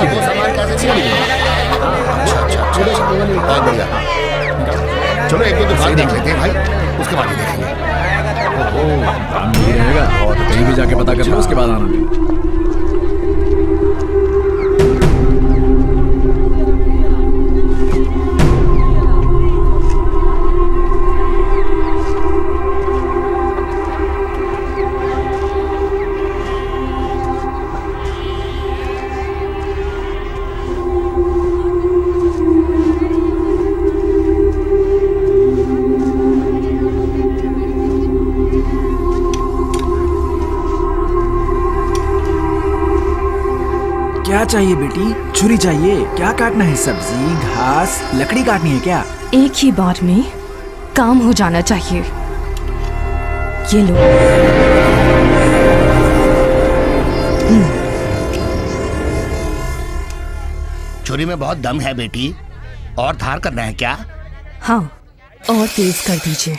वो सामान कैसे चाहिए? अच्छा, बहुत बढ़िया। चलो एक दो दुकान देख लेते हैं भाई, उसके बाद ही देखेंगे। काम नहीं रहेगा और कहीं भी जाके पता कर लो, उसके बाद आना। क्या चाहिए बेटी? छुरी चाहिए? क्या काटना है? सब्जी, घास, लकड़ी काटनी है क्या? एक ही बार में काम हो जाना चाहिए। ये लो। छुरी में बहुत दम है बेटी, और धार करना है क्या? हाँ, और तेज कर दीजिए।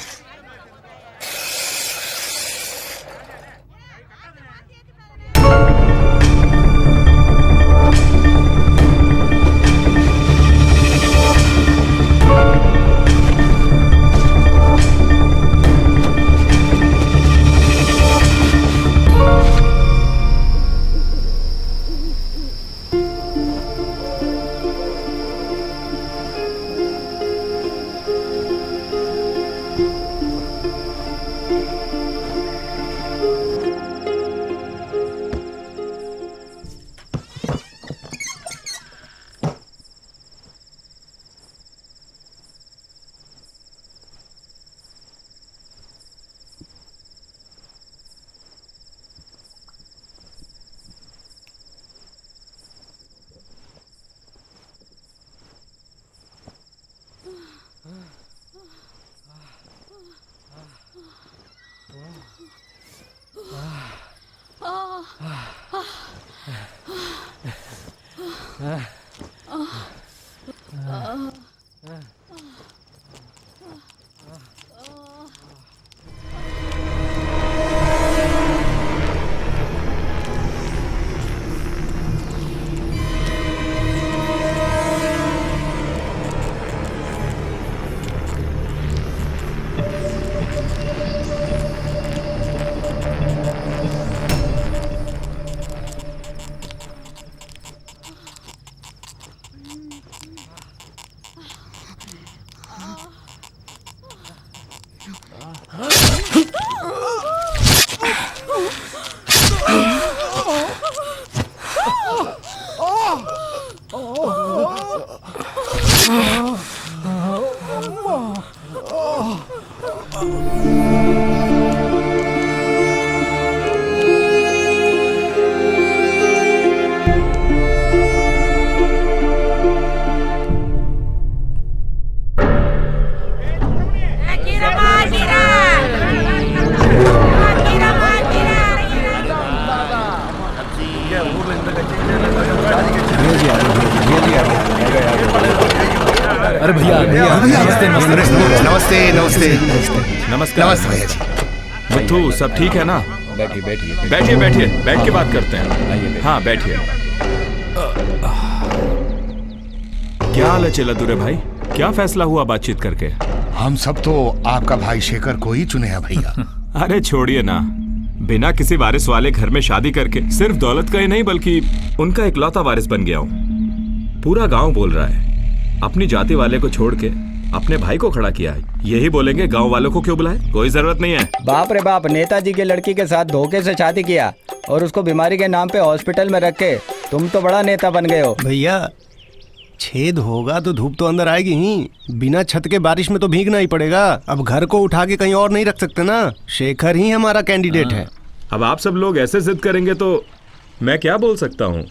अरे भैया नमस्ते नमस्ते नमस्ते नमस्कार। नमस्ते भैया जी। मिट्ठू, सब ठीक है ना? बैठिए बैठिए बैठिए बैठिए, बैठ के बात करते हैं। हाँ बैठिए। क्या हाल है चेलादुरे भाई? क्या फैसला हुआ बातचीत करके? हम सब तो आपका भाई शेखर को ही चुने हैं भैया। अरे छोड़िए ना, बिना किसी वारिस वाले घर में शादी करके सिर्फ दौलत का ही नहीं बल्कि उनका इकलौता वारिस बन गया हूँ। पूरा गांव बोल रहा है अपनी जाति वाले को छोड़ के अपने भाई को खड़ा किया है। यही बोलेंगे गांव वालों को क्यों बुलाए, कोई जरूरत नहीं है। बाप रे बाप, नेताजी के लड़की के साथ धोखे से शादी किया और उसको बीमारी के नाम पे हॉस्पिटल में रख के तुम तो बड़ा नेता बन गए हो। भैया छेद होगा तो धूप तो अंदर आएगी ही, बिना छत के बारिश में तो भीगना ही पड़ेगा। अब घर को उठा के कहीं और नहीं रख सकते ना, शेखर ही हमारा कैंडिडेट है। अब आप सब लोग ऐसे जिद करेंगे तो मैं क्या बोल सकता हूँ?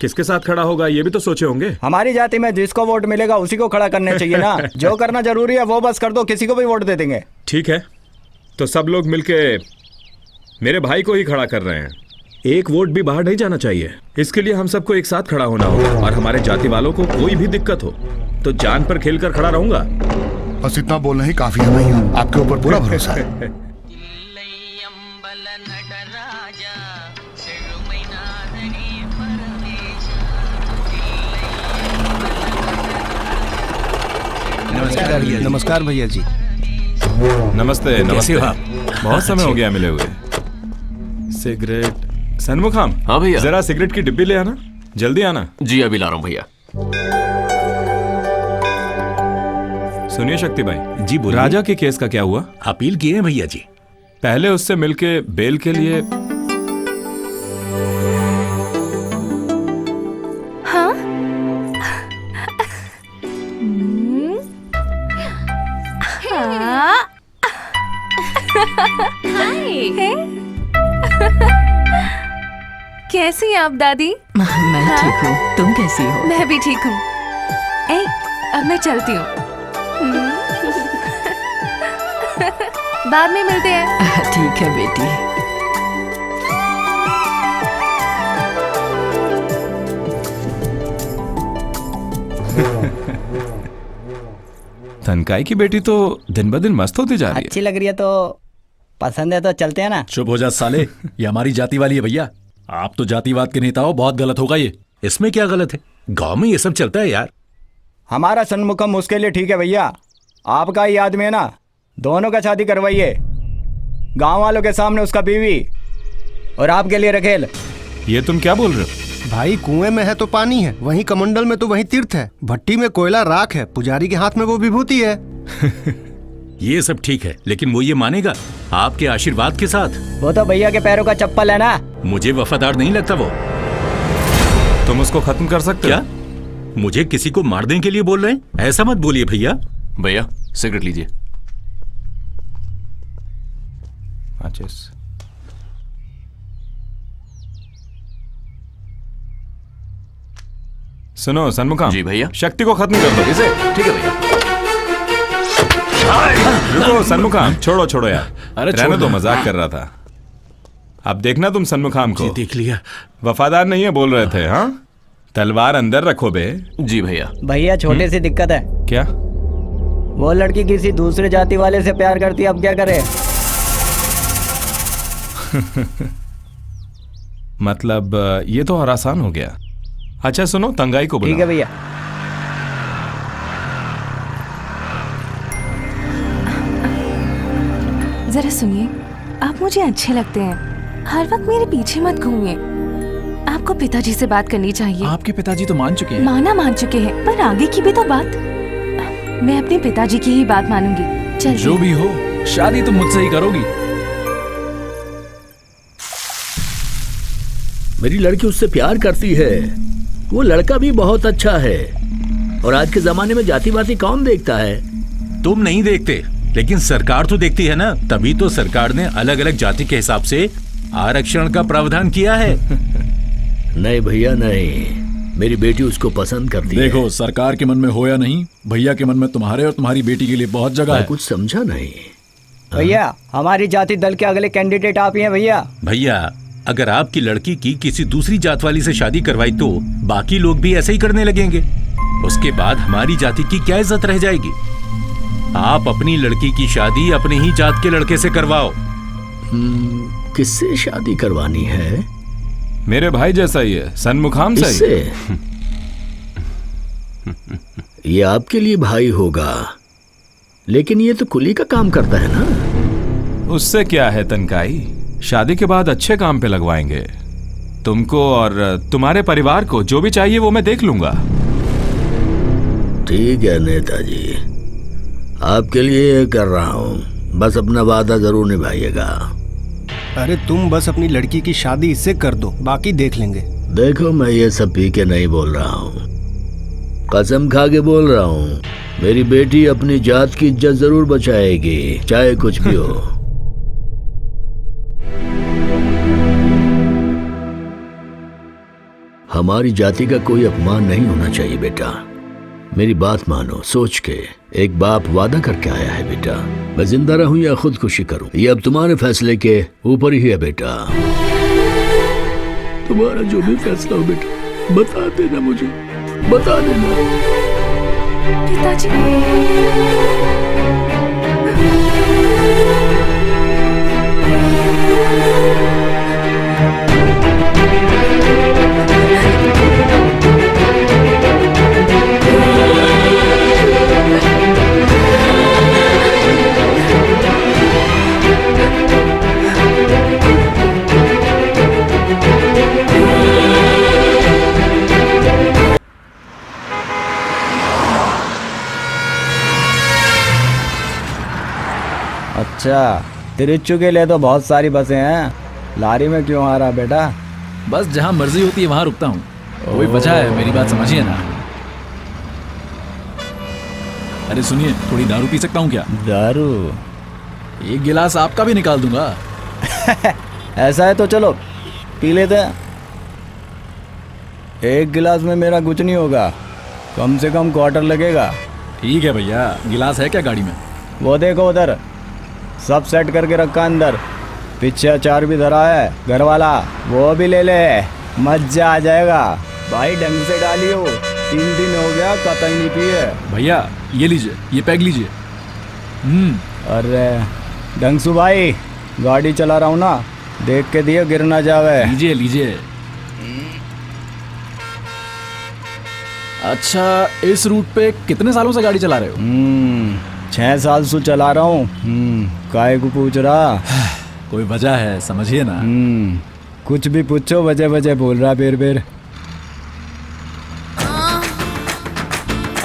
किसके साथ खड़ा होगा ये भी तो सोचे होंगे। हमारी जाति में जिसको वोट मिलेगा उसी को खड़ा करना चाहिए ना। जो करना जरूरी है वो बस कर दो, किसी को भी वोट दे देंगे। ठीक है, तो सब लोग मिलके मेरे भाई को ही खड़ा कर रहे हैं। एक वोट भी बाहर नहीं जाना चाहिए। इसके लिए हम सबको एक साथ खड़ा होना होगा और हमारे जाति वालों को कोई भी दिक्कत हो तो जान पर खेल कर खड़ा रहूंगा। बस इतना बोलना ही काफी है भैया, आपके ऊपर पूरा भरोसा है। नमस्कार भैया जी। नमस्ते नमस्ते। हो आप? बहुत समय हो गया मिले हुए। सिगरेट सन्मुखम। हाँ भैया। जरा सिगरेट की डिब्बी ले आना, जल्दी आना। जी अभी ला रहा हूँ भैया। सुनिए शक्ति भाई। जी बोलिए। राजा के केस का क्या हुआ? अपील किए हैं भैया जी। पहले उससे मिलके बेल के लिए। हाँ हाँ हाय। कैसी हैं आप दादी? मैं ठीक हूँ, तुम कैसी हो? मैं भी ठीक हूँ। ए, अब मैं चलती हूँ। बाद में मिलते हैं। ठीक है बेटी। तनकाई की बेटी तो दिन ब दिन मस्त होती जा रही है। अच्छी लग रही है तो पसंद है तो चलते हैं ना। चुप हो जा साले, ये हमारी जाति वाली है भैया। आप तो जातिवाद के नेता हो, बहुत गलत होगा ये। इसमें क्या गलत है? गांव में ये सब चलता है यार। हमारा सन्मुखम उसके लिए ठीक है भैया। आपका ही आदमी है ना, दोनों का शादी करवाइए। गांव वालों के सामने उसका बीवी और आपके लिए रखेल। ये तुम क्या बोल रहे हो? भाई कुएं में है तो पानी है, वहीं कमंडल में तो वहीं तीर्थ है, भट्टी में कोयला राख है, पुजारी के हाथ में वो विभूति है। ये सब ठीक है, लेकिन वो ये मानेगा आपके आशीर्वाद के साथ? वो तो भैया के पैरों का चप्पल है ना। मुझे वफादार नहीं लगता वो। तुम उसको खत्म कर सकते क्या? हो? मुझे किसी को मारने के लिए बोल रहे हैं? ऐसा मत बोलिए भैया। भैया सिगरेट लीजिए। माचिस। सुनो सन्मुखम। जी भैया। शक्ति को खत्म कर दो इसे। ठीक है भैया। रुको सन्मुखम, छोड़ो छोड़ो यार। अरे रहने छोड़ दो, दो। मजाक कर रहा था। अब देखना तुम सन्मुखम को। ये देख लिया। वफादार नहीं है बोल रहे थे। हाँ, तलवार अंदर रखो बे। जी भैया। भैया छोटी सी दिक्कत है। क्या? वो लड़की किसी दूसरे जाति वाले से प्यार करती है, अब क्या करे? मतलब ये तो और आसान हो गया। अच्छा सुनो, तंगाई को बुलाओ। ठीक है भैया। जरा सुनिए, आप मुझे अच्छे लगते हैं। हर वक्त मेरे पीछे मत घूमिए। आपको पिताजी से बात करनी चाहिए। आपके पिताजी तो मान चुके हैं। मान चुके हैं, पर आगे की भी तो बात। मैं अपने पिताजी की ही बात मानूंगी। चल जो भी हो, शादी तुम मुझसे ही करोगी। मेरी लड़की उससे प्यार करती है। वो लड़का भी बहुत अच्छा है। और आज के जमाने में जातिवादी कौन देखता है? तुम नहीं देखते, लेकिन सरकार तो देखती है ना। तभी तो सरकार ने अलग अलग जाति के हिसाब से आरक्षण का प्रावधान किया है। नहीं भैया नहीं, मेरी बेटी उसको पसंद करती है। देखो, सरकार के मन में हो या नहीं, भैया के मन में तुम्हारे और तुम्हारी बेटी के लिए बहुत जगह है। कुछ समझा नहीं भैया, हमारी जाति दल के अगले कैंडिडेट आप ही हैं भैया। भैया, अगर आपकी लड़की की किसी दूसरी जात वाली से शादी करवाई तो बाकी लोग भी ऐसे ही करने लगेंगे। उसके बाद हमारी जाति की क्या इज्जत रह जाएगी? आप अपनी लड़की की शादी अपने ही जात के लड़के से करवाओ। किससे शादी करवानी है? मेरे भाई जैसा ही है, सन्मुखम से ही। ये आपके लिए भाई होगा, लेकिन ये तो कुली का काम करता है ना। उससे क्या है तनकाई, शादी के बाद अच्छे काम पे लगवाएंगे। तुमको और तुम्हारे परिवार को जो भी चाहिए वो मैं देख लूंगा। ठीक है नेताजी, आपके लिए ये कर रहा हूँ, बस अपना वादा जरूर निभाइएगा। अरे तुम बस अपनी लड़की की शादी इससे कर दो, बाकी देख लेंगे। देखो, मैं ये सब पी के नहीं बोल रहा हूँ, कसम खा के बोल रहा हूँ। मेरी बेटी अपनी जात की इज्जत जरूर बचाएगी, चाहे कुछ भी हो। हमारी जाति का कोई अपमान नहीं होना चाहिए बेटा। मेरी बात मानो, सोच के। एक बाप वादा करके आया है बेटा। मैं जिंदा रहूं या खुदकुशी करूं, ये अब तुम्हारे फैसले के ऊपर ही है बेटा। तुम्हारा जो भी फैसला हो बेटा, बता देना मुझे, बता देना। पिताजी। अच्छा, तिरुच्चू के लिए तो बहुत सारी बसें हैं, लारी में क्यों आ रहा बेटा? बस जहाँ मर्जी होती है वहाँ रुकता हूँ, वही वजह है, मेरी बात समझिए ना। अरे सुनिए, थोड़ी दारू पी सकता हूँ क्या? दारू? एक गिलास आपका भी निकाल दूंगा। ऐसा है तो चलो पी लेते हैं। एक गिलास में मेरा कुछ नहीं होगा, कम से कम क्वार्टर लगेगा। ठीक है भैया, गिलास है क्या गाड़ी में? वो देखो उधर, सब सेट करके रखा अंदर, पीछे अचार भी धरा है घर वाला, वो भी ले ले, मजा आ जाएगा। भाई ढंग से डालियो, 3 दिन हो गया कतई नहीं पिए। भैया ये लीजिए, ये पैक लीजिए। अरे ढंगसू भाई, गाड़ी चला रहा हूँ ना, देख के दियो गिर ना जावे। लीजिए लीजिए। अच्छा, इस रूट पे कितने सालों से गाड़ी चला रहे हो? 6 साल से चला रहा हूँ। काहे को पूछ रहा? कोई वजह है, समझिए ना। कुछ भी पूछो, वजह वजह बोल रहा बेर बेर।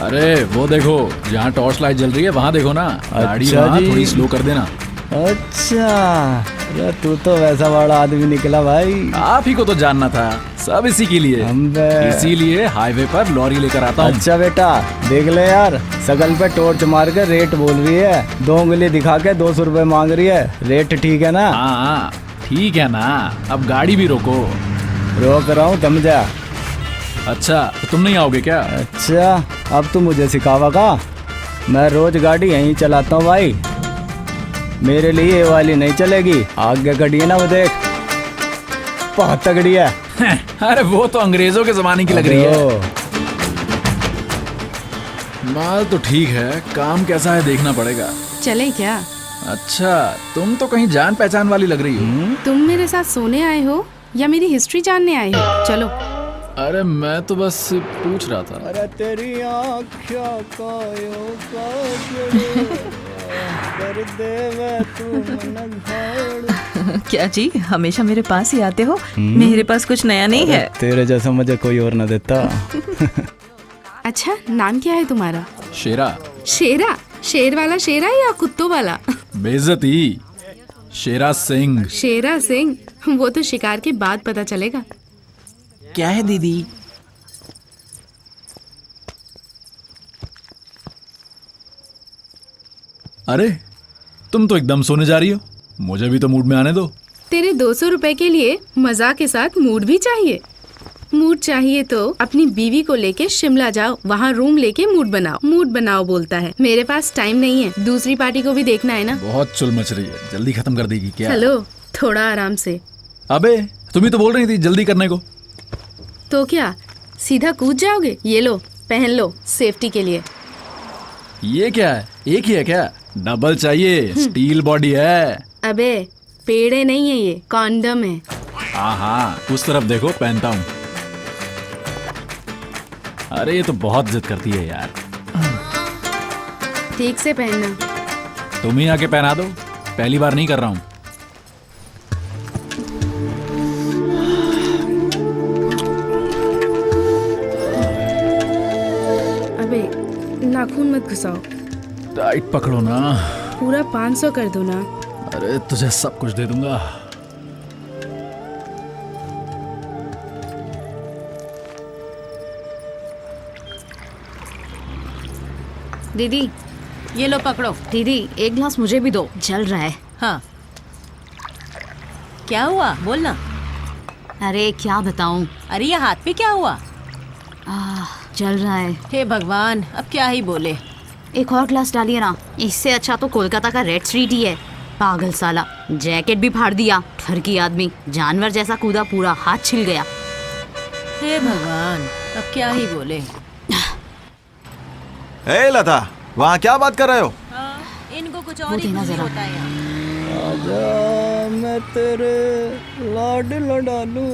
अरे वो देखो, जहाँ टॉर्च लाइट जल रही है वहाँ देखो ना, गाड़ी अच्छा वहाँ जी। थोड़ी स्लो कर देना। अच्छा, अरे तू तो वैसा बड़ा आदमी निकला भाई। आप ही को तो जानना था, सब इसी के लिए। इसीलिए हाईवे पर लॉरी लेकर आता हूँ। अच्छा बेटा, देख ले यार, सकल पे टॉर्च मार के रेट बोल रही है, 2 उंगली दिखा के 200 रुपए मांग रही है। रेट ठीक है ना? हाँ ठीक है ना, अब गाड़ी भी रोको। रोक रहा हूँ, समझा? अच्छा, तो तुम नहीं आओगे क्या? अच्छा, अब तू मुझे सिखावा का? मैं रोज गाड़ी यहीं चलाता हूँ भाई, मेरे लिए ये वाली नहीं चलेगी। आगे गाड़ी है ना, वो देख, बहुत तगड़ी है। अरे वो तो अंग्रेजों के जमाने की लग रही है। माल तो ठीक है, काम कैसा है देखना पड़ेगा। चले क्या? अच्छा, तुम तो कहीं जान पहचान वाली लग रही हो। तुम मेरे साथ सोने आए हो या मेरी हिस्ट्री जानने आए हो? चलो। अरे मैं तो बस पूछ रहा था। अरे तेरी आँखों को यूं कर दे मैं तू मन घाड़। क्या जी, हमेशा मेरे पास ही आते हो? मेरे पास कुछ नया नहीं है। तेरे जैसा मुझे कोई और न देता। अच्छा, नाम क्या है तुम्हारा? शेरा। शेरा? शेर वाला शेरा या कुत्तों वाला? बेइज्जती। शेरा सिंह। शेरा सिंह? वो तो शिकार के बाद पता चलेगा। क्या है दीदी? अरे तुम तो एकदम सोने जा रही हो, मुझे भी तो मूड में आने दो। तेरे 200 रुपए के लिए मजाक के साथ मूड भी चाहिए? मूड चाहिए तो अपनी बीवी को लेके शिमला जाओ, वहाँ रूम लेके मूड बनाओ। मूड बनाओ बोलता है, मेरे पास टाइम नहीं है, दूसरी पार्टी को भी देखना है ना। बहुत चुल मच रही है, जल्दी खत्म कर देगी क्या? चलो थोड़ा आराम से। अबे तुम ही तो बोल रही थी जल्दी करने को। तो क्या सीधा कूद जाओगे? ये लो, पहन लो सेफ्टी के लिए। ये क्या है, एक ही है क्या? डबल चाहिए, स्टील बॉडी है। अबे पेड़े नहीं है, ये कॉन्डम है। हाँ, उस तरफ देखो, पहनता हूँ। अरे ये तो बहुत जिद करती है यार। ठीक से पहनना। तुम ही आके पहना दो, पहली बार नहीं कर रहा हूँ। अबे नाखून मत घुसाओ। टाइट पकड़ो ना। पूरा 500 कर दो ना। अरे तुझे सब कुछ दे दूंगा। दीदी ये लो पकड़ो। दीदी, एक ग्लास मुझे भी दो, जल रहा है। हाँ, क्या हुआ बोलना। अरे क्या बताऊं। अरे ये हाथ पे क्या हुआ? जल रहा है। हे भगवान, अब क्या ही बोले। एक और ग्लास डालिए ना, इससे अच्छा तो कोलकाता का रेड स्ट्रीट ही है। पागल साला, जैकेट भी फाड़ दिया, ठरकी आदमी, जानवर जैसा कूदा, पूरा हाथ छिल गया। हे भगवान, अब क्या ही बोले। ए लता, वहाँ क्या बात कर रहे हो? इनको कुछ वो और ही देना खुशी जरा। होता है यहाँ। आजा मैं तेरे लाड लड़ा लूं,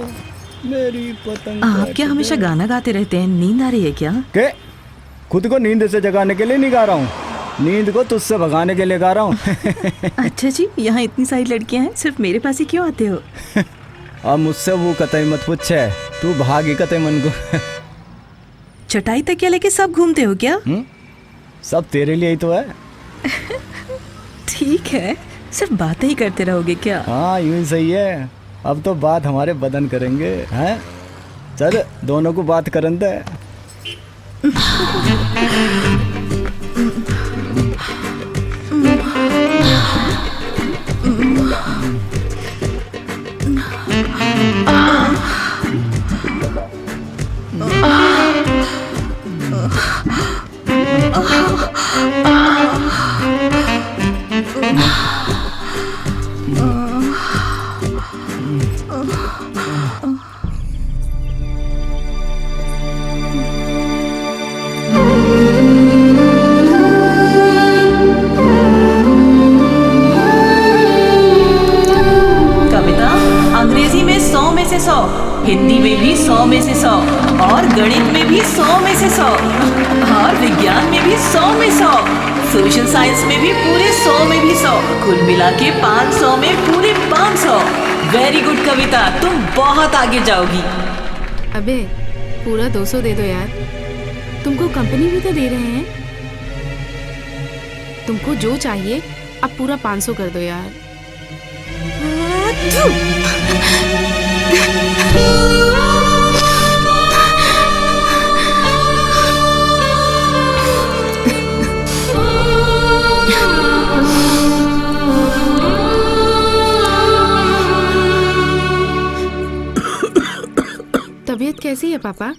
मेरी पतंग। आप क्या हमेशा गाना गाते रहते हैं? नींद आ रही है क्या? के खुद को नींद से जगाने के लिए नहीं गा रहा हूँ, नींद को तुझसे भगाने के लिए गा रहा हूँ। अच्छा जी, यहाँ इतनी सारी लड़कियाँ हैं, सिर्फ मेरे पास ही क्यों आते हो? अब मुझसे वो कतई मत पूछे, तू भागी कतई मन को। चटाई तकिया लेके सब घूमते हो क्या? सब तेरे लिए ही तो है। ठीक है, सिर्फ बातें ही करते रहोगे क्या? हाँ यूं ही सही है। अब तो बात हमारे बदन करेंगे हैं। चल दोनों को बात करन दे। कविता अंग्रेजी में 100 में से 100, हिंदी में भी 100 में से 100 और गणित में भी 100 में से 100 और विज्ञान में भी 100 में 100, सोशल साइंस में भी पूरे 100 में भी 100, कुल मिला के 500 में पूरे 500। वेरी गुड कविता, तुम बहुत आगे जाओगी। अबे पूरा 200 दे दो यार, तुमको कंपनी भी तो दे रहे हैं। तुमको जो चाहिए अब पूरा 500 कर दो यार। तबीयत कैसी है पापा?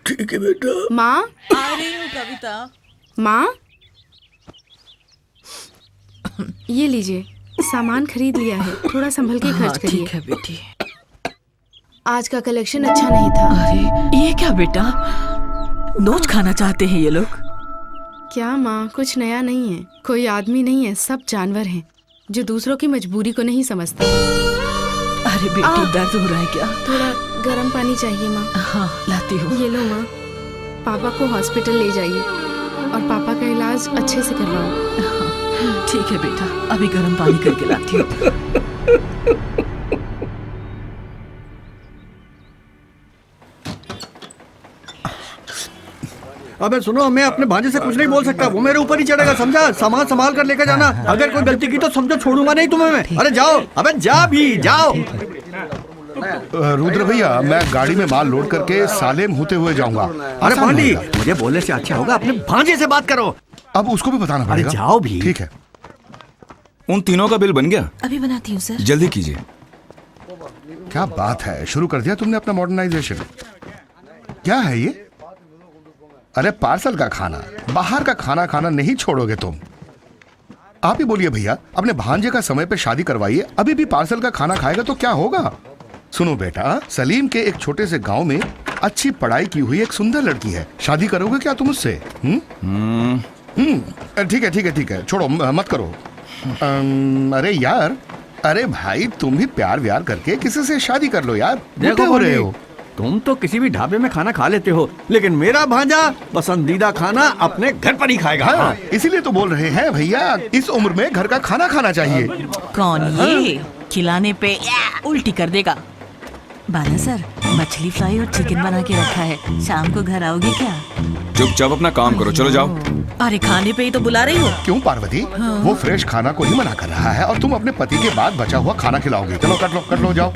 ठीक है बेटा। माँ आ रही हूँ कविता। माँ ये लीजिए, सामान खरीद लिया है, थोड़ा संभल के खर्च करिए। ठीक है बेटी। आज का कलेक्शन अच्छा नहीं था। अरे ये क्या बेटा, नोच खाना चाहते हैं ये लोग? क्या माँ, कुछ नया नहीं है। कोई आदमी नहीं है, सब जानवर हैं जो दूसरों की मजबूरी को नहीं समझते। अरे बेटी दर्द हो रहा है क्या? थोड़ा गर्म पानी चाहिए माँ। हाँ लाती हूँ। ये लो माँ, पापा को हॉस्पिटल ले जाइए और पापा का इलाज अच्छे से करवाओ। ठीक है बेटा, अभी गर्म पानी करके लाती हूँ। अबे सुनो, मैं अपने भांजे से कुछ नहीं बोल सकता, वो मेरे ऊपर ही चढ़ेगा, समझा? सामान संभाल कर लेकर जाना। अगर कोई गलती की तो समझो छोड़ूंगा नहीं तुम्हें मैं। अरे जाओ, अबे जा भी जाओ। रुद्र भैया, मैं गाड़ी में माल लोड करके सालेम होते हुए जाऊंगा। अरे पांडी, मुझे बोलने से अच्छा होगा अपने भांजे से बात करो। अब उसको भी बताना पड़ेगा। अरे जाओ भी। ठीक है। उन तीनों का बिल बन गया? अभी बनाती हूँ सर। जल्दी कीजिए। क्या बात है, शुरू कर दिया तुमने अपना मॉडर्नाइजेशन। क्या है ये? अरे पार्सल का खाना, बाहर का खाना खाना नहीं छोड़ोगे तुम। आप ही बोलिए भैया, अपने भांजे का समय पे शादी करवाइए, अभी भी पार्सल का खाना खाएगा तो क्या होगा? सुनो बेटा, सलीम के एक छोटे से गांव में अच्छी पढ़ाई की हुई एक सुंदर लड़की है, शादी करोगे क्या तुम उससे? ठीक है ठीक है ठीक है, छोड़ो मत करो। अरे यार, अरे भाई तुम भी प्यार व्यार करके किसी से शादी कर लो यार। देखो हो रहे हो, तुम तो किसी भी ढाबे में खाना खा लेते हो, लेकिन मेरा भांजा पसंदीदा खाना अपने घर पर ही खाएगा। हाँ, इसीलिए तो बोल रहे हैं भैया, इस उम्र में घर का खाना खाना चाहिए। कौन ये? खिलाने पे उल्टी कर देगा। बाला सर, मछली फ्राई और चिकन बना के रखा है, शाम को घर आओगे क्या? चुपचाप अपना काम करो, चलो जाओ। अरे खाने पे ही तो बुला रही हो। क्यों पार्वती? वो फ्रेश खाना को ही मना कर रहा है और तुम अपने पति के बाद बचा हुआ खाना खिलाओगे। चलो कट लो जाओ।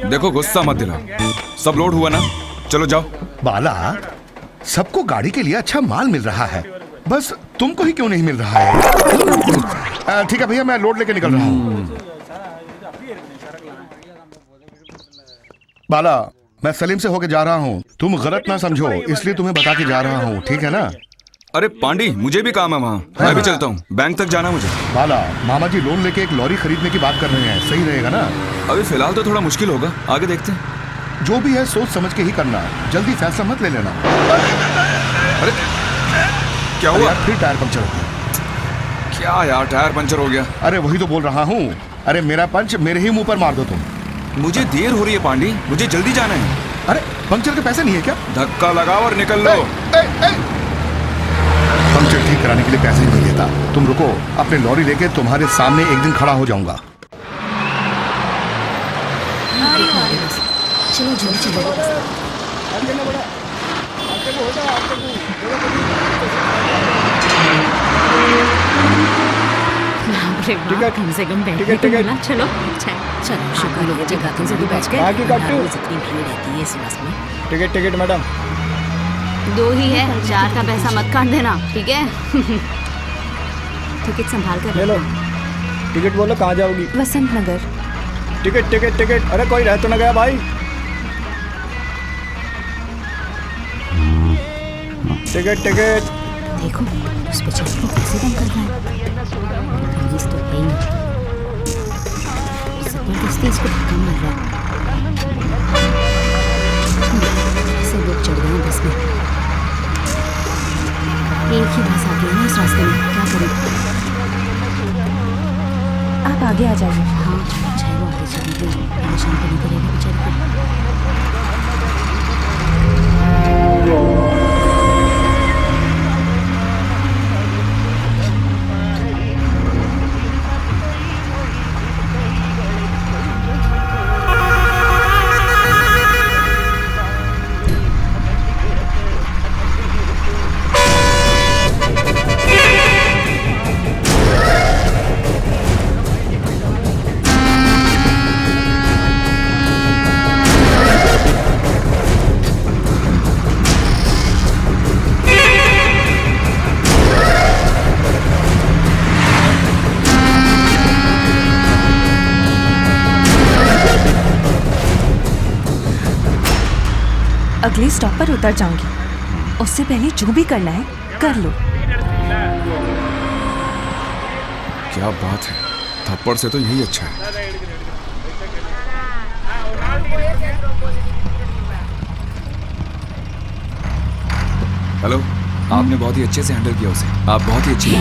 देखो गुस्सा मत दिलाओ, सब लोड हुआ ना, चलो जाओ। बाला, सबको गाड़ी के लिए अच्छा माल मिल रहा है, बस तुमको ही क्यों नहीं मिल रहा है? ठीक है भैया, मैं लोड लेके निकल रहा हूँ। बाला, मैं सलीम से होके जा रहा हूँ, तुम गलत ना समझो, इसलिए तुम्हें बता के जा रहा हूँ, ठीक है ना? अरे पांडी, मुझे भी काम है वहाँ, मैं भी चलता हूँ, बैंक तक जाना मुझे। बाला, मामा जी लोन लेके एक लॉरी खरीदने की बात कर रहे हैं, सही रहेगा ना? अभी फिलहाल तो थोड़ा मुश्किल होगा, आगे देखते हैं। जो भी है सोच समझ के ही करना, जल्दी फैसला मत ले लेना। अरे क्या हुआ? फिर टायर पंचर हो गया। क्या यार, टायर पंचर हो गया? अरे वही तो बोल रहा हूँ, अरे मेरा पंच मेरे ही मुंह पर मार दो तुम। मुझे देर हो रही है पांडी, मुझे जल्दी जाना है। अरे पंचर के पैसे नहीं है क्या? धक्का लगाओ और निकल लो। पंचर ठीक कराने के लिए पैसे नहीं देता, तुम रुको, अपने लॉरी लेके तुम्हारे सामने एक दिन खड़ा हो जाऊंगा। चलो जल्दी चलो। अरे वाह, कम से कम बैठने को मिला। चलो अच्छा है। चलो शुक्र है जगह तुमसे तो बच गए। बाकी काटू। इतनी भीड़ रहती है इस बस में। Ticket ticket madam. 2 ही है, 4 का पैसा मत काट देना, ठीक है? टिकट संभाल कर ले लो। टिकट बोलो कहाँ जाओगी? Vasant Nagar. Ticket ticket ticket. अरे कोई रह तो ना गया भाई? Ticket ticket. देखो उस बेचारे को कैसे कम कर रहा है। पुलिस तो है ही नहीं, जबरदस्ती इसको धक्का मार रहा है। ऐसे लोग चढ़ गए हैं बस में। एक ही बस आती है ना इस रास्ते में, क्या करें? आप आगे आ जाइए। हाँ चाहे वो आगे चली गई, परेशान तो नहीं करेगा बेचारे को। अगले स्टॉप पर उतर जाऊंगी, उससे पहले जो भी करना है कर लो। क्या बात है, थप्पड़ से तो यही अच्छा है। हेलो, आपने बहुत ही अच्छे से हैंडल किया उसे। आप बहुत ही अच्छी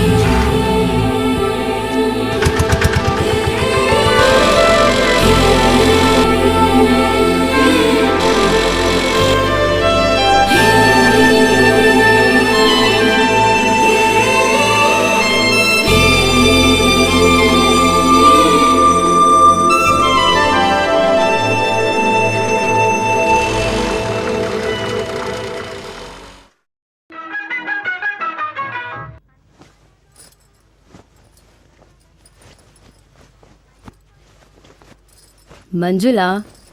मंजुला,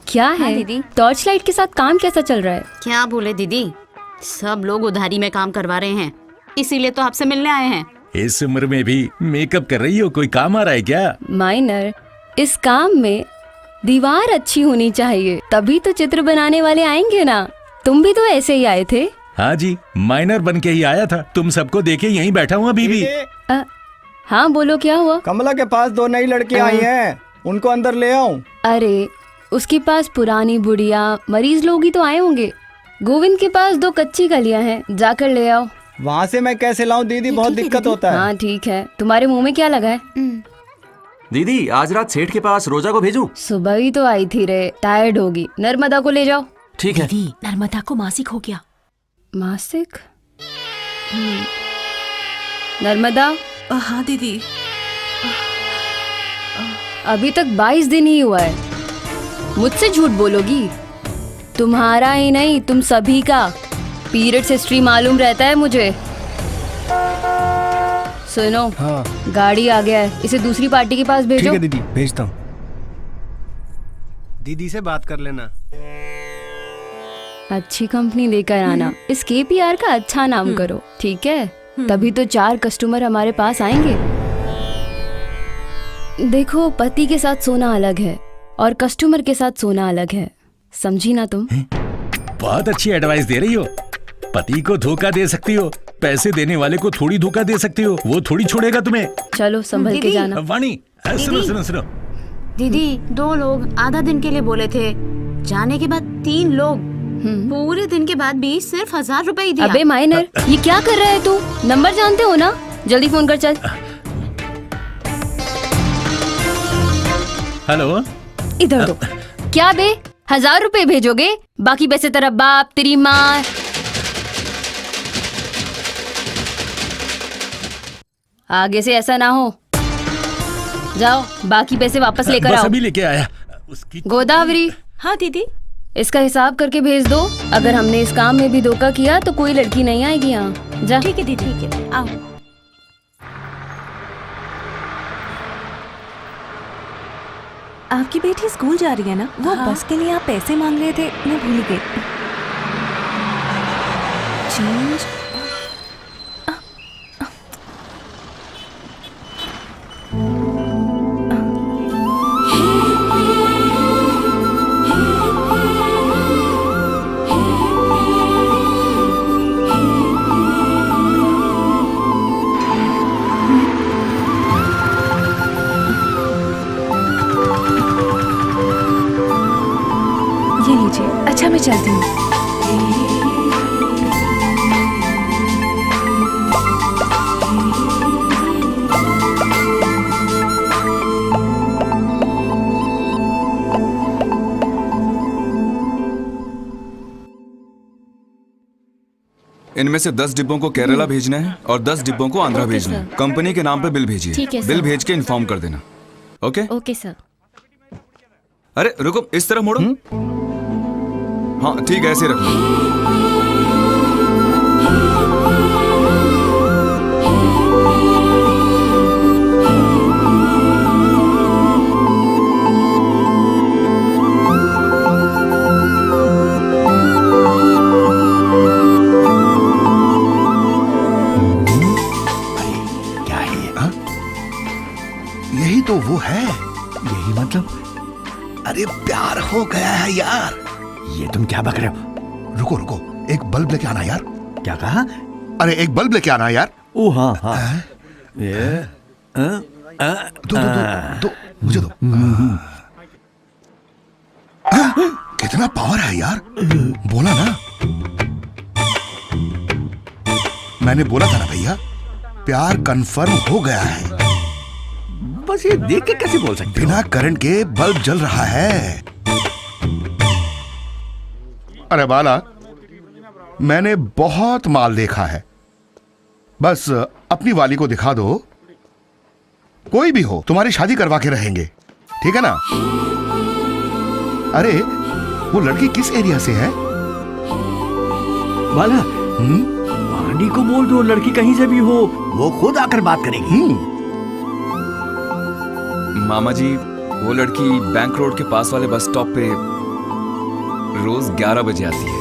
क्या है दीदी? टॉर्च लाइट के साथ काम कैसा चल रहा है? क्या बोले दीदी, सब लोग उधारी में काम करवा रहे हैं, इसीलिए तो आपसे मिलने आए हैं। इस उम्र में भी मेकअप कर रही हो, कोई काम आ रहा है क्या? माइनर, इस काम में दीवार अच्छी होनी चाहिए, तभी तो चित्र बनाने वाले आएंगे ना। तुम भी तो ऐसे ही आए थे। हाँ जी, माइनर बन के ही आया था। तुम सबको देखे यहीं बैठा हुआ बीबी। हाँ बोलो, क्या हुआ? कमला के पास 2 नई लड़कियां आई हैं, उनको अंदर ले आऊं? अरे उसके पास पुरानी बुढ़िया मरीज लोग ही तो आए होंगे। गोविंद के पास 2 कच्ची कलियां हैं, जाकर ले आओ। वहाँ से मैं कैसे लाऊं दीदी, बहुत दिक्कत होता है। हाँ ठीक है, तुम्हारे मुंह में क्या लगा है? दीदी आज रात सेठ के पास रोजा को भेजूं? सुबह ही तो आई थी रे, टायर्ड होगी। नर्मदा को ले जाओ। ठीक है। दीदी, नर्मदा को मासिक हो गया। मासिक? नर्मदा। हाँ दीदी। अभी तक 22 दिन ही हुआ है, मुझसे झूठ बोलोगी? तुम्हारा ही नहीं, तुम सभी का पीरियड्स हिस्ट्री मालूम रहता है मुझे। सुनो, हाँ। गाड़ी आ गया है, इसे दूसरी पार्टी के पास भेजो। ठीक है दीदी, भेजता हूँ। दीदी से बात कर लेना। अच्छी कंपनी लेकर आना, इस KPR का अच्छा नाम करो, ठीक है? तभी तो 4 कस्टमर हमारे पास आएंगे। देखो, पति के साथ सोना अलग है और कस्टमर के साथ सोना अलग है, समझी ना तुम? बहुत अच्छी एडवाइस दे रही हो। पति को धोखा दे सकती हो, पैसे देने वाले को थोड़ी धोखा दे सकती हो, वो थोड़ी छोड़ेगा तुम्हें। चलो संभल के जाना। वाणी, सुनो सुनो सुनो। दीदी 2 लोग आधा दिन के लिए बोले थे, जाने के बाद 3 लोग पूरे दिन के बाद भी सिर्फ 1000 रुपए ही दिया। अबे माइनर, ये क्या कर रहा है तू? नंबर जानते हो ना, जल्दी फोन कर चल। हेलो, इधर दो। क्या बे, 1000 रुपए भेजोगे? बाकी पैसे तेरा बाप, तेरी माँ। आगे से ऐसा ना हो। जाओ, बाकी पैसे वापस लेकर आओ। अभी लेके आया उसकी। गोदावरी। हाँ दीदी। इसका हिसाब करके भेज दो। अगर हमने इस काम में भी धोखा किया तो कोई लड़की नहीं आएगी यहाँ। जा। ठीक है दीदी, ठीक है, आओ। आपकी बेटी स्कूल जा रही है ना? वो बस के लिए आप पैसे मांग रहे थे, मैं भूल गई। चेंज। ये लीजिए। अच्छा मैं चलती हूँ। इनमें से 10 डिब्बों को केरला भेजना है और 10 डिब्बों को आंध्रा भेजना है। कंपनी के नाम पे बिल भेजिए। ठीक है, सर। बिल भेज के इन्फॉर्म कर देना। ओके? Okay sir. अरे रुको, इस तरफ मोड़ो। हाँ ठीक है, ऐसे रखो। यही तो वो है। यही मतलब? अरे प्यार हो गया है यार। ये तुम क्या बक रहे हो? रुको रुको, एक बल्ब लेके आना यार। क्या कहा? अरे एक बल्ब लेके आना यार। ओ हाँ हाँ। ये दो मुझे दो। कितना पावर है यार। बोला ना, मैंने बोला था ना भैया, प्यार कंफर्म हो गया है। बस ये देख के कैसे बोल सकते? बिना करंट के बल्ब जल रहा है। अरे बाला, मैंने बहुत माल देखा है। बस अपनी वाली को दिखा दो, कोई भी हो तुम्हारी शादी करवा के रहेंगे, ठीक है ना? अरे वो लड़की किस एरिया से है? बाला, पांडी को बोल दो, लड़की कहीं से भी हो वो खुद आकर बात करेगी। मामा जी, वो लड़की बैंक रोड के पास वाले बस स्टॉप पे रोज 11 बजे आती है।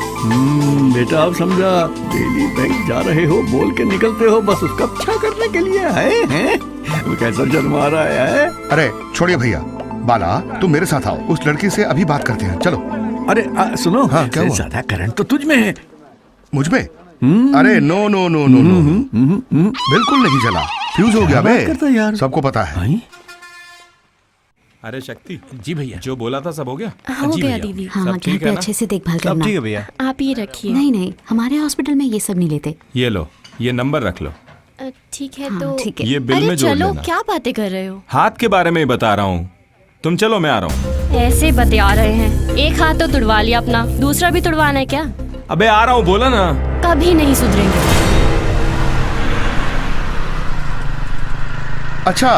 बेटा आप समझा, डेली बैंक जा रहे हो बोल के निकलते हो बस उसका अच्छा करने के लिए है? वो कैसा शर्मा रहा है? अरे छोड़िए भैया, बाला तुम मेरे साथ आओ, उस लड़की से अभी बात करते हैं, चलो। अरे सुनो, हाँ क्या हुआ? ज्यादा करंट तो तुझ में है। मुझ में? अरे no no no no no, बिल्कुल नहीं जला, फ्यूज हो गया बे, सबको पता है। अरे शक्ति जी भैया, जो बोला था सब हो गया? हो गया दीदी। हाँ, घर पे अच्छे से देखभाल करना। ठीक है भैया। आप ये रखिए। नहीं नहीं, हमारे हॉस्पिटल में ये सब नहीं लेते। ये लो, ये नंबर रख लो। ठीक है। हाँ, तो ठीक है। ये बिल में जोड़ चलो, लेना। क्या बातें कर रहे हो? हाथ के बारे में ही बता रहा हूँ। तुम चलो, मैं आ रहा हूँ। ऐसे बतिया रहे हैं, एक हाथ तो तुड़वा लिया अपना, दूसरा भी तुड़वाना है क्या? अबे आ रहा हूँ, बोला ना। कभी नहीं सुधरेंगे। अच्छा,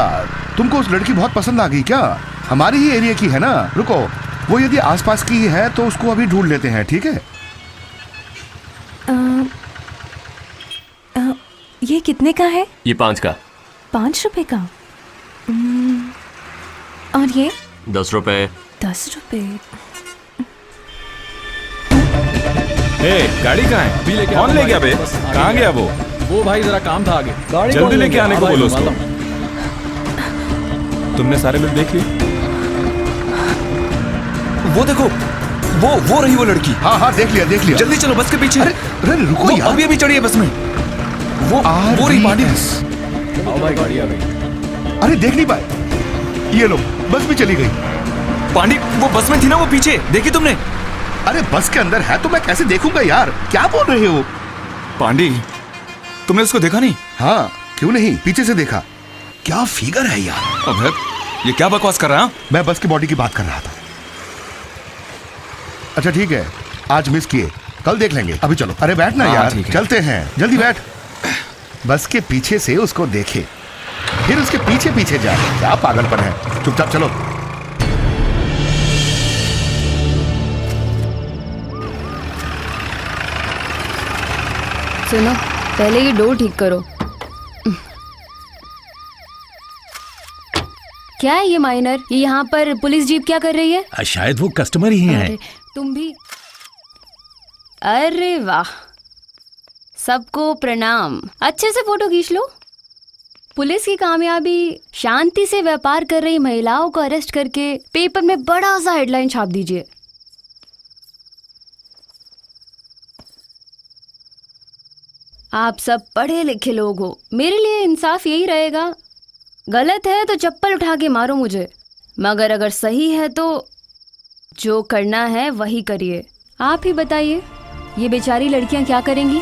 तुमको उस लड़की बहुत पसंद आ गई क्या? हमारी ही एरिया की है ना। रुको, वो यदि आसपास की है तो उसको अभी ढूंढ लेते हैं, ठीक है? ये कितने का है? ये 5 का। 5 रुपए का। और ये 10 रुपए। 10 रुपए। गाड़ी कहाँ है? कौन ले गया बे? कहाँ गया वो? वो भाई जरा काम था आगे, जल्दी लेके आने को बोलो उसको। तुमने सारे बिल देख लिए? वो देखो, वो रही वो लड़की। हाँ हाँ देख लिया देख लिया। जल्दी चलो बस के पीछे। अरे रुको यार, अभी चढ़ी है बस में। वो रही पांडी। आओ भाई, गाड़ी आ गई। अरे देख नहीं पाए, ये लो बस भी चली गई। पांडी वो बस में थी ना, वो पीछे देखी तुमने? अरे बस के अंदर है तो मैं कैसे देखूंगा यार, क्या बोल रहे हो? पांडी, तुमने उसको देखा नहीं? हाँ क्यों नहीं, पीछे से देखा। क्या फिगर है यार। अबे ये क्या बकवास कर रहा है? मैं बस की बॉडी की बात कर रहा था। अच्छा ठीक है, आज मिस किए, कल देख लेंगे, अभी चलो। अरे बैठ ना यार, चलते हैं, जल्दी बैठ। बस के पीछे से उसको देखे, फिर उसके पीछे पीछे जाए, क्या पागलपन है। चुपचाप चलो। सुनो, पहले ये डोर ठीक करो। क्या है ये माइनर? ये यहाँ पर पुलिस जीप क्या कर रही है? शायद वो कस्टमर ही हैं। अरे, तुम भी। अरे वाह, सबको प्रणाम। अच्छे से फोटो खींच लो। पुलिस की कामयाबी, शांति से व्यापार कर रही महिलाओं को अरेस्ट करके पेपर में बड़ा सा हेडलाइन छाप दीजिए। आप सब पढ़े लिखे लोग हो, मेरे लिए इंसाफ यही रहेगा, गलत है तो चप्पल उठा के मारो मुझे, मगर अगर सही है तो जो करना है वही करिए। आप ही बताइए, ये बेचारी लड़कियां क्या करेंगी?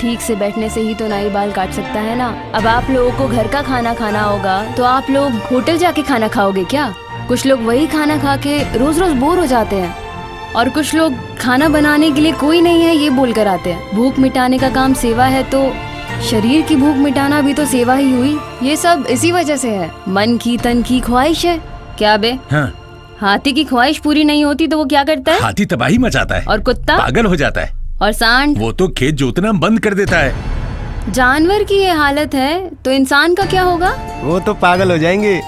ठीक से बैठने से ही तो नाई बाल काट सकता है ना। अब आप लोगों को घर का खाना खाना होगा तो आप लोग होटल जाके खाना खाओगे क्या? कुछ लोग वही खाना खा के रोज रोज बोर हो जाते हैं, और कुछ लोग खाना बनाने के लिए कोई नहीं है ये बोलकर आते हैं। भूख मिटाने का काम सेवा है तो शरीर की भूख मिटाना भी तो सेवा ही हुई। ये सब इसी वजह से है, मन की तन की ख्वाहिश है। क्या बे? हाँ। हाथी की ख्वाहिश पूरी नहीं होती तो वो क्या करता है? हाथी तबाही मचाता है। और कुत्ता? पागल हो जाता है। और सांड? वो तो खेत जोतना बंद कर देता है। जानवर की ये हालत है तो इंसान का क्या होगा? वो तो पागल हो जाएंगे।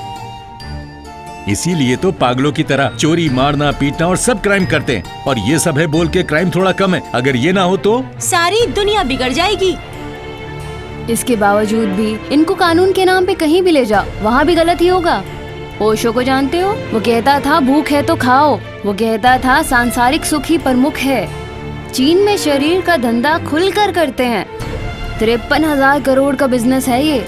इसीलिए तो पागलों की तरह चोरी, मारना, पीटना और सब क्राइम करते हैं। और ये सब है बोल के क्राइम थोड़ा कम है। अगर ये ना हो तो सारी दुनिया बिगड़ जाएगी। इसके बावजूद भी इनको कानून के नाम पे कहीं भी ले जाओ, वहाँ भी गलत ही होगा। ओशो को जानते हो? वो कहता था भूख है तो खाओ। वो कहता था सांसारिक सुख ही प्रमुख है। चीन में शरीर का धंधा खुलकर करते हैं। 53,000 करोड़ का बिजनेस है ये,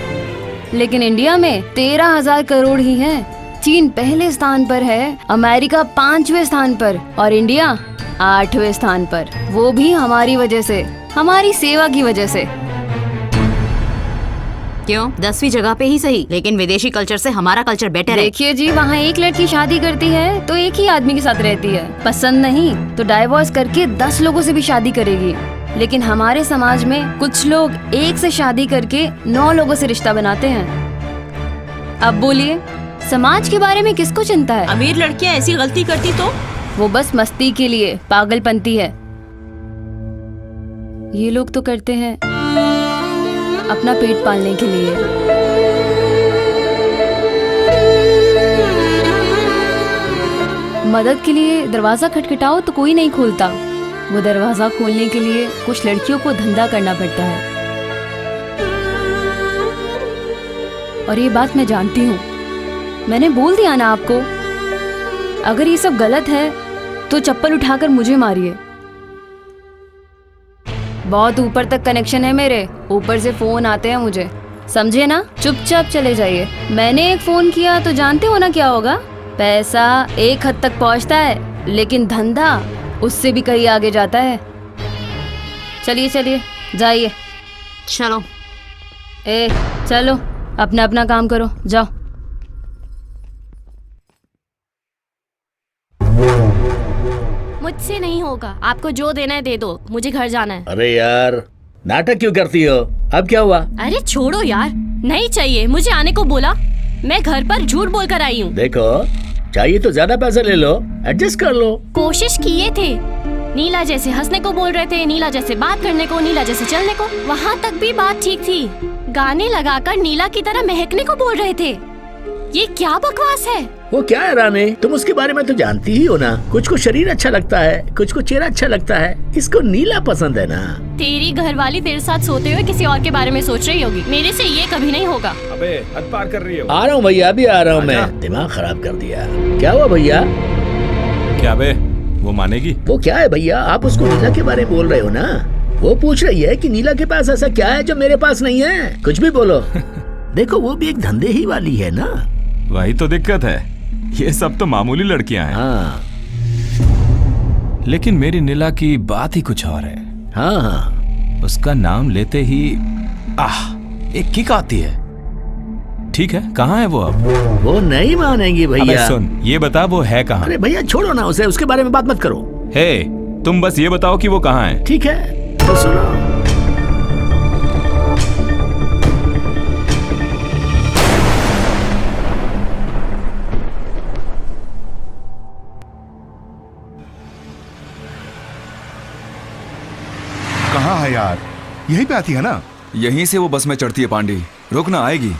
लेकिन इंडिया में 13,000 करोड़ ही है। चीन पहले स्थान पर है, अमेरिका 5वें स्थान पर और इंडिया 8वें स्थान पर। वो भी हमारी वजह से, हमारी सेवा की वजह से। क्यों? 10वीं जगह पे ही सही, लेकिन विदेशी कल्चर से हमारा कल्चर बेटर है। देखिए जी, वहाँ एक लड़की शादी करती है तो एक ही आदमी के साथ रहती है। पसंद नहीं तो डाइवोर्स करके 10 लोगों से भी शादी करेगी। लेकिन हमारे समाज में कुछ लोग एक से शादी करके 9 लोगों से रिश्ता बनाते हैं। अब बोलिए, समाज के बारे में किसको चिंता है? अमीर लड़कियां ऐसी गलती करती तो? वो बस मस्ती के लिए, पागलपंती है। ये लोग तो करते हैं अपना पेट पालने के लिए। मदद के लिए दरवाजा खटखटाओ तो कोई नहीं खोलता। वो दरवाजा खोलने के लिए कुछ लड़कियों को धंधा करना पड़ता है। और ये बात मैं जानती हूँ, मैंने बोल दिया ना आपको। अगर ये सब गलत है तो चप्पल उठाकर मुझे मारिए। बहुत ऊपर तक कनेक्शन है मेरे, ऊपर से फोन आते हैं मुझे, समझे ना? चुपचाप चले जाइए। मैंने एक फोन किया तो जानते हो ना क्या होगा? पैसा एक हद तक पहुंचता है, लेकिन धंधा उससे भी कहीं आगे जाता है। चलिए चलिए, जाइए। चलो। चलो, अपना अपना काम करो, जाओ। मुझसे नहीं होगा, आपको जो देना है दे दो, मुझे घर जाना है। अरे यार, नाटक क्यों करती हो? अब क्या हुआ? अरे छोड़ो यार, नहीं चाहिए, मुझे आने को बोला। मैं घर पर झूठ बोलकर आई हूँ। देखो, चाहिए तो ज्यादा पैसा ले लो, एडजस्ट कर लो। कोशिश किए थे, नीला जैसे हंसने को बोल रहे थे, नीला जैसे बात करने को, नीला जैसे चलने को, वहाँ तक भी बात ठीक थी। गाने लगाकर नीला की तरह महकने को बोल रहे थे। ये क्या बकवास है? वो क्या है रानी, तुम उसके बारे में तो जानती ही हो ना। कुछ को शरीर अच्छा लगता है, कुछ को चेहरा अच्छा लगता है, इसको नीला पसंद है ना। तेरी घरवाली तेरे साथ सोते हुए किसी और के बारे में सोच रही होगी, मेरे से ये कभी नहीं होगा। अबे हद पार कर रही है। आ रहा हूँ भैया, अभी आ रहा हूँ मैं। दिमाग खराब कर दिया। क्या हुआ भैया? क्या बे, वो मानेगी? वो क्या है भैया, आप उसको नीला के बारे में बोल रहे हो ना? वो पूछ रही है कि नीला के पास ऐसा क्या है जो मेरे पास नहीं है। कुछ भी बोलो। देखो, वो भी एक धंधे ही वाली है ना। वही तो दिक्कत है, ये सब तो मामूली लड़कियां हैं। हाँ। लेकिन मेरी नीला की बात ही कुछ और है। हाँ हाँ। उसका नाम लेते ही एक किक आती है। ठीक है, कहाँ है वो अब? वो नहीं मानेंगी भैया। अबे सुन, ये बता वो है कहाँ? अरे भैया छोड़ो ना उसे, उसके बारे में बात मत करो। हे, तुम बस ये बताओ कि वो कहाँ है। ठीक है, तो सुनो। कहाँ है यार? यहीं पे आती है ना? यहीं से वो बस में चढ़ती है पांडे। रुक ना, आएगी।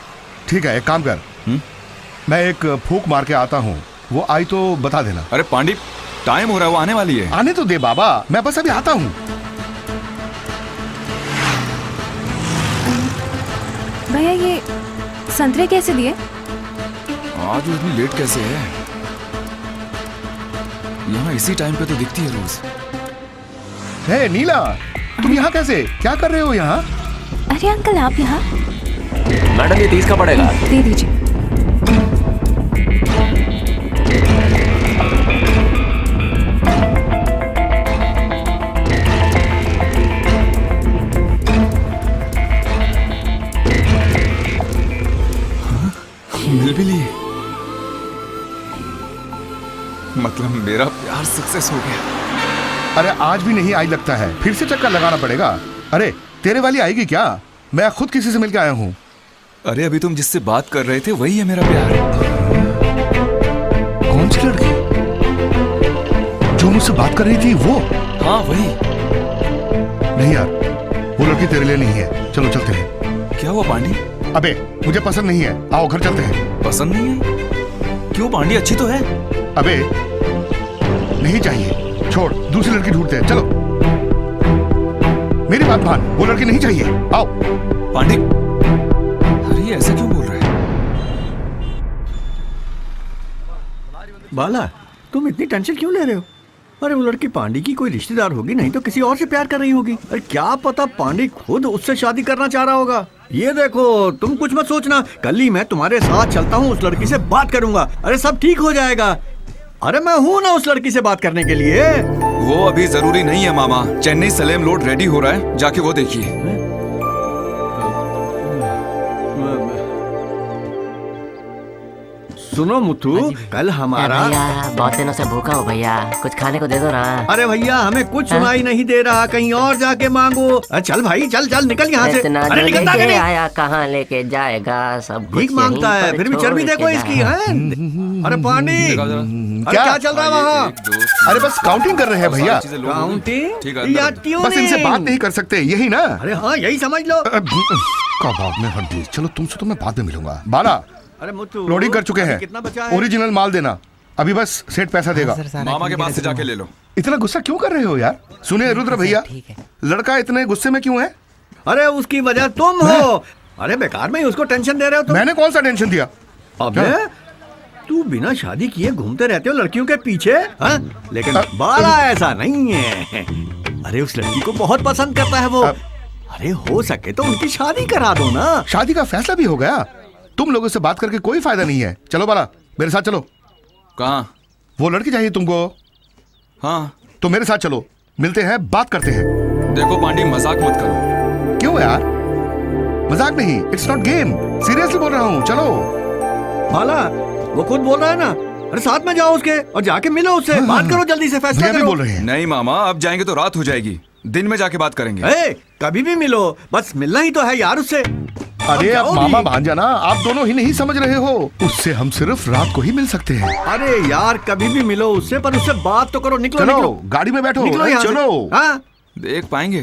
ठीक है, एक काम कर, मैं एक फूक मार के आता हूँ, वो आई तो बता देना। अरे पांडी, टाइम हो रहा है, वो आने वाली है। आने तो दे बाबा, मैं बस अभी आता हूँ। भैया ये संतरे कैसे दिए? आज वो इतनी लेट कैसे है? यहाँ इसी टाइम पे तो दिखती है रोज। हे नीला, तुम यहाँ कैसे? क्या कर रहे हो यहाँ? अरे अंकल आप यहाँ? मैडम ये 30 का पड़ेगा। दे दीजिए। मिल भी लिए, मतलब मेरा प्यार सक्सेस हो गया। अरे आज भी नहीं आई लगता है, फिर से चक्कर लगाना पड़ेगा। अरे तेरे वाली आएगी क्या? मैं खुद किसी से मिलके आया हूँ। अरे अभी तुम जिससे बात कर रहे थे वही है मेरा प्यार। कौन सी लड़की? जो मुझसे बात कर रही थी वो? हाँ वही। नहीं यार, वो लड़की तेरे लिए नहीं है। चलो चलते हैं। क्या हुआ पांडी? अबे मुझे पसंद नहीं है, आओ घर चलते हैं। पसंद नहीं है? क्यों पांडी, अच्छी तो है। अबे नहीं चाहिए, छोड़, दूसरी लड़की ढूंढते हैं। चलो मेरी बात मान, वो लड़की नहीं चाहिए, आओ। पांडी, अरे ऐसा क्यों बोल रहे हैं? बाला, तुम इतनी टेंशन क्यों ले रहे हो? अरे वो लड़की पांडी की कोई रिश्तेदार होगी, नहीं तो किसी और से प्यार कर रही होगी। अरे क्या पता पांडी खुद उससे शादी करना चाह रहा होगा। ये देखो, तुम कुछ मत सोचना, कल ही मैं तुम्हारे साथ चलता हूँ, उस लड़की से बात करूंगा। अरे सब ठीक हो जाएगा। अरे मैं हूँ ना उस लड़की से बात करने के लिए। वो अभी जरूरी नहीं है मामा। चेन्नई सलेम लोड रेडी हो रहा है, जाके वो देखिए। सुनो मुथु, कल हमारा बहुत दिनों से भूखा हो भैया, कुछ खाने को दे दो ना। अरे भैया हमें कुछ सुनाई नहीं दे रहा, कहीं और जाके मांगो। चल भाई चल चल, निकल यहाँ से। अरे निकलता नहीं। आया कहाँ लेके जाएगा, सब भीख मांगता है, फिर भी चर्बी देखो इसकी है। अरे पांडी, क्या चल रहा है वहाँ? अरे बस काउंटिंग कर रहे हैं भैया। काउंटिंग या ट्यूनिंग? बस इनसे बात नहीं कर सकते, यही ना? अरे हाँ यही समझ लो। कबाब में हड्डी। चलो तुमसे तो मैं बाद में मिलूंगा। बाला, अरे मुथु, लोडिंग कर चुके हैं, कितना बचा है? ओरिजिनल माल देना, अभी बस सेठ पैसा देगा। मामा के पास से जाके ले लो। इतना गुस्सा क्यों कर रहे हो यार? सुनिए रुद्र भैया, लड़का इतने गुस्से में क्यों है? अरे उसकी वजह तुम हो। अरे बेकार में ही उसको टेंशन दे रहे हो तुम। मैंने कौन सा टेंशन दिया? अबे तू बिना शादी किए घूमते रहते हो लड़कियों के पीछे, हाँ? लेकिन बाला ऐसा नहीं है। अरे उस लड़की को बहुत पसंद करता है वो। अरे हो सके तो उनकी शादी करा दो ना। शादी का फैसला भी हो गया। तुम लोगों से बात करके कोई फायदा नहीं है। चलो बाला, मेरे साथ चलो। कहाँ? वो लड़की चाहिए तुमको? हाँ तो मेरे साथ चलो, मिलते हैं, बात करते हैं। देखो पांडी, मजाक मत करो। क्यों यार? मजाक नहीं, इट्स नॉट गेम, सीरियसली बोल रहा हूँ। चलो। बाला, वो खुद बोल रहा है ना। अरे साथ में जाओ उसके और जाके मिलो उससे, बात करो जल्दी से, फैसला करो। बोल रहे हैं। नहीं मामा, अब जाएंगे तो रात हो जाएगी, दिन में जाके बात करेंगे। कभी भी मिलो, बस मिलना ही तो है यार उससे। अरे अब मामा भांजा ना, आप दोनों ही नहीं समझ रहे हो। उससे हम सिर्फ रात को ही मिल सकते हैं। अरे यार कभी भी मिलो उससे, पर उससे बात तो करो। निकलो चलो, निकलो, गाड़ी में बैठो। निकलो यहाँ से। चलो। हाँ? देख पाएंगे?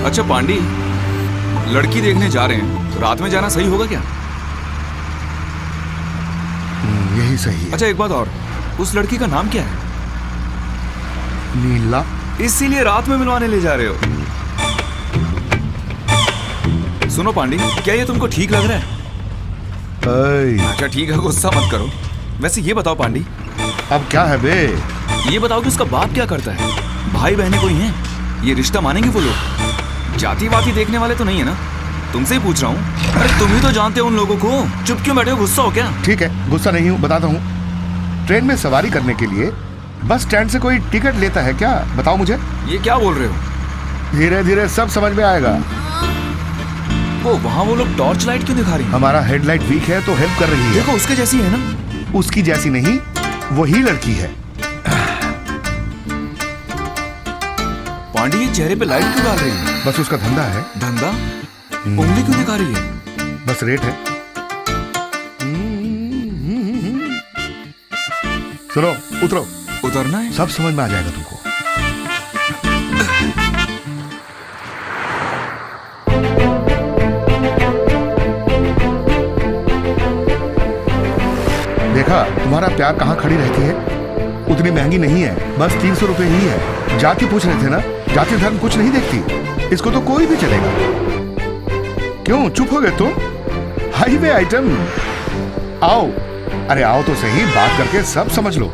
अच्छा पांडी, लड़की देखने जा रहे हैं, रात में जाना सही होगा क्या? यही सही है। अच्छा एक बात और, उस लड़की का नाम क्या है? नीला। इसीलिए रात में मिलवाने ले जा रहे हो? सुनो पांडी, क्या ये तुमको ठीक लग रहा है? अच्छा ठीक है, गुस्सा मत करो। वैसे ये बताओ पांडी, अब क्या है बे? ये बताओ कि उसका बाप क्या करता है? भाई बहनें कोई हैं? ये रिश्ता मानेंगे वो लोग? जाति वाती देखने वाले तो नहीं है ना? तुमसे ही पूछ रहा हूँ। अरे तुम ही तो जानते हो उन लोगों को। चुप क्यों बैठे हो, गुस्सा हो क्या? ठीक है, गुस्सा नहीं हूँ, बताता हूँ। ट्रेन में सवारी करने के लिए बस स्टैंड से कोई टिकट लेता है क्या? बताओ मुझे। ये क्या बोल रहे हो? धीरे धीरे सब समझ में आएगा। वहाँ वो लोग टॉर्च लाइट क्यों दिखा रही है? हमारा हेडलाइट वीक है तो हेल्प कर रही है। देखो उसके जैसी है ना? उसकी जैसी नहीं, वही लड़की है। पांडी, ये चेहरे पे लाइट क्यों डाल रही है? बस उसका धंधा है। धंधा? उंगली क्यों दिखा रही है? बस रेट है। सुनो, उतरो। उतरना है? सब समझ में आ जाएगा तुमको। देखा तुम्हारा प्यार कहाँ खड़ी रहती है? उतनी महंगी नहीं है, बस 300 रुपए ही है। जाति पूछ रहे थे ना, जाति धर्म कुछ नहीं देखती, इसको तो कोई भी चलेगा। क्यों चुप हो गए तुम? हाईवे आइटम, आओ। अरे आओ तो सही, बात करके सब समझ लो।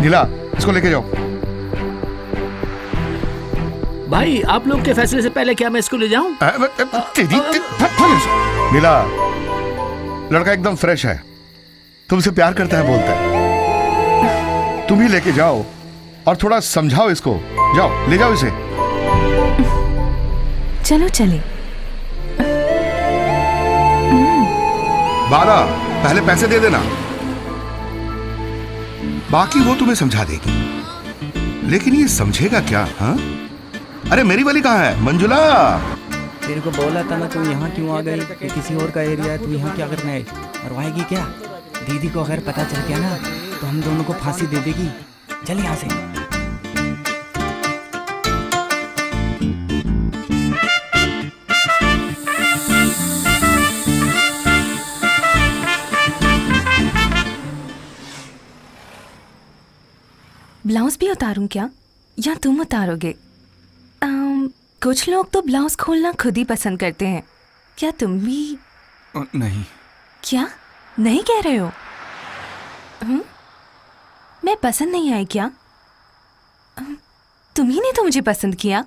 नीला, इसको लेके जाओ। भाई आप लोग के फैसले से पहले क्या मैं इसको ले जाऊं? नीला, लड़का एकदम फ्रेश है, तुमसे प्यार करता है बोलता है। तुम ही लेके जाओ और थोड़ा समझाओ इसको। जाओ, ले जाओ इसे। चलो चले। बाला, पहले पैसे दे देना, बाकी वो तुम्हें समझा देगी। लेकिन ये समझेगा क्या? हाँ, अरे मेरी वाली कहाँ है? मंजुला, तेरे को बोला था ना, तू यहाँ क्यों आ गई? ये किसी और का एरिया है, तू यहाँ क्या करना है? मरवाएगी क्या? दीदी को अगर पता चल गया ना तो हम दोनों को फांसी दे देगी। चल यहाँ से। ब्लाउज भी उतारूं क्या, या तुम उतारोगे? कुछ लोग तो ब्लाउज खोलना खुद ही पसंद करते हैं, क्या तुम भी? नहीं। क्या नहीं कह रहे हो? मैं पसंद नहीं आई क्या? तुम ही ने तो मुझे पसंद किया।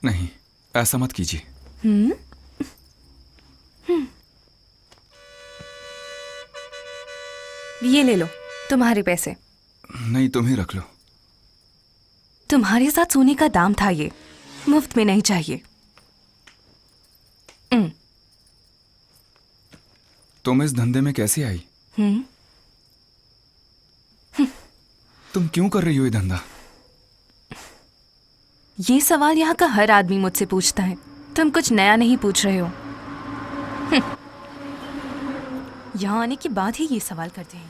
नहीं, ऐसा मत कीजिए। ये ले लो तुम्हारे पैसे। नहीं, तुम ही रख लो। तुम्हारे साथ सोने का दाम था ये, मुफ्त में नहीं चाहिए। तुम इस धंधे में कैसे आई? तुम क्यों कर रही हो ये धंधा? ये सवाल यहाँ का हर आदमी मुझसे पूछता है, तुम कुछ नया नहीं पूछ रहे हो। यहाँ आने के बाद ही ये सवाल करते हैं।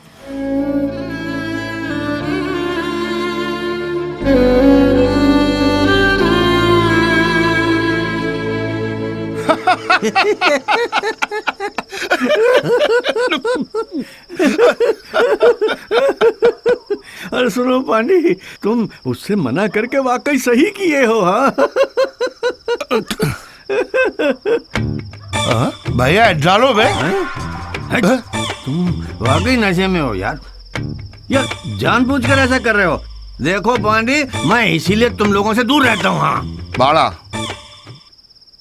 अरे सुनो पांडी, तुम उससे मना करके वाकई सही किए हो। हाँ भैया डालो बे। तुम वाकई नशे में हो यार। यार जानबूझकर ऐसा कर रहे हो। देखो पांडी, मैं इसीलिए तुम लोगों से दूर रहता हूँ। हाँ बाड़ा,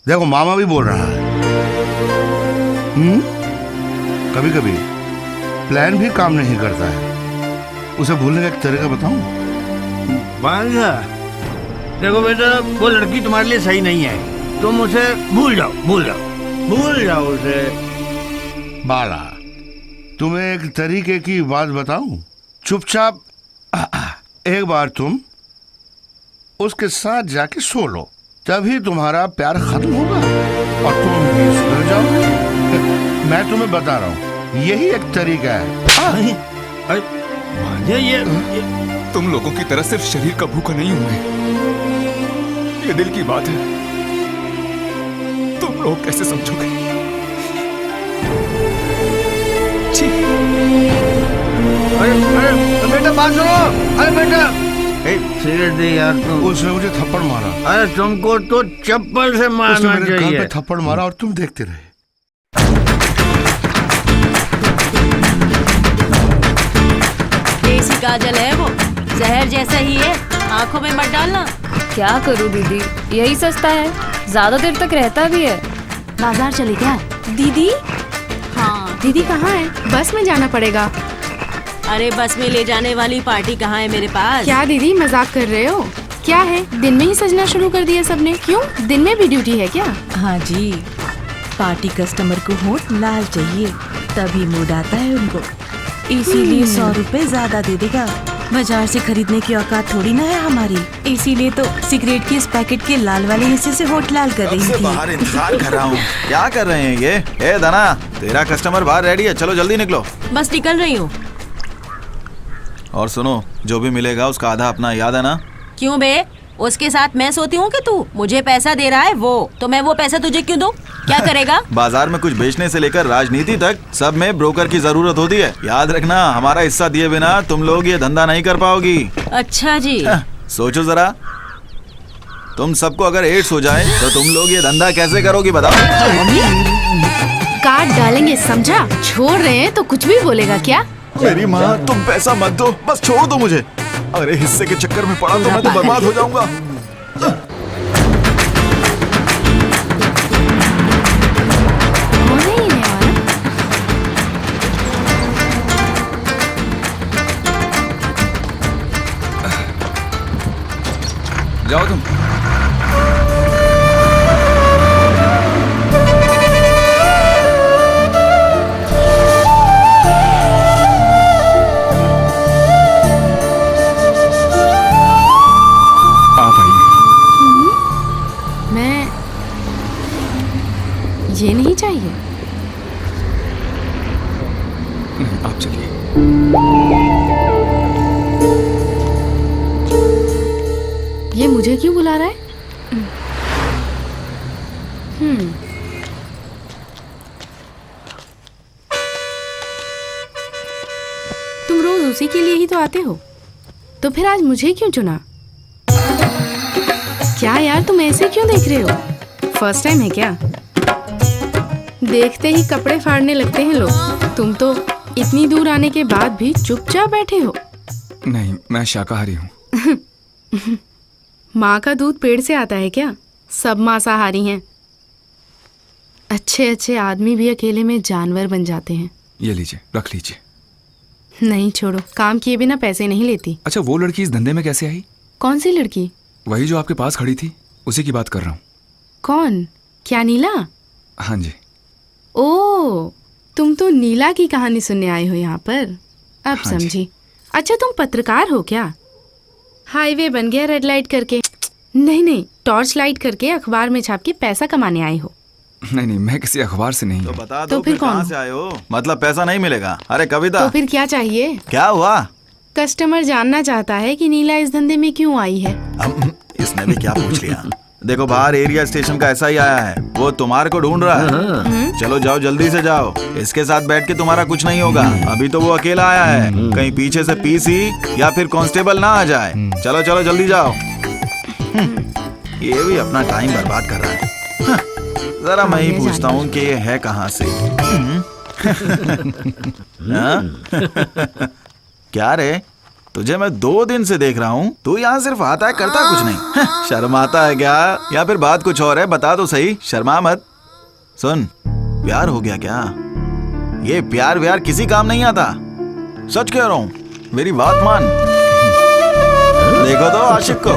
देखो मामा भी बोल रहा है। कभी कभी प्लान भी काम नहीं करता है। उसे भूलने का एक तरीका बताऊं? देखो बेटा, वो लड़की तुम्हारे लिए सही नहीं है। तुम उसे भूल जाओ, भूल जाओ, भूल जाओ उसे। बाला, तुम्हें एक तरीके की बात बताऊं? चुपचाप एक बार तुम उसके साथ जाके सो लो, तभी तुम्हारा प्यार खत्म होगा और तुम भी सुधर जाओगे। मैं तुम्हें बता रहा हूँ, यही एक तरीका है। ये तुम लोगों की तरह सिर्फ शरीर का भूखा नहीं हूं मैं, ये दिल की बात है। तुम लोग कैसे समझोगे? अरे बेटा बात सुनो। अरे बेटा, सिगरेट दे यार। तुम उसने मुझे थप्पड़ मारा। अरे तुमको तो चप्पल से मारना मेरे चाहिए। कान पे थप्पड़ मारा और तुम देखते रहे। देसी काजल है वो, जहर जैसा ही है, आंखों में मत डालना। क्या करूँ दीदी, यही सस्ता है, ज्यादा देर तक रहता भी है। बाजार चले क्या? दीदी, हाँ दीदी कहाँ है? बस में जाना पड़ेगा। अरे बस में ले जाने वाली पार्टी कहाँ है मेरे पास? क्या दीदी मजाक कर रहे हो? क्या है, दिन में ही सजना शुरू कर दिया सबने? क्यों, दिन में भी ड्यूटी है क्या? हाँ जी, पार्टी कस्टमर को होंठ लाल चाहिए, तभी मूड आता है उनको। इसीलिए 100 रुपए ज्यादा दे देगा। बाजार से खरीदने की औकात थोड़ी ना है हमारी, इसीलिए तो सिगरेट के इस पैकेट के लाल वाले हिस्से से होठ लाल कर रही थी। बाहर इंतजार कर रहा हूँ। क्या कर रहे हैं ये? ए दाना, तेरा कस्टमर बाहर रेडी है, चलो जल्दी निकलो। बस निकल रही हूँ। और सुनो, जो भी मिलेगा उसका आधा अपना, याद है ना? क्यों बे, उसके साथ मैं सोती हूँ कि तू मुझे पैसा दे रहा है वो, तो मैं वो पैसा तुझे क्यों दूँ? क्या करेगा? बाजार में कुछ बेचने से लेकर राजनीति तक सब में ब्रोकर की जरूरत होती है। याद रखना, हमारा हिस्सा दिए बिना तुम लोग ये धंधा नहीं कर पाओगी। अच्छा जी। सोचो जरा, तुम सबको अगर एड्स हो जाए तो तुम लोग ये धंधा कैसे करोगी बताओ? काट डालेंगे समझा? छोड़ रहे हैं तो कुछ भी बोलेगा क्या? मेरी माँ, तुम पैसा मत दो, बस छोड़ दो मुझे। अरे हिस्से के चक्कर में पड़ा तो मैं तो बर्बाद हो जाऊंगा। जाओ तुम। मैं ये नहीं चाहिए। आप चलिए। ये मुझे क्यों बुला रहा है? तुम रोज उसी के लिए ही तो आते हो, तो फिर आज मुझे क्यों चुना? क्या यार तुम ऐसे क्यों देख रहे हो? फर्स्ट टाइम है क्या? देखते ही कपड़े फाड़ने लगते हैं लोग। तुम तो इतनी दूर आने के बाद भी चुपचाप बैठे हो। नहीं, मैं शाकाहारी हूँ। माँ का दूध पेड़ से आता है क्या? सब मांसाहारी हैं। अच्छे अच्छे आदमी भी अकेले में जानवर बन जाते हैं। ये लीजिए, रख लीजिए। नहीं छोड़ो, काम किए बिना पैसे नहीं लेती। अच्छा, वो लड़की इस धंधे में कैसे आई? कौन सी लड़की? वही जो आपके पास खड़ी थी, उसी की बात कर रहा हूँ। कौन? क्या नीला? हाँ जी। ओ, तुम तो नीला की कहानी सुनने आए हो यहाँ पर। अब हाँ समझी। अच्छा, तुम पत्रकार हो क्या? हाईवे बन गया रेड लाइट करके। नहीं, टॉर्च लाइट करके अखबार में छाप के पैसा कमाने आए हो। नहीं, मैं किसी अखबार से नहीं। तो बता दो फिर कहाँ से आए हो? मतलब पैसा नहीं मिलेगा? अरे कविता, तो फिर क्या चाहिए? क्या हुआ? कस्टमर जानना चाहता है कि नीला इस धंधे में क्यों आई है। इसने भी क्या पूछ लिया? देखो, बाहर एरिया स्टेशन का ऐसा ही आया है, वो तुम्हारे को ढूंढ रहा है। चलो जाओ, जल्दी से जाओ। इसके साथ बैठ के तुम्हारा कुछ नहीं होगा। अभी तो वो अकेला आया है, कहीं पीछे से पीसी या फिर कांस्टेबल ना आ जाए। चलो चलो जल्दी जाओ। ये भी अपना टाइम बर्बाद कर रहा है। जरा मैं ही पूछता हूँ कि ये है कहाँ से। क्या रे, तुझे मैं 2 दिन से देख रहा हूँ, तू यहाँ सिर्फ आता है, करता कुछ नहीं। शर्माता है क्या, या फिर बात कुछ और है? बता तो सही, शर्मा मत। सुन, प्यार हो गया क्या? ये प्यार व्यार किसी काम नहीं आता, सच कह रहा हूँ, मेरी बात मान। देखो तो आशिक को।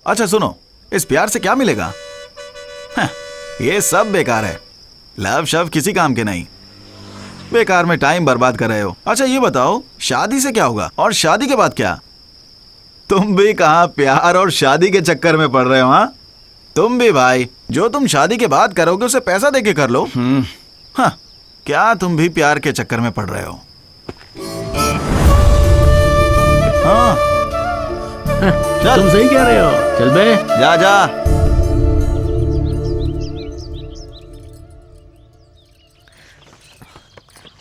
अच्छा सुनो, इस प्यार से क्या मिलेगा? ये सब बेकार है। लव शव किसी काम के नहीं, बेकार में टाइम बर्बाद कर रहे हो। अच्छा ये बताओ, शादी से क्या होगा? और शादी के बाद क्या? तुम भी कहाँ प्यार और शादी के चक्कर में पड़ रहे हो? हाँ, तुम भी भाई, जो तुम शादी के बाद करोगे उसे पैसा देके कर लो। हाँ, क्या तुम भी प्यार के चक्कर में पड़ रहे हो? हाँ, चल, तुम सही कह रहे हो। चल बे, जा जा।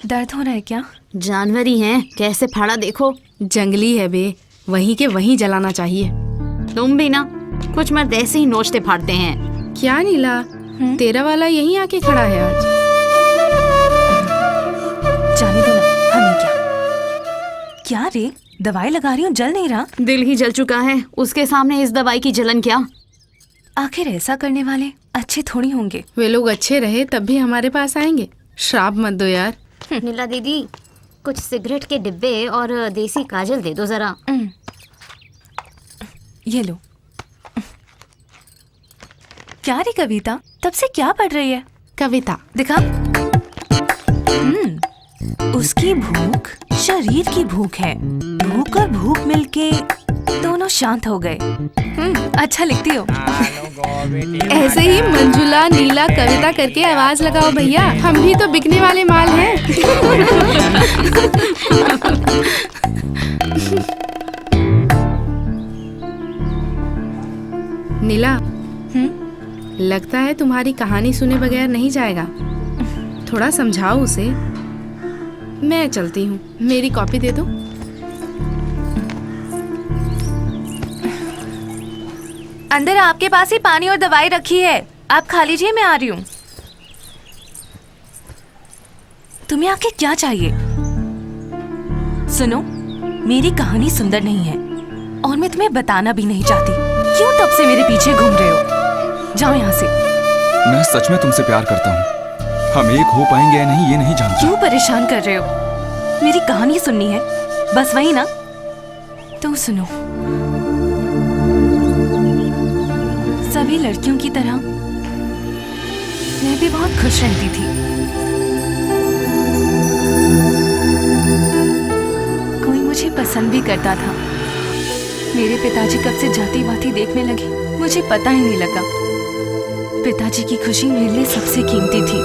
दर्द हो रहा है क्या? जानवर ही हैं, कैसे फाड़ा देखो। जंगली है बे, वहीं के वहीं जलाना चाहिए। तुम भी ना, कुछ मर्द ऐसे ही नोचते फाड़ते हैं। क्या नीला, तेरा वाला यहीं आके खड़ा है आज। जाने दो ना, हमें क्या? क्या रे, दवाई लगा रही हूँ, जल नहीं रहा? दिल ही जल चुका है, उसके सामने इस दवाई की जलन क्या? आखिर ऐसा करने वाले अच्छे थोड़ी होंगे। वे लोग अच्छे रहे तब भी हमारे पास आएंगे। श्राप मत दो यार। नीला दीदी, कुछ सिगरेट के डिब्बे और देसी काजल दे दो जरा। ये लो। क्या रे कविता, तब से क्या पढ़ रही है? कविता दिखा। उसकी भूख शरीर की भूख है। भूख और भूख मिलके दोनों शांत हो गए। अच्छा लिखती हो। ऐसे ही मंजुला नीला कविता करके आवाज लगाओ भैया, हम भी तो बिकने वाले माल हैं। नीला, लगता है तुम्हारी कहानी सुने बगैर नहीं जाएगा। थोड़ा समझाओ उसे। मैं चलती हूँ, मेरी कॉपी दे दो। अंदर आपके पास ही पानी और दवाई रखी है, आप खा लीजिए, मैं आ रही हूँ। तुम्हें आके क्या चाहिए? सुनो, मेरी कहानी सुंदर नहीं है और मैं तुम्हें बताना भी नहीं चाहती। क्यों तब से मेरे पीछे घूम रहे हो? जाओ यहाँ से। मैं सच में तुमसे प्यार करता हूँ। हम एक हो पाएंगे या नहीं ये नहीं जानता। क्यों परेशान कर रहे हो? मेरी कहानी सुननी है, बस वही ना? तो सुनो, सभी लड़कियों की तरह मैं भी बहुत खुश रहती थी। कोई मुझे पसंद भी करता था। मेरे पिताजी कब से जाति वाती देखने लगे मुझे पता ही नहीं लगा। पिताजी की खुशी मेरे लिए सबसे कीमती थी।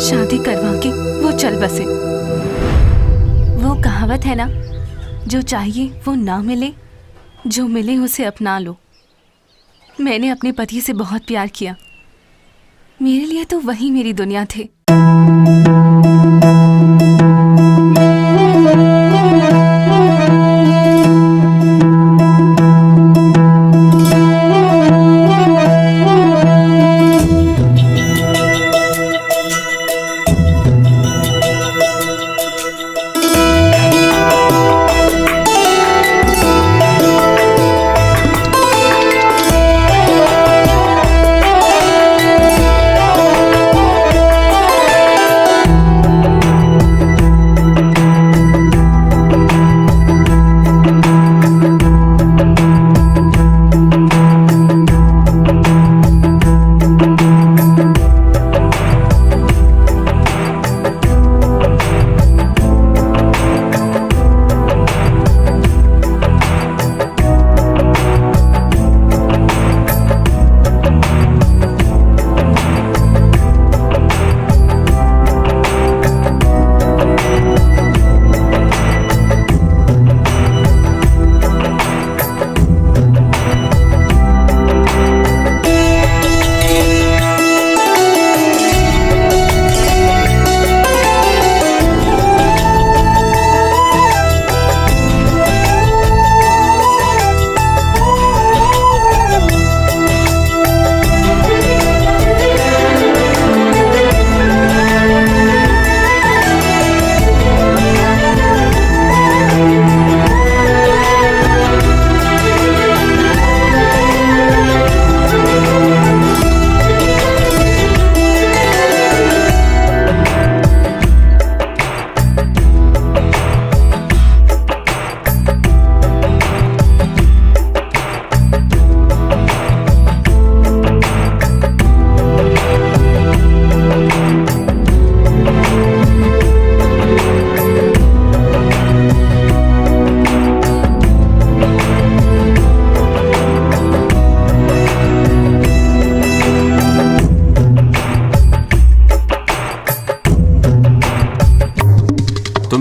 शादी करवा के वो चल बसे। वो कहावत है ना, जो चाहिए वो ना मिले, जो मिले उसे अपना लो। मैंने अपने पति से बहुत प्यार किया। मेरे लिए तो वही मेरी दुनिया थे।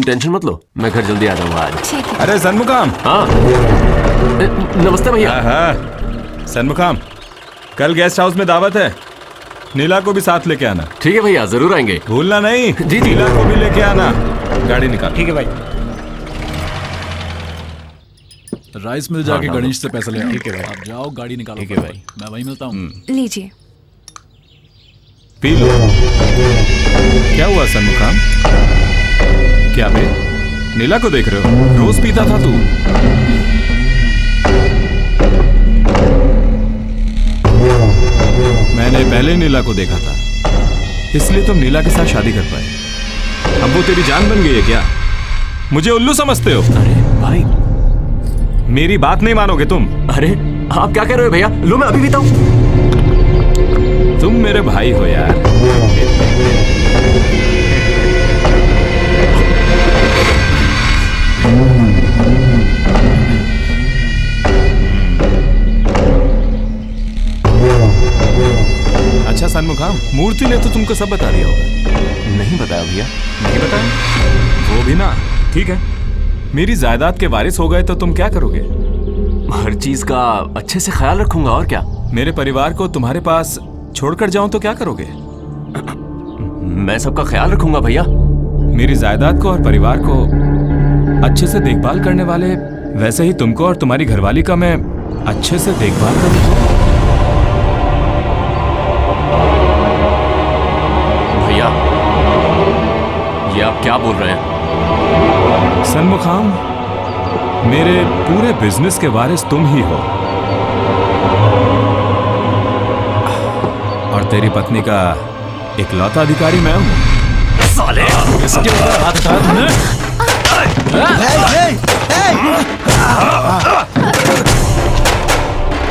टेंशन मत लो, मैं घर जल्दी आ जाऊंगा आज। अरे सन्मुखाम। हाँ नमस्ते भैया। हाँ सन्मुखाम, कल गेस्ट हाउस में दावत है, नीला को भी साथ लेके आना। ठीक है भैया, जरूर आएंगे। भूलना नहीं। जी नीला को भी लेके आना। गाड़ी निकाल। ठीक है भाई। राइस मिल जाके गणेश से पैसा ले आओ। ठीक है भाई। आप जाओ, गाड़ी निकालो। ठीक है भाई, मैं वहीं मिलता हूँ। लीजिए। P low. क्या हुआ सन्मुखाम? क्या बे, नीला को देख रहे हो? रोज पीता था तू। मैंने पहले नीला को देखा था, इसलिए तुम नीला के साथ शादी कर पाए। अब वो तेरी जान बन गई है क्या? मुझे उल्लू समझते हो? अरे भाई, मेरी बात नहीं मानोगे तुम? अरे आप क्या कह रहे हो भैया? लो मैं अभी पीता हूँ। तुम मेरे भाई हो यार। सनमुखाम, मूर्ति ने तो तुमको सब बता दिया होगा। नहीं बताया भैया। नहीं बताया? वो भी ना, ठीक है। मेरी जायदाद के वारिस हो गए तो तुम क्या करोगे? हर चीज का अच्छे से ख्याल रखूंगा, और क्या। मेरे परिवार को तुम्हारे पास छोड़कर जाऊं तो क्या करोगे? मैं सबका ख्याल रखूंगा भैया। मेरी जायदाद को और परिवार को अच्छे से देखभाल करने वाले, वैसे ही तुमको और तुम्हारी घरवाली का मैं अच्छे से देखभाल करूं। भैया ये आप क्या बोल रहे हैं? सनमुखाम, मेरे पूरे बिजनेस के वारिस तुम ही हो और तेरी पत्नी का इकलौता अधिकारी मैं हूं। साले इसके ऊपर हाथ उठाया तुमने?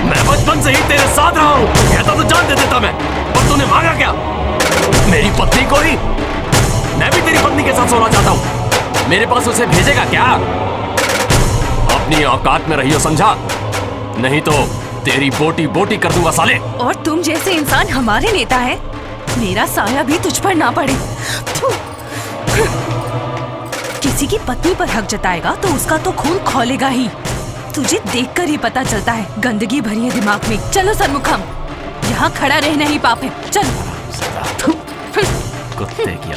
मैं बचपन से ही तेरे साथ रहा हूं, कहता तो जान दे देता मैं, पर तूने मांगा क्या? मेरी पत्नी को ही? मैं भी तेरी पत्नी के साथ सोना चाहता हूं, मेरे पास उसे भेजेगा क्या? अपनी औकात में रहियो, समझा? नहीं तो तेरी बोटी बोटी कर दूंगा साले। और तुम जैसे इंसान हमारे नेता है, मेरा साया भी तुझ पर ना पड़े। किसी की पत्नी पर हक जताएगा तो उसका तो खून खौलेगा ही। तुझे देखकर ही पता चलता है गंदगी भरी है दिमाग में। चलो सनमुखम, यहाँ खड़ा रहना ही पाप है। चल। कुत्ते की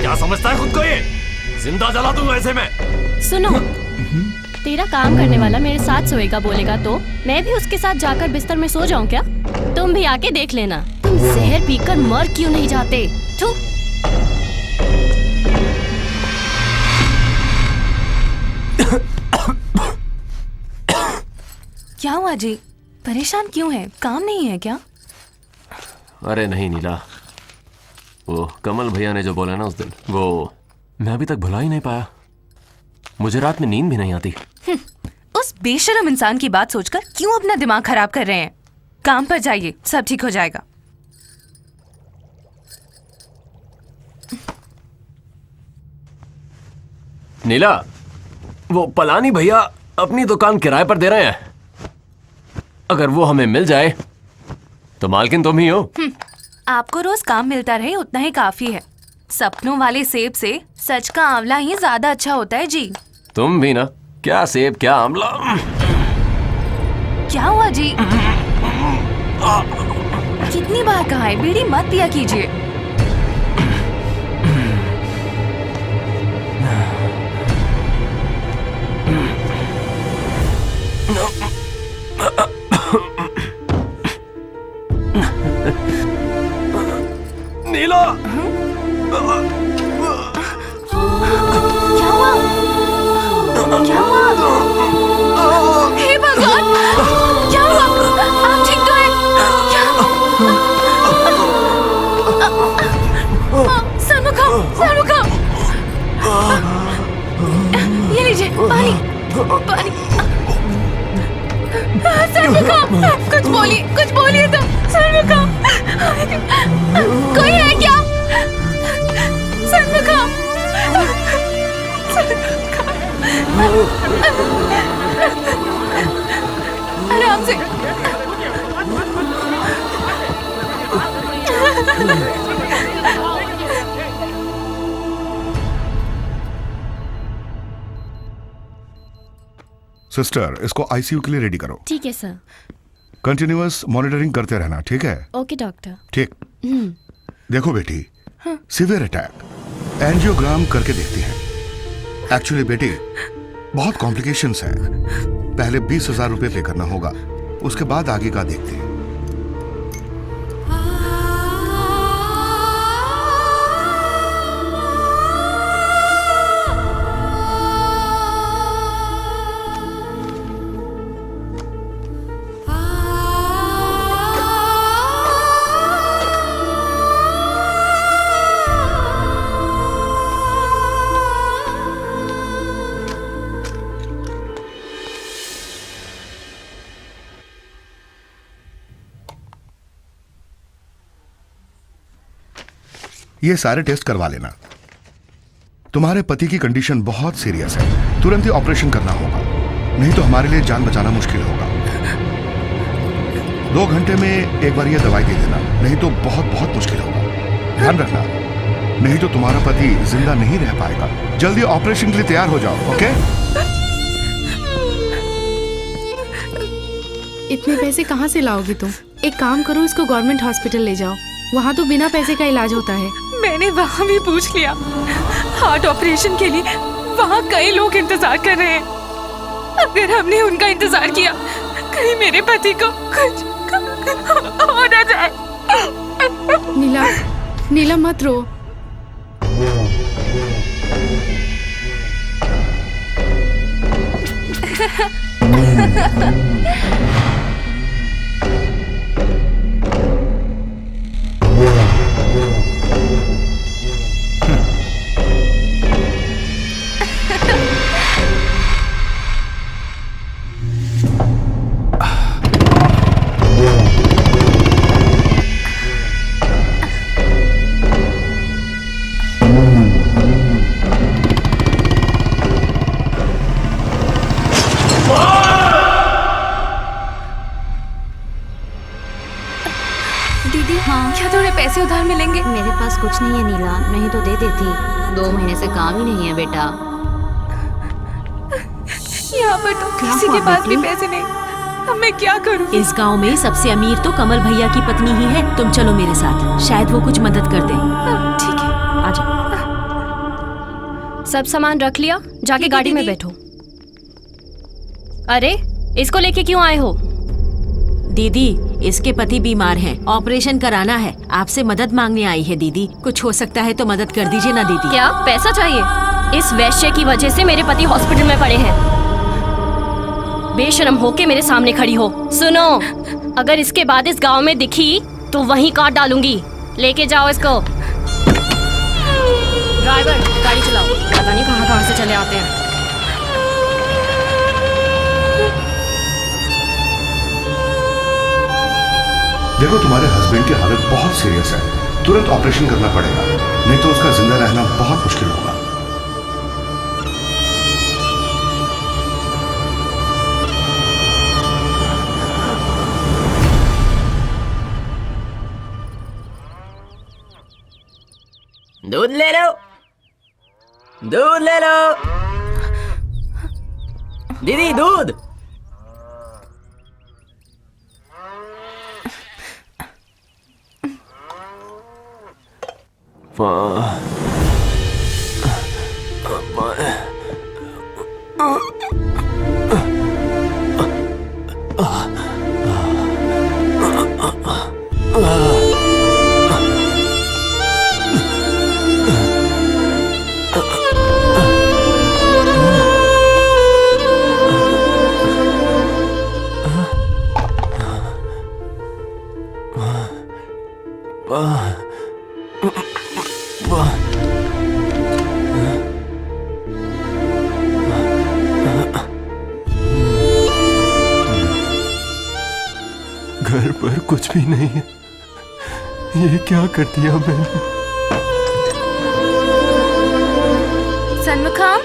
क्या समझता है खुद को ये? जिंदा जला दूंगा ऐसे में। सुनो, तेरा काम करने वाला मेरे साथ सोएगा बोलेगा तो मैं भी उसके साथ जाकर बिस्तर में सो जाऊं क्या? तुम भी आके देख लेना, तुम जहर पीकर मर क्यों नहीं जाते? थू। क्या हुआ जी? परेशान क्यों है? काम नहीं है क्या? अरे नहीं नीला, वो कमल भैया ने जो बोला ना उस दिन, वो मैं अभी तक भुला ही नहीं पाया। मुझे रात में नींद भी नहीं आती। उस बेशरम इंसान की बात सोचकर क्यों अपना दिमाग खराब कर रहे हैं? काम पर जाइए, सब ठीक हो जाएगा। नीला, वो पलानी भैया अपनी दुकान किराए पर दे रहे हैं। अगर वो हमें मिल जाए तो मालकिन तुम ही हो। आपको रोज काम मिलता रहे उतना ही काफी है। सपनों वाले सेब से सच का आंवला ही ज्यादा अच्छा होता है जी। तुम भी ना, क्या सेब क्या आंवला। क्या हुआ जी? कितनी बार कहा है बीड़ी मत पिया कीजिए। नीला, क्या हुआ? क्या हुआ? हे भगवान, क्या हुआ? आप ठीक तो हैं? सनमुखम, सनमुखम, ये लीजिए पानी, पानी। सनमुखम, कुछ बोलिए तो। सनमुखम, कोई है क्या? सनमुखम, आराम से। सिस्टर, इसको आईसीयू के लिए रेडी करो। ठीक है सर। कंटिन्यूअस मॉनिटरिंग करते रहना, ठीक है? Okay doctor. ठीक। देखो बेटी, सीवियर अटैक, एंजियोग्राम करके देखती है। एक्चुअली बेटी बहुत कॉम्प्लिकेशंस हैं। पहले 20,000 रुपए पे करना होगा, उसके बाद आगे का देखते हैं। ये सारे टेस्ट करवा लेना। तुम्हारे पति की कंडीशन बहुत सीरियस है, तुरंत ही ऑपरेशन करना होगा, नहीं तो हमारे लिए जान बचाना मुश्किल होगा। 2 घंटे में एक बार ये दवाई दे देना, नहीं तो बहुत बहुत मुश्किल होगा। ध्यान रखना, नहीं तो तुम्हारा पति जिंदा नहीं रह पाएगा। जल्दी ऑपरेशन के लिए तैयार हो जाओ, ओके? इतने पैसे कहाँ से लाओगी तुम? एक काम करो, इसको गवर्नमेंट हॉस्पिटल ले जाओ, वहाँ तो बिना पैसे का इलाज होता है। मैंने वहाँ भी पूछ लिया, हार्ट ऑपरेशन के लिए वहाँ कई लोग इंतजार कर रहे हैं। अगर हमने उनका इंतजार किया, कहीं मेरे पति को कुछ हो न जाए। नीला, नीला मत रो। दीदी, हाँ, क्या थोड़े पैसे उधार मिलेंगे? मेरे पास कुछ नहीं है नीला, नहीं तो दे देती। 2 महीने से काम ही नहीं है बेटा। यहाँ पर तो किसी के पास भी पैसे नहीं। अब मैं क्या करूँ? इस गांव में सबसे अमीर तो कमल भैया की पत्नी ही है। तुम चलो मेरे साथ, शायद वो कुछ मदद कर दे। ठीक है, आजा। सब सामान रख लिया? जाके गाड़ी में बैठो। अरे, इसको लेके क्यों आए हो? दीदी, इसके पति बीमार हैं, ऑपरेशन कराना है। आपसे मदद मांगने आई है दीदी। कुछ हो सकता है तो मदद कर दीजिए ना दीदी। क्या पैसा चाहिए? इस वैश्य की वजह से मेरे पति हॉस्पिटल में पड़े हैं। बेशरम होके मेरे सामने खड़ी हो। सुनो, अगर इसके बाद इस गांव में दिखी तो वहीं काट डालूंगी। लेके जाओ इसको। ड्राइवर, गाड़ी चलाओ। पता नहीं कहाँ से चले आते हैं। देखो, तुम्हारे हस्बैंड की हालत बहुत सीरियस है, तुरंत ऑपरेशन करना पड़ेगा, नहीं तो उसका जिंदा रहना बहुत मुश्किल होगा। दूध ले लो, दूध ले लो। दीदी, दूध। घर पर कुछ भी नहीं है। ये क्या कर दिया मैंने? षणमुखम,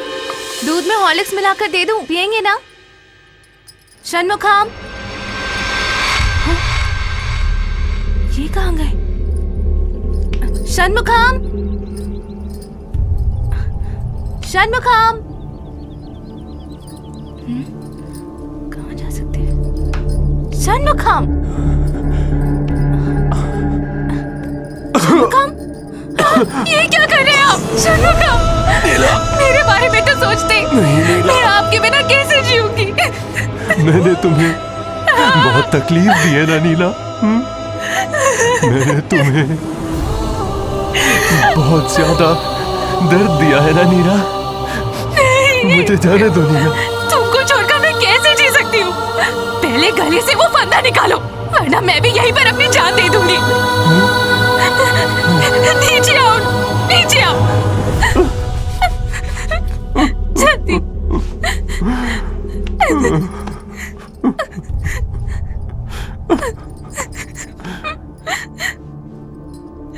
दूध में हॉर्लिक्स मिलाकर दे दूं, पियेंगे ना? षणमुखम, ये कहाँ गए? षणमुखम, षणमुखम, कहाँ जा सकते हैं? षणमुखम, षणमुखम, ये क्या कर रहे हैं आप? षणमुखम, मेरे बारे में तो सोचते। मैं आपके बिना कैसे जीऊंगी? मैंने तुम्हें बहुत तकलीफ दी है ना नीला? मैंने तुम्हें बहुत ज्यादा दर्द दिया है ना नीला? मुझे जाने दो नीला। तुमको छोड़कर मैं कैसे जी सकती हूँ? पहले गले से वो फंदा निकालो, वरना मैं भी यहीं पर अपनी जान दे दूंगी। नीचे आओ, नीचे आओ। जल्दी।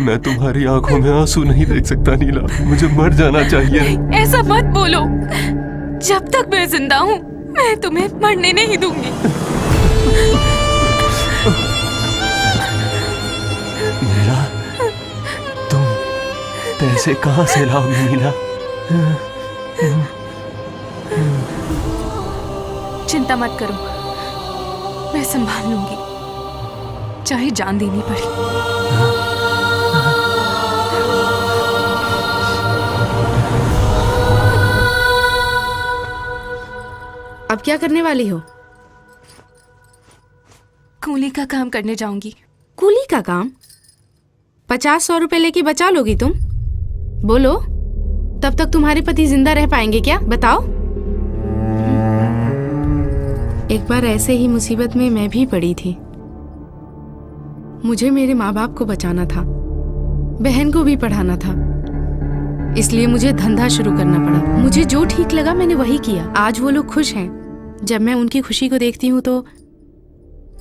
मैं तुम्हारी आंखों में आंसू नहीं देख सकता नीला। मुझे मर जाना चाहिए। ऐसा मत बोलो। जब तक मैं जिंदा हूँ, मैं तुम्हें मरने नहीं दूंगी। पैसे कहाँ से लाओगे नीला? चिंता मत करो, मैं संभाल लूंगी, चाहे जान देनी पड़े। अब क्या करने वाली हो? कूली का काम करने जाऊंगी। कूली का काम? 50-100 रुपए लेके बचा लोगी तुम? बोलो, तब तक तुम्हारे पति जिंदा रह पाएंगे क्या? बताओ। एक बार ऐसे ही मुसीबत में मैं भी पड़ी थी। मुझे मेरे माँ बाप को बचाना था, बहन को भी पढ़ाना था, इसलिए मुझे धंधा शुरू करना पड़ा। मुझे जो ठीक लगा मैंने वही किया। आज वो लोग खुश हैं। जब मैं उनकी खुशी को देखती हूँ तो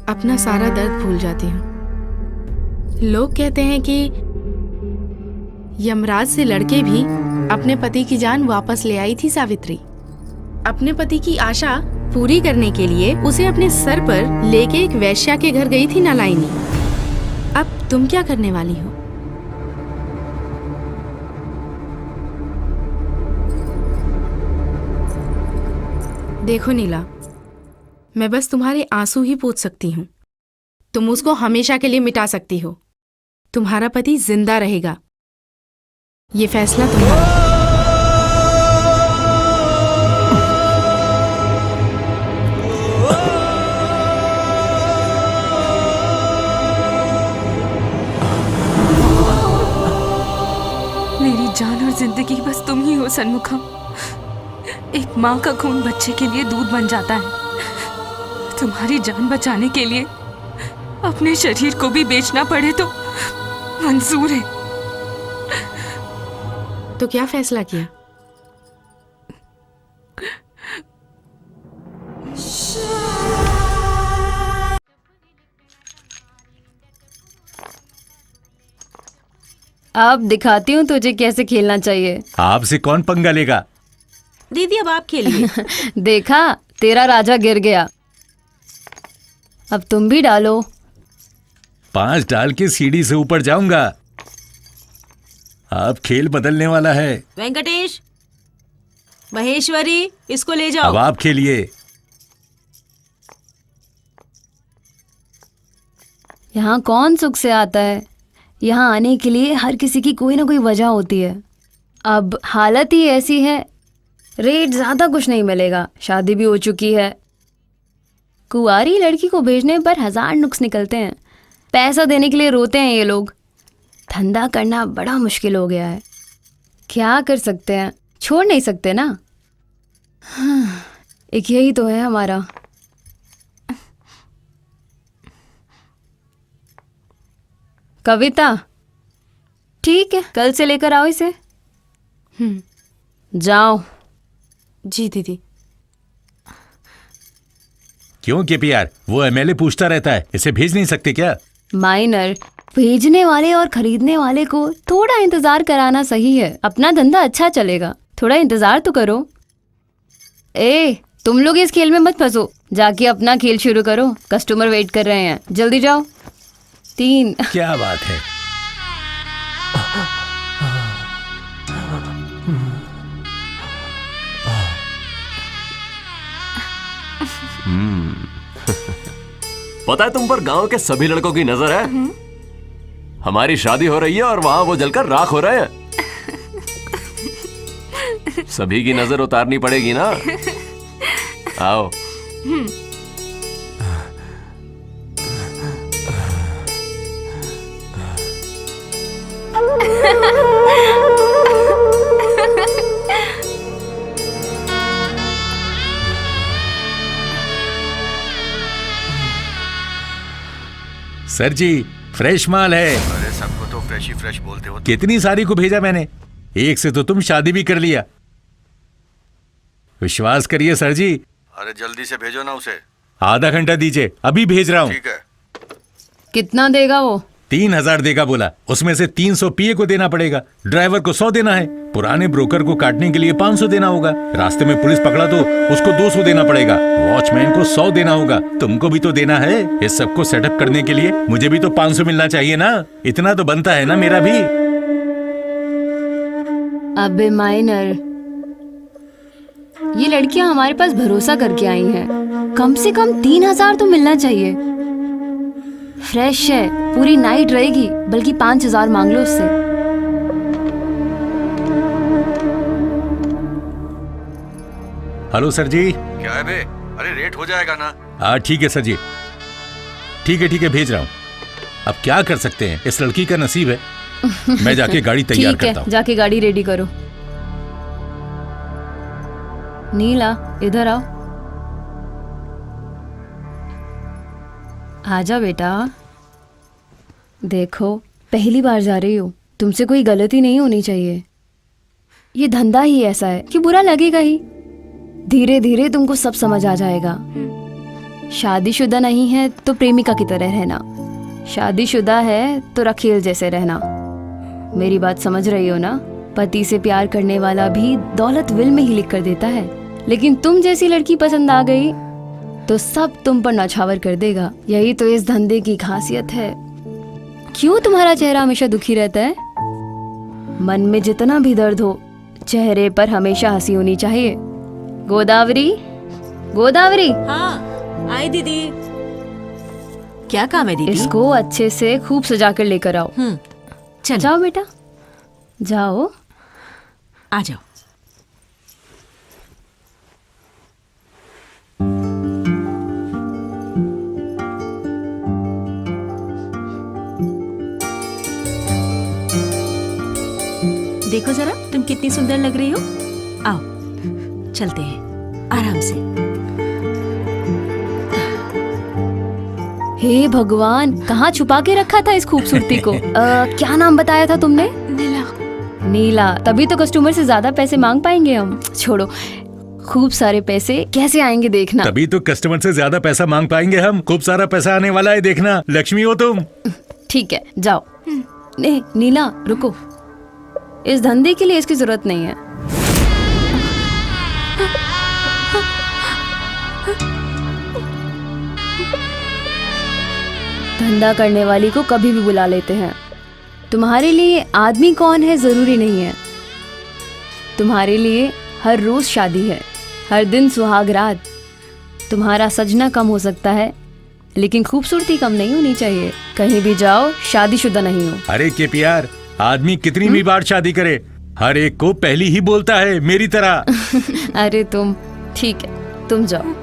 अपना सारा दर्द भूल जाती हूँ। लोग कहते हैं कि यमराज से लड़के भी अपने पति की जान वापस ले आई थी सावित्री। अपने पति की आशा पूरी करने के लिए उसे अपने सर पर लेके एक वैश्या के घर गई थी नलाइनी। अब तुम क्या करने वाली हो? देखो नीला, मैं बस तुम्हारे आंसू ही पोंछ सकती हूँ। तुम उसको हमेशा के लिए मिटा सकती हो। तुम्हारा पति जिंदा रहेगा, ये फैसला तुम्हारा। मेरी जान और जिंदगी बस तुम ही हो सन्मुखम। एक माँ का खून बच्चे के लिए दूध बन जाता है। तुम्हारी जान बचाने के लिए अपने शरीर को भी बेचना पड़े तो मंजूर है। तो क्या फैसला किया? अब दिखाती हूँ तुझे कैसे खेलना चाहिए। आपसे कौन पंगा लेगा? दीदी अब आप खेलिए। देखा, तेरा राजा गिर गया। अब तुम भी डालो। 5 डाल के सीढ़ी से ऊपर जाऊंगा। अब खेल बदलने वाला है। वेंकटेश, महेश्वरी, इसको ले जाओ। अब आप खेलिए। यहाँ कौन सुख से आता है? यहाँ आने के लिए हर किसी की कोई ना कोई वजह होती है। अब हालत ही ऐसी है, रेट ज्यादा कुछ नहीं मिलेगा। शादी भी हो चुकी है। कुंवारी लड़की को भेजने पर 1000 नुक्स निकलते हैं। पैसा देने के लिए रोते हैं ये लोग। धंधा करना बड़ा मुश्किल हो गया है। क्या कर सकते हैं, छोड़ नहीं सकते ना। एक यही तो है हमारा। कविता, ठीक है, कल से लेकर आओ इसे। जाओ। जी दीदी। क्यों के प्यार, वो एमएलए पूछता रहता है, इसे भेज नहीं सकते क्या? माइनर, भेजने वाले और खरीदने वाले को थोड़ा इंतजार कराना सही है। अपना धंधा अच्छा चलेगा, थोड़ा इंतजार तो करो। तुम लोग इस खेल में मत फंसो, जाके अपना खेल शुरू करो। कस्टमर वेट कर रहे हैं, जल्दी जाओ। 3। क्या बात है। पता है तुम पर गांव के सभी लड़कों की नजर है। हमारी शादी हो रही है और वहां वो जलकर राख हो रहे हैं। सभी की नजर उतारनी पड़ेगी ना। आओ। सर जी, फ्रेश माल है। अरे सबको तो फ्रेश ही फ्रेश बोलते हो। कितनी सारी को भेजा मैंने, एक से तो तुम शादी भी कर लिया। विश्वास करिए सर जी। अरे जल्दी से भेजो ना उसे। आधा घंटा दीजिए, अभी भेज रहा हूँ। ठीक है। कितना देगा वो? 3000 देगा बोला, उसमें से 300 पीए को देना पड़ेगा, ड्राइवर को 100 देना है, पुराने ब्रोकर को काटने के लिए 500 देना होगा, रास्ते में पुलिस पकड़ा तो उसको 200 देना पड़ेगा, वॉचमैन को 100 देना होगा, तुमको भी तो देना है। इस सबको सेटअप करने के लिए मुझे भी तो 500 मिलना चाहिए ना। इतना तो बनता है ना मेरा भी। अबे माइनर, ये लड़कियां हमारे पास भरोसा करके आई हैं। कम से कम 3,000 तो मिलना चाहिए। फ्रेश है, पूरी नाइट रहेगी, बल्कि 5,000 मांग लो उससे। हेलो सर जी। क्या है बे? अरे रेट हो जाएगा ना। हाँ ठीक है सर जी, ठीक है भेज रहा हूँ। अब क्या कर सकते हैं, इस लड़की का नसीब है। मैं जाके गाड़ी तैयार ठीक है, करता हूँ। जाके गाड़ी रेडी करो। नीला इधर आओ। आजा बेटा। देखो पहली बार जा रही हो, तुमसे कोई गलती नहीं होनी चाहिए। ये धंधा ही ऐसा है कि बुरा लगेगा ही। धीरे धीरे तुमको सब समझ आ जाएगा। शादीशुदा नहीं है तो प्रेमिका की तरह रहना, शादीशुदा है तो रखेल जैसे रहना। मेरी बात समझ रही हो ना? पति से प्यार करने वाला भी दौलत विल में ही लिख कर देता है, लेकिन तुम जैसी लड़की पसंद आ गई तो सब तुम पर नौछावर कर देगा। यही तो इस धंधे की खासियत है। क्यों तुम्हारा चेहरा हमेशा दुखी रहता है? मन में जितना भी दर्द हो, चेहरे पर हमेशा हंसी होनी चाहिए। गोदावरी, गोदावरी। हाँ आई दीदी। क्या काम है दीदी? इसको अच्छे से खूब सजा कर लेकर आओ। चल जाओ बेटा, जाओ। आ जाओ। देखो जरा तुम कितनी सुंदर लग रही हो। आओ चलते हैं आराम से। हे भगवान, कहाँ छुपा के रखा था इस खूबसूरती को? क्या नाम बताया था तुमने? नीला। नीला, तभी तो कस्टमर से ज्यादा पैसे मांग पाएंगे हम। छोड़ो, खूब सारे पैसे कैसे आएंगे देखना। तभी तो कस्टमर से ज्यादा पैसा मांग पाएंगे हम। खूब सारा पैसा आने वाला है, देखना। लक्ष्मी हो तुम। ठीक है जाओ। नहीं नीला रुको, इस धंधे के लिए इसकी जरूरत नहीं है। धंधा करने वाली को कभी भी बुला लेते हैं। तुम्हारे लिए आदमी कौन है जरूरी नहीं है। तुम्हारे लिए हर रोज शादी है, हर दिन सुहाग रात। तुम्हारा सजना कम हो सकता है, लेकिन खूबसूरती कम नहीं होनी चाहिए। कहीं भी जाओ, शादीशुदा नहीं हो। अरे के प्यार, आदमी कितनी भी बार शादी करे, हर एक को पहली ही बोलता है, मेरी तरह। अरे तुम ठीक है, तुम जाओ।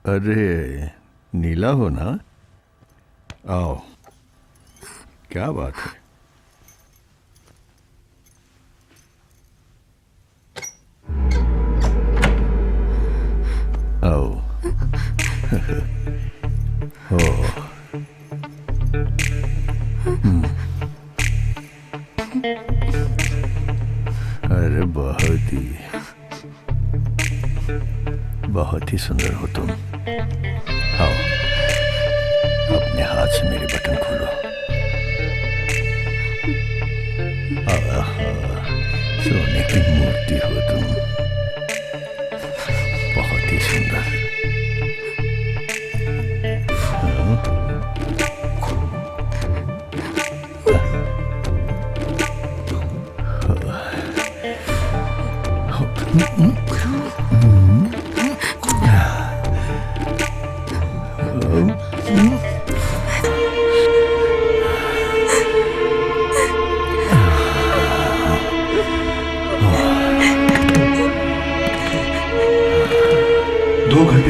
अरे नीला हो ना? आओ, क्या बात है? आओ। हो। अरे बहुत ही सुंदर हो तुम। आओ, अपने हाथ से मेरे बटन खोलो। आहा, सोने की मूर्ति हो तुम, बहुत ही सुंदर।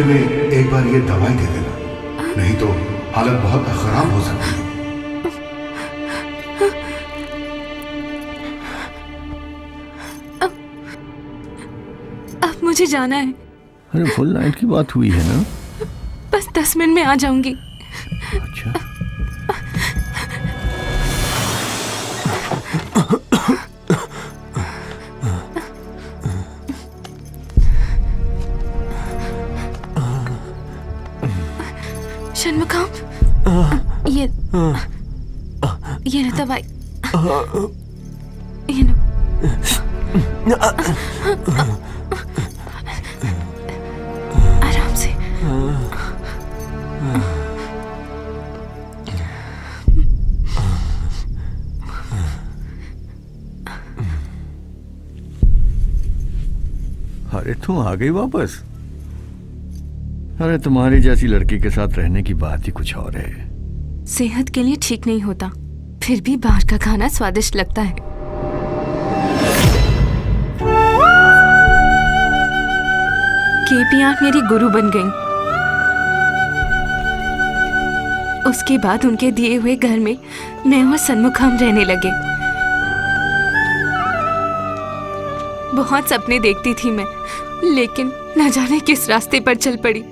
में एक बार ये दवाई दे देना, नहीं तो हालत बहुत खराब हो सकती है। अब मुझे जाना है। अरे फुल नाइट की बात हुई है ना? बस 10 मिनट में आ जाऊंगी। अच्छा। षणमुखम, ये लो दवाई, ये लो। आराम से। अरे तुम आ गई वापस? अरे तुम्हारी जैसी लड़की के साथ रहने की बात ही कुछ और है। सेहत के लिए ठीक नहीं होता, फिर भी बाहर का खाना स्वादिष्ट लगता है। केपी आंट मेरी गुरु बन गई। उसके बाद उनके दिए हुए घर में मैं और षणमुखम रहने लगे। बहुत सपने देखती थी मैं, लेकिन न जाने किस रास्ते पर चल पड़ी।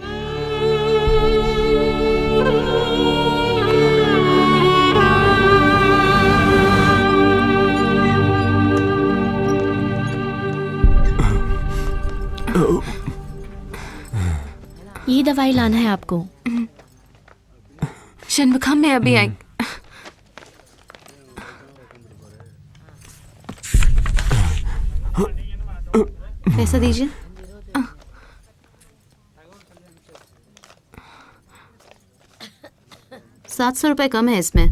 ये दवाई लाना है आपको। षणमुखम, मैं अभी आई। पैसा दीजिए। ₹700 कम है इसमें।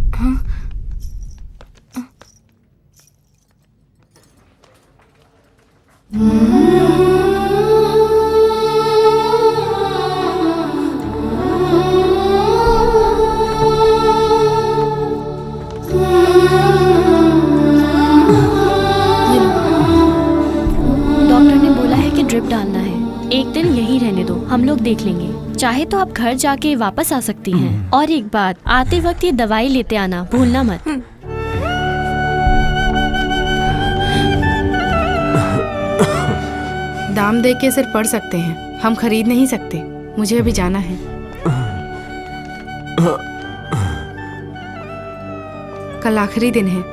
डॉक्टर ने बोला है कि ड्रिप डालना है। एक दिन यहीं रहने दो, हम लोग देख लेंगे। चाहे तो आप घर जाके वापस आ सकती हैं। और एक बात, आते वक्त ये दवाई लेते आना, भूलना मत। दाम देख के सिर्फ पढ़ सकते हैं, हम खरीद नहीं सकते। मुझे अभी जाना है। कल आखिरी दिन है,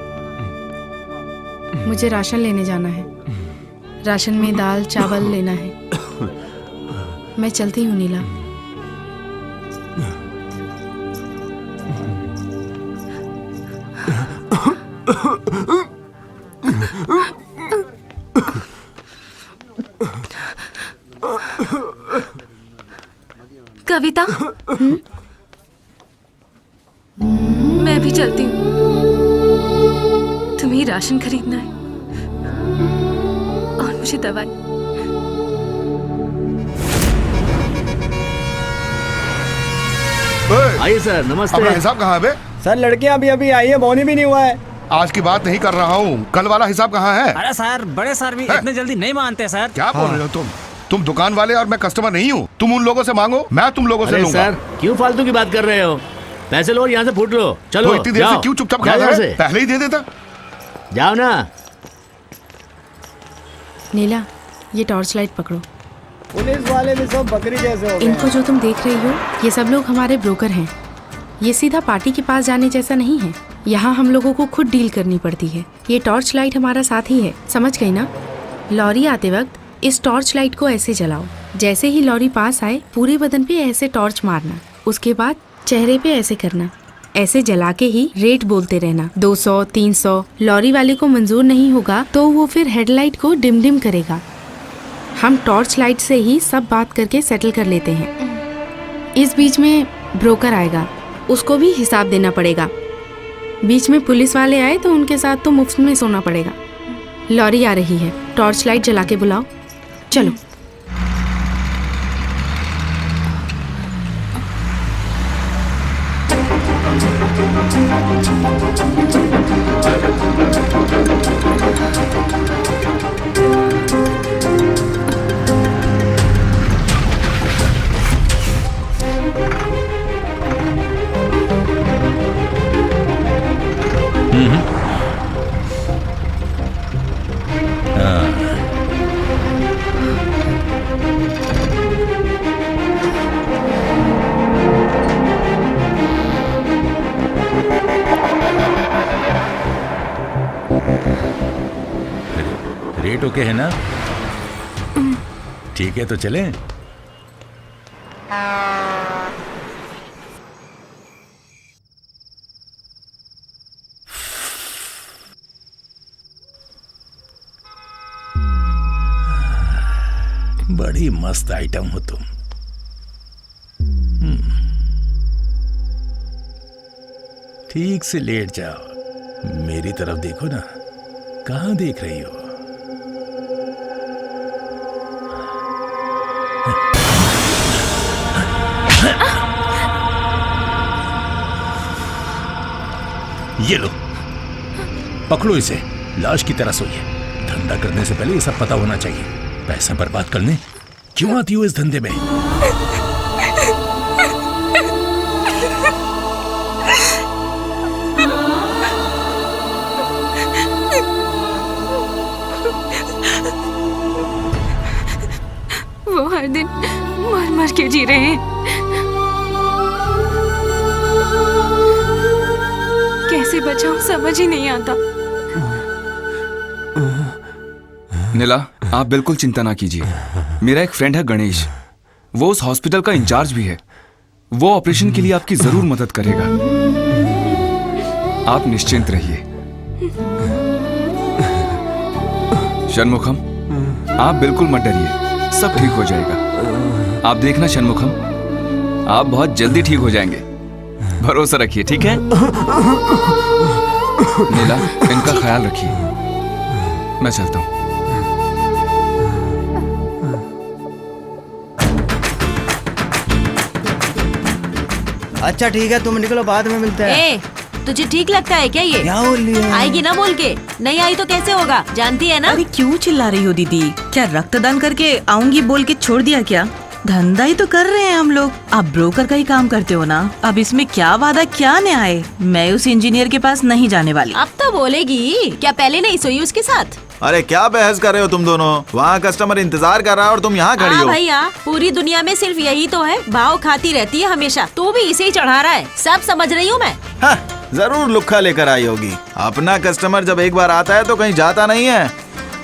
मुझे राशन लेने जाना है। राशन में दाल चावल लेना है। मैं चलती हूँ नीला। कविता, मैं भी चलती हूँ। तुम्हें राशन खरीदना है और मुझे दवाई। आइए सर, नमस्ते। अपना हिसाब कहाँ है बे? सर लड़कियां अभी अभी आई है, बोनी भी नहीं हुआ है। आज की बात नहीं कर रहा हूँ, कल वाला हिसाब कहाँ है? अरे सर, बड़े सर भी इतने जल्दी नहीं मानते सर। क्या बोल रहे हो तुम दुकान वाले और मैं कस्टमर नहीं हूँ। तुम उन लोगों से मांगो, मैं तुम लोगों से लूंगा। सर क्यों फालतू की बात कर रहे हो? पैसे लो और यहाँ से फूट लो। चलो तो इतनी देर से क्यों चुपचाप खड़ा है? पहले ही दे देता। जाओ ना। नीला, ये टॉर्च लाइट पकड़ो। पुलिस वाले भी सब बकरी जैसे हो गए। इनको जो तुम देख रही हो, ये सब लोग हमारे ब्रोकर हैं। ये सीधा पार्टी के पास जाने जैसा नहीं है। यहाँ हम लोगों को खुद डील करनी पड़ती है। ये टॉर्च लाइट हमारा साथी है, समझ गई ना? लॉरी आते वक्त इस टॉर्च लाइट को ऐसे जलाओ। जैसे ही लॉरी पास आए, पूरे बदन पे ऐसे टॉर्च मारना। उसके बाद चेहरे पे ऐसे करना। ऐसे जला के ही रेट बोलते रहना, 200, 300। लॉरी वाले को मंजूर नहीं होगा तो वो फिर हेडलाइट को डिम डिम करेगा। हम टॉर्च लाइट से ही सब बात करके सेटल कर लेते हैं। इस बीच में ब्रोकर आएगा, उसको भी हिसाब देना पड़ेगा। बीच में पुलिस वाले आए तो उनके साथ तो मुफ्त में सोना पड़ेगा। लॉरी आ रही है, टॉर्च लाइट जला के बुलाओ। चलो। रेट ओके है ना? ठीक है तो चलें। बड़ी मस्त आइटम हो तुम। ठीक से लेट जाओ, मेरी तरफ देखो ना, कहां देख रही हो? ये लो, पकड़ो इसे, लाश की तरह सोइए। धंधा करने से पहले ये सब पता होना चाहिए। पैसा बर्बाद करने क्यों आती हो इस धंधे में? वो हर दिन मर मर के जी रहे हैं। कैसे बचाऊं समझ ही नहीं आता। नीला, आप बिल्कुल चिंता ना कीजिए। मेरा एक फ्रेंड है गणेश, वो उस हॉस्पिटल का इंचार्ज भी है। वो ऑपरेशन के लिए आपकी जरूर मदद करेगा। आप निश्चिंत रहिए। षणमुखम, आप बिल्कुल मत डरिए, सब ठीक हो जाएगा। आप देखना षणमुखम, आप बहुत जल्दी ठीक हो जाएंगे। भरोसा रखिए, ठीक है? नीला, इनका ख्याल रखिए। मैं चलता हूं। अच्छा ठीक है, तुम निकलो, बाद में मिलते हैं। ए, तुझे ठीक लगता है क्या ये? क्या बोल रही है? आएगी ना बोल के, नहीं आई तो कैसे होगा, जानती है ना? अरे क्यों चिल्ला रही हो दीदी? क्या रक्तदान करके आऊंगी बोल के छोड़ दिया क्या? धंधा ही तो कर रहे हैं हम लोग। आप ब्रोकर का ही काम करते हो ना, अब इसमें क्या वादा क्या न्याय? मैं उस इंजीनियर के पास नहीं जाने वाली। अब तो बोलेगी, क्या पहले नहीं सोई उसके साथ? अरे क्या बहस कर रहे हो तुम दोनों? वहाँ कस्टमर इंतजार कर रहा है और तुम यहाँ खड़ी हो। भैया, पूरी दुनिया में सिर्फ यही तो है, भाव खाती रहती है हमेशा। तू भी इसे ही चढ़ा रहा है, सब समझ रही हूँ मैं। हाँ, जरूर लुक्खा लेकर आई होगी। अपना कस्टमर जब एक बार आता है तो कहीं जाता नहीं है।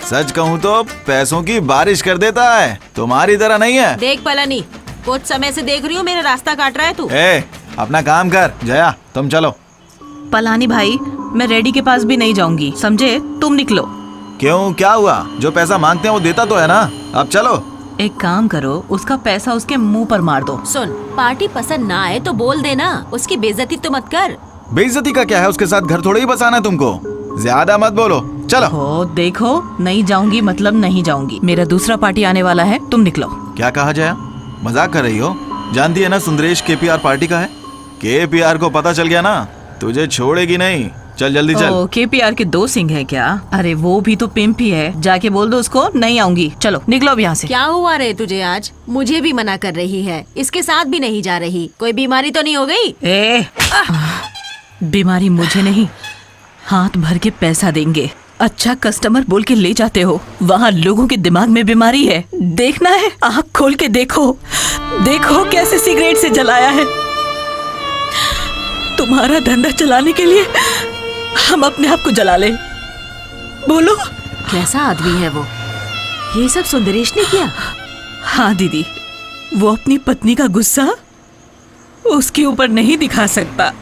सच कहूँ तो पैसों की बारिश कर देता है, तुम्हारी तरह नहीं है। देख पलानी, कुछ समय से देख रही हूँ मेरा रास्ता काट रहा है तू। अपना काम कर। जया, तुम चलो। पलानी भाई, मैं रेडी के पास भी नहीं जाऊंगी, समझे? तुम निकलो। क्यों, क्या हुआ? जो पैसा मांगते हैं वो देता तो है ना। अब चलो। एक काम करो, उसका पैसा उसके मुंह पर मार दो। सुन, पार्टी पसंद ना आए तो बोल देना, उसकी बेइज्जती तो मत कर। बेइज्जती का क्या है? उसके साथ घर थोड़ा ही बसाना है तुमको। ज्यादा मत बोलो, चलो। हो देखो, नहीं जाऊंगी मतलब नहीं जाऊंगी। मेरा दूसरा पार्टी आने वाला है, तुम निकलो। क्या कहा जया? मजाक कर रही हो? जानती है ना सुंदरेश KPR पार्टी का है। KPR को पता चल गया ना, तुझे छोड़ेगी नहीं। चल जल्दी चल। KPR के 2 सिंह है क्या? अरे वो भी तो पिंप ही है, जाके बोल दो उसको नहीं आऊंगी। चलो निकलो अब यहाँ से। क्या हुआ रे तुझे आज? मुझे भी मना कर रही है, इसके साथ भी नहीं जा रही। कोई बीमारी तो नहीं हो गई? बीमारी मुझे नहीं, हाथ भर के पैसा देंगे। अच्छा कस्टमर बोल के ले जाते हो, वहाँ लोगों के दिमाग में बीमारी है। देखना है, आँख खोल के देखो, देखो कैसे सिगरेट से जलाया है। तुम्हारा धंधा चलाने के लिए हम अपने आप को जला ले। बोलो कैसा आदमी है वो? ये सब सुंदरेश ने किया? हाँ दीदी, वो अपनी पत्नी का गुस्सा उसके ऊपर नहीं दिखा सकता।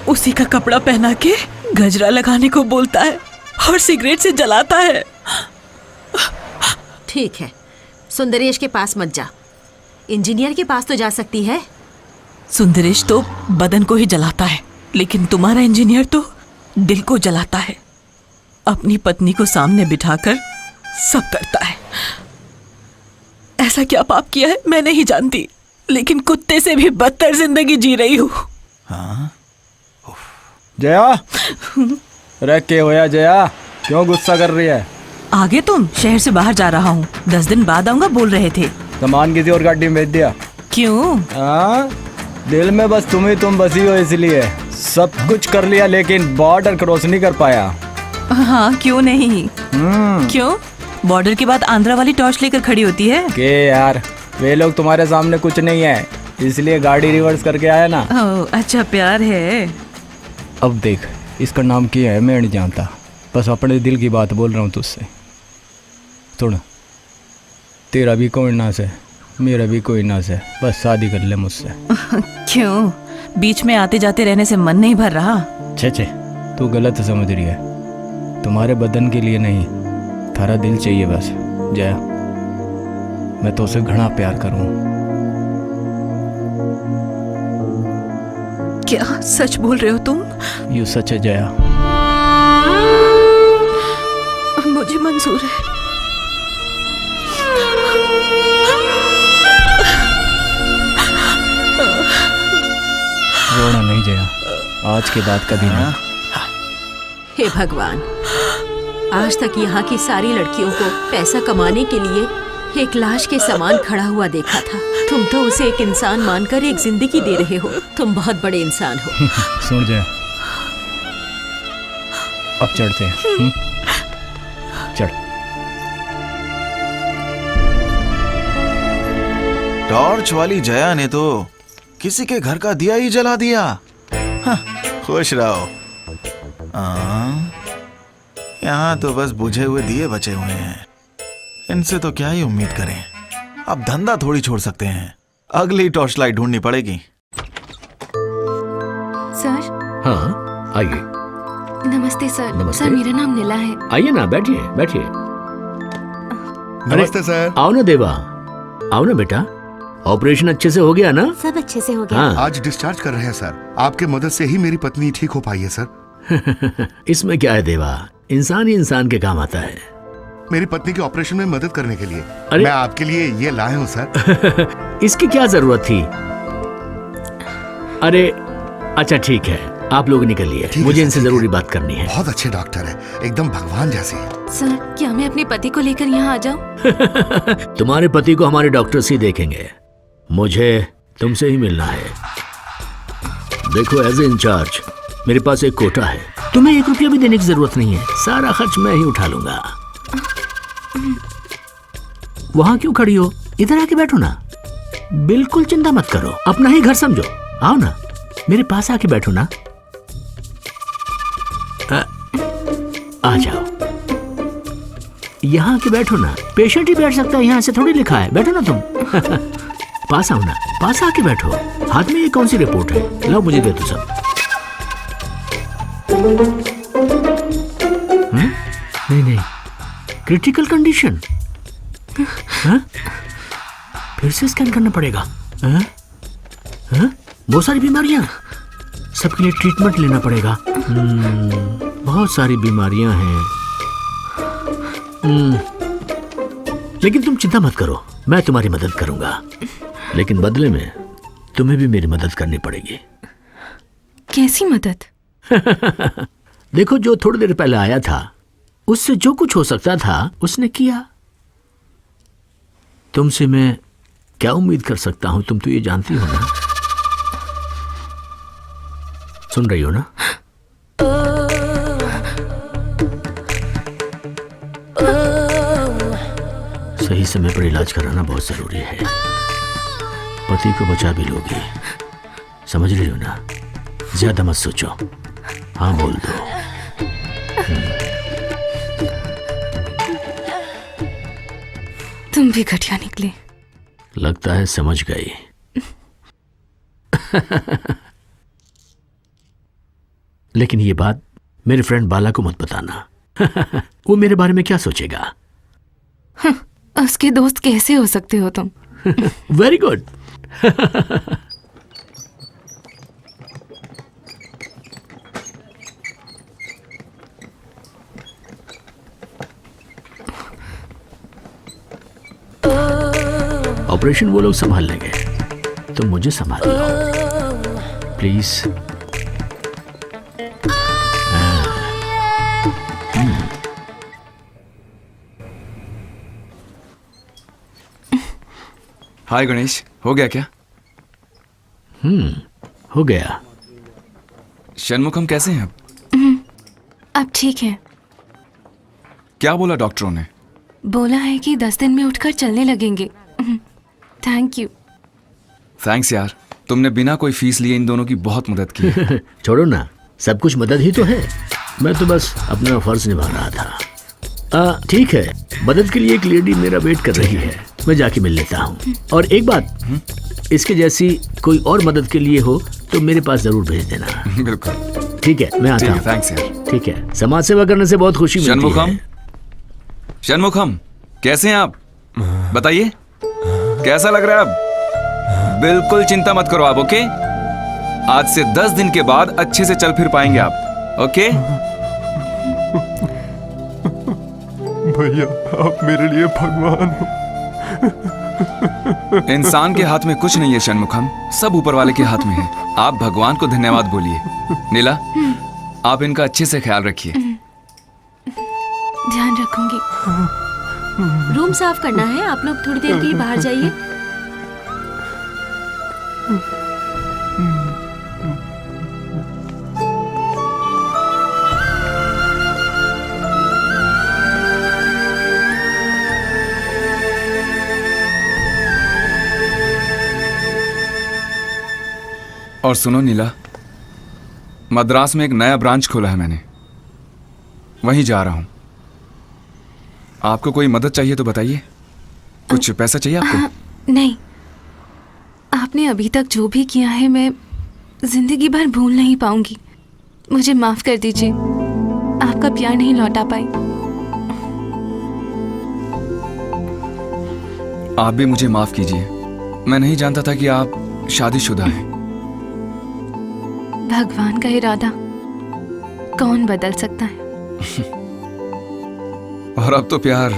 उसी का कपड़ा पहना के गजरा लगाने को बोलता है और सिगरेट से जलाता है। ठीक है, सुंदरेश के पास मत जा, इंजीनियर के पास तो जा सकती है। सुंदरेश तो बदन को ही जलाता है, लेकिन तुम्हारा इंजीनियर तो दिल को जलाता है। अपनी पत्नी को सामने बिठाकर सब करता है। ऐसा क्या पाप किया है मैं नहीं जानती, लेकिन कुत्ते से भी बदतर जिंदगी जी रही हूँ। हाँ? जया, रख के होया जया, क्यों गुस्सा कर रही है? आगे तुम शहर से बाहर जा रहा हूँ, 10 दिन बाद आऊंगा बोल रहे थे। सामान किसी और गाड़ी में भेज दिया? क्यों? हाँ, दिल में बस तुम बसी हो इसलिए। सब कुछ कर लिया लेकिन बॉर्डर क्रॉस नहीं कर पाया। हाँ क्यों नहीं? क्यों? बॉर्डर के बाद आंध्रा वाली टॉर्च लेकर खड़ी होती है। के यार, वे लोग तुम्हारे सामने कुछ नहीं है, इसलिए गाड़ी रिवर्स करके आया ना। अच्छा प्यार है। अब देख, इसका नाम क्या है मैं नहीं जानता, बस अपने दिल की बात बोल रहा हूँ तुझसे। सुन, तेरा भी कोई नाज है, मेरा भी कोई नाज है, बस शादी कर ले मुझसे। क्यों, बीच में आते जाते रहने से मन नहीं भर रहा? छे तू गलत समझ रही है। तुम्हारे बदन के लिए नहीं, थारा दिल चाहिए बस। जया, मैं तो उसे घना प्यार करूं। क्या सच बोल रहे हो तुम? यू सच है जया। मुझे मंजूर है। रोना नहीं जया, आज के बाद कभी नहीं। हे भगवान, आज तक यहाँ की सारी लड़कियों को पैसा कमाने के लिए एक लाश के समान खड़ा हुआ देखा था। तुम तो उसे एक इंसान मानकर एक जिंदगी दे रहे हो। तुम बहुत बड़े इंसान हो। सुन जया, अब चढ़ते हैं। चढ़। टॉर्च वाली जया ने तो किसी के घर का दिया ही जला दिया। हाँ, खुश रहो। यहाँ तो बस बुझे हुए दिए बचे हुए हैं। इनसे तो क्या ही उम्मीद करें। अब धंधा थोड़ी छोड़ सकते हैं, अगली टॉर्च लाइट ढूंढनी पड़ेगी। सर। हाँ, आइए। नमस्ते सर। नमस्ते। सर, मेरा नाम नीला है। आइए ना, बैठिए बैठिए। नमस्ते सर। आओ ना देवा, आओ ना बेटा। ऑपरेशन अच्छे से हो गया ना? सब अच्छे से हो गया। हाँ। आज डिस्चार्ज कर रहे हैं सर। आपके मदद से ही मेरी पत्नी ठीक हो पाई है सर। इसमें क्या है देवा, इंसान ही इंसान के काम आता है। मेरी पत्नी के ऑपरेशन में मदद करने के लिए अरे मैं आपके लिए ये लाया हूँ सर। इसकी क्या जरूरत थी? अरे अच्छा ठीक है, आप लोग निकलिए, मुझे इनसे जरूरी बात करनी है। बहुत अच्छे डॉक्टर है, एकदम भगवान जैसे। सर, क्या मैं अपने पति को लेकर यहाँ आ जाऊँ? तुम्हारे पति को हमारे डॉक्टर से ही देखेंगे, मुझे तुमसे ही मिलना है। देखो, एज ए इंचार्ज मेरे पास एक कोटा है, तुम्हें 1 रुपया भी देने की जरूरत नहीं है, सारा खर्च मैं ही उठा लूंगा। वहां क्यों खड़ी हो, इधर आके बैठो ना। बिल्कुल चिंता मत करो, अपना ही घर समझो। आओ ना, मेरे पास आके बैठो ना। आ जाओ, यहाँ आके बैठो ना। पेशेंट ही बैठ सकता है, यहाँ से थोड़ी लिखा है। बैठो ना तुम। पास आओ ना, पास आके बैठो। हाथ में ये कौन सी रिपोर्ट है? लाओ मुझे दे दो सब। नहीं नहीं, क्रिटिकल कंडीशन। फिर से स्कैन करना पड़ेगा। बहुत सारी बीमारियां, सबके लिए ट्रीटमेंट लेना पड़ेगा। बहुत सारी बीमारियां हैं। लेकिन तुम चिंता मत करो, मैं तुम्हारी मदद करूंगा, लेकिन बदले में तुम्हें भी मेरी मदद करनी पड़ेगी। कैसी मदद? देखो, जो थोड़ी देर पहले आया था, उससे जो कुछ हो सकता था उसने किया। तुमसे मैं क्या उम्मीद कर सकता हूं, तुम तो ये जानती हो ना। सुन रही हो ना? सही समय पर इलाज कराना बहुत जरूरी है। पति को बचा भी लोगी, समझ रही हो ना? ज्यादा मत सोचो, हाँ बोल दो। तुम भी घटिया निकले। लगता है समझ गई। लेकिन ये बात मेरे फ्रेंड बाला को मत बताना। वो मेरे बारे में क्या सोचेगा? उसके दोस्त कैसे हो सकते हो तुम? Very good. ऑपरेशन वो लोग संभाल लेंगे, तो मुझे संभाल लो प्लीज। हाय गणेश, हो गया क्या? हो गया। षणमुखम कैसे हैं अब? अब ठीक है। क्या बोला डॉक्टरों ने? बोला है कि 10 दिन में उठकर चलने लगेंगे। Thank you. थैंक्स यार, तुमने बिना कोई फीस लिए इन दोनों की बहुत मदद की है। छोड़ो ना, सब कुछ मदद ही तो है। मैं तो बस अपना फर्ज निभा रहा था। ठीक है, मदद के लिए एक लेडी मेरा वेट कर रही है, मैं जाके मिल लेता हूँ। और एक बात, इसके जैसी कोई और मदद के लिए हो तो मेरे पास जरूर भेज देना। बिल्कुल ठीक है, मैं आता हूँ। थैंक्स यार। ठीक है, समाज सेवा करने से बहुत खुशी मिलती है। शनमुखम, कैसे हैं आप? बताइए कैसा लग रहा है अब? बिल्कुल चिंता मत करो आप, ओके? आज से 10 दिन के बाद अच्छे से चल फिर पाएंगे आप, ओके? भैया आप मेरे लिए भगवान हो। इंसान के हाथ में कुछ नहीं है शनमुखम, सब ऊपर वाले के हाथ में है। आप भगवान को धन्यवाद बोलिए। नीला, आप इनका अच्छे से ख्याल रखिए। ध्यान रखूंगी। रूम साफ करना है, आप लोग थोड़ी देर के लिए बाहर जाइए। और सुनो नीला, मद्रास में एक नया ब्रांच खोला है मैंने, वहीं जा रहा हूं। आपको कोई मदद चाहिए तो बताइए। कुछ पैसा चाहिए आपको? नहीं, आपने अभी तक जो भी किया है मैं जिंदगी भर भूल नहीं पाऊंगी। मुझे माफ कर दीजिए, आपका प्यार नहीं लौटा पाई। आप भी मुझे माफ कीजिए, मैं नहीं जानता था कि आप शादीशुदा हैं। भगवान का इरादा कौन बदल सकता है? और अब तो प्यार